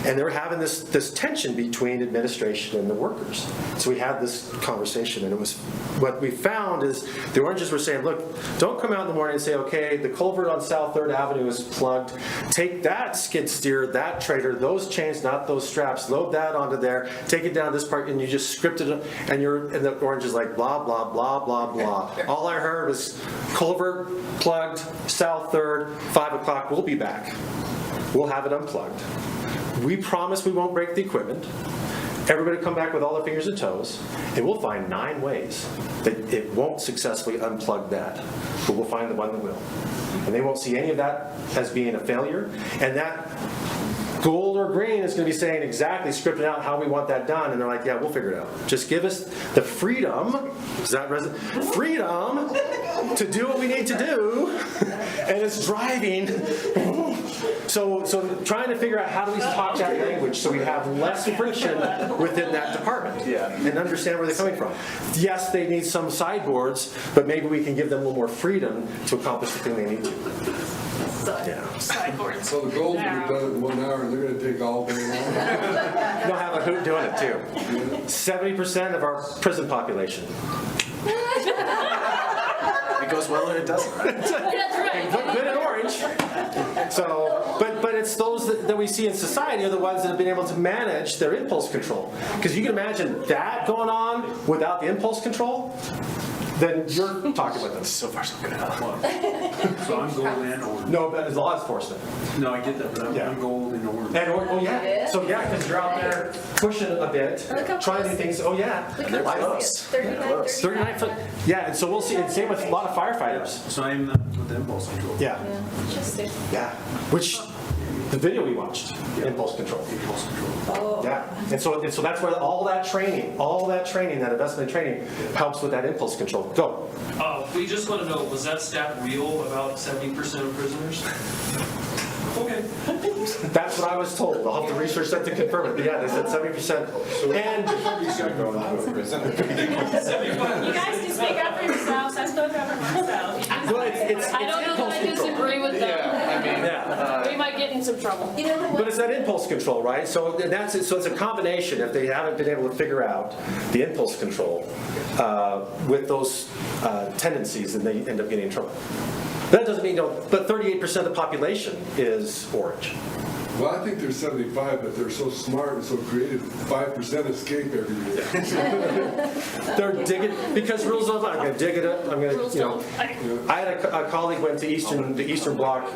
And they were having this tension between administration and the workers. So we had this conversation, and it was, what we found is the oranges were saying, look, don't come out in the morning and say, okay, the culvert on South 3rd Avenue is plugged. Take that skid steer, that trailer, those chains, not those straps, load that onto there, take it down this part, and you just script it, and the orange is like blah, blah, blah, blah, blah. All I heard was culvert plugged, South 3rd, 5 o'clock, we'll be back. We'll have it unplugged. We promise we won't break the equipment. Everybody come back with all their fingers and toes, and we'll find 9 ways that it won't successfully unplug that, but we'll find the one that will. And they won't see any of that as being a failure, and that gold or green is going to be saying exactly, scripting out how we want that done, and they're like, yeah, we'll figure it out. Just give us the freedom, freedom to do what we need to do, and it's driving. So trying to figure out how do we talk that language so we have less friction within that department and understand where they're coming from. Yes, they need some sideboards, but maybe we can give them a little more freedom to accomplish the thing they need to. Sideboards. So the goals will be done in 1 hour, and they're going to take all day long. They'll have a hoot doing it too. 70% of our prison population. It goes well and it doesn't. They look good in orange. So, but it's those that we see in society are the ones that have been able to manage their impulse control. Because you can imagine that going on without the impulse control. then you're talking with them. So far, so good. So I'm gold and orange. No, but it's law enforcement. No, I get that, but I'm gold and orange. And, oh, yeah. So, yeah, because you're out there pushing a bit, trying new things. Oh, yeah. They're close. 39 foot. Yeah, and so we'll see. And same with a lot of firefighters. So I'm with the impulse control. Yeah. Interesting. Yeah. Which, the video we watched, impulse control. Impulse control. Oh. Yeah. And so that's where all that training, that investment training helps with that impulse control. Go. We just want to know, was that stat real, about 70% of prisoners? Okay. That's what I was told. I'll have to research that to confirm it. But yeah, they said 70%. And You guys can speak up for yourselves. I spoke up for myself. well, it's I don't know that I disagree with them. yeah. We might get in some trouble. You know what? But it's that impulse control, right? So that's it. So it's a combination. If they haven't been able to figure out the impulse control with those tendencies, then they end up getting in trouble. That doesn't mean, but 38% of the population is orange. Well, I think they're 75, but they're so smart and so creative, 5% escape every year. They're digging, because rules don't apply. I'm going to dig it up. I'm going to, I had a colleague went to the Eastern Bloc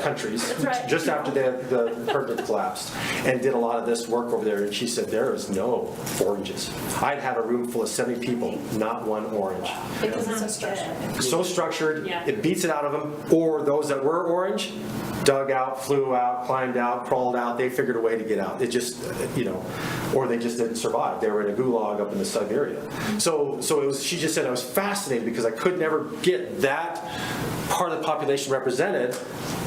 countries just after the herd collapsed and did a lot of this work over there. And she said there is no oranges. I'd have a room full of 70 people, not one orange. Because it's so structured. So structured, it beats it out of them. Or those that were orange, dug out, flew out, climbed out, crawled out. They figured a way to get out. It just, or they just didn't survive. They were in a gulag up in the Siberia. So it was. She just said I was fascinated because I could never get that part of the population represented,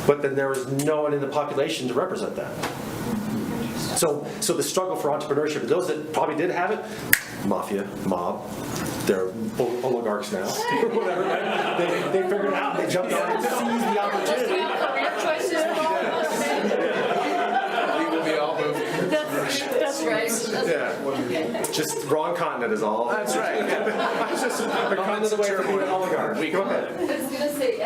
but then there was no one in the population to represent that. So the struggle for entrepreneurship, those that probably did have it, mafia, mob, they're oligarchs now, whatever. Right? They figured it out. They jumped on and seized the opportunity. Career choices for all of us. We will be all moved. That's right. Yeah. Just wrong continent is all. That's right. I was just a continent away from being an oligarch. Go ahead. I was going to say,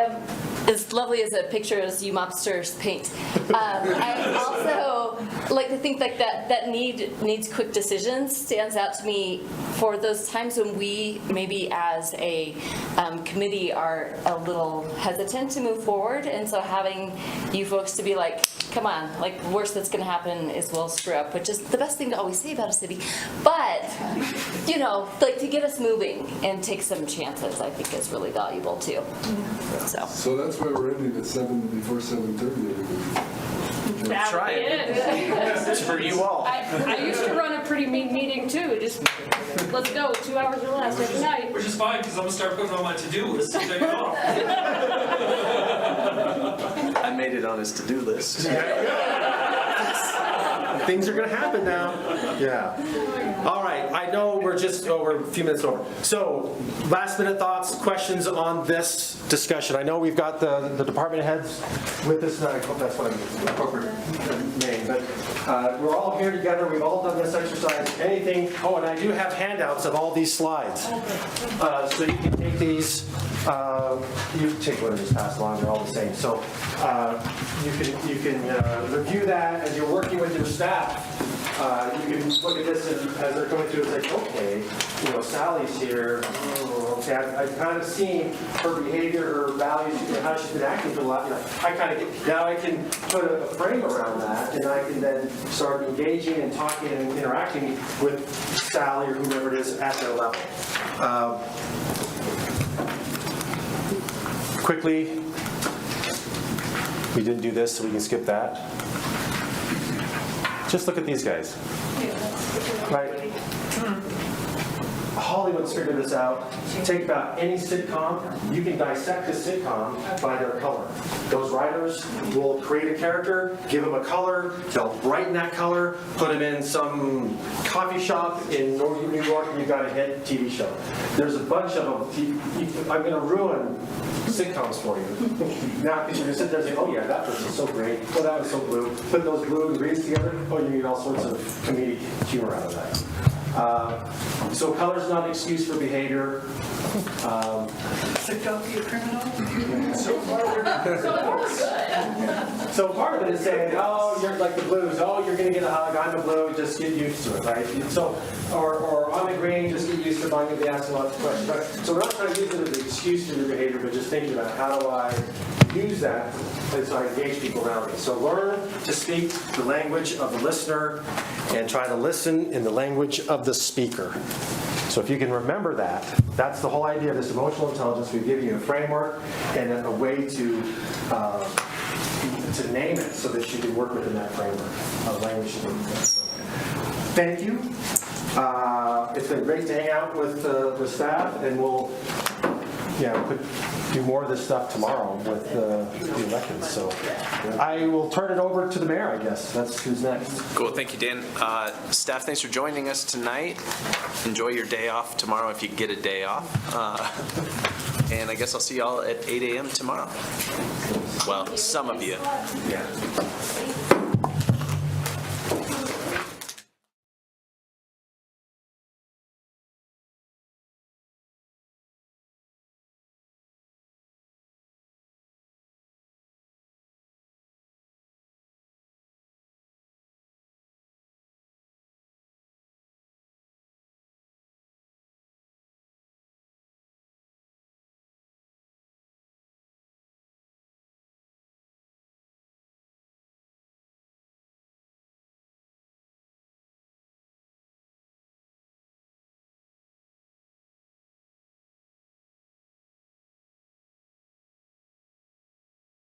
as lovely as a picture as you mobsters paint, I also like to think like that needs quick decisions stands out to me for those times when we maybe as a committee are a little hesitant to move forward, and so having you folks to be like, come on, like the worst that's going to happen is we'll screw up, which is the best thing to always say about a city, but like to get us moving and take some chances, I think is really valuable too. So that's why we're ending at 7:30. That Try would be it. It's for you all. I used to run a pretty mean meeting too. Just let's go, 2 hours or less every night. Which is fine, because I'm going to start putting on my to-do list to take it off. I made it on his to-do list. Things are going to happen now. Yeah. All right. I know we're a few minutes over. So, last minute thoughts, questions on this discussion. I know we've got the department heads with us. I hope that's what I'm appropriate name. But we're all here together. We've all done this exercise. Anything? Oh, and I do have handouts of all these slides. So you can take these. You take one and just pass along. They're all the same. So you can review that as you're working with your staff. You can look at this and as they're going through, it's like, okay, Sally's here. Okay, I've kind of seen her behavior, her values, how she's been acting for a lot. I kind of get, now I can put a frame around that, and I can then start engaging and talking and interacting with Sally or whoever it is at their level. Quickly, we didn't do this, so we can skip that. Just look at these guys. Right? Hollywood's figured this out. Take about any sitcom, you can dissect a sitcom by their color. Those writers will create a character, give them a color, they'll brighten that color, put them in some coffee shop in New York, and you've got a hit TV show. There's a bunch of them. I'm going to ruin sitcoms for you. Now, because you're going to sit there and say, oh yeah, that person's so great. Oh, that was so blue. Put those blue and greens together, oh, you need all sorts of comedic humor out of that. So color's not an excuse for behavior. So don't be a criminal? So part of it is saying, oh, you're like the blues, oh, you're gonna get a hug, I'm a blue, just get used to it, right? So, or I'm a green, just get used to it, I'm gonna be asking lots of questions. Right? So we're not trying to use it as an excuse for your behavior, but just thinking about how do I use that as I engage people around me. So learn to speak the language of the listener and try to listen in the language of the speaker. So if you can remember that, that's the whole idea of this emotional intelligence. We've given you a framework and a way to name it so that you can work within that framework of language. So, thank you. It's been great to hang out with staff, and we'll do more of this stuff tomorrow with the elections. So I will turn it over to the mayor, I guess. That's who's next. Cool, thank you, Dan. Staff, thanks for joining us tonight. Enjoy your day off tomorrow if you get a day off. And I guess I'll see y'all at 8 a.m. tomorrow. Well, some of you. Yeah.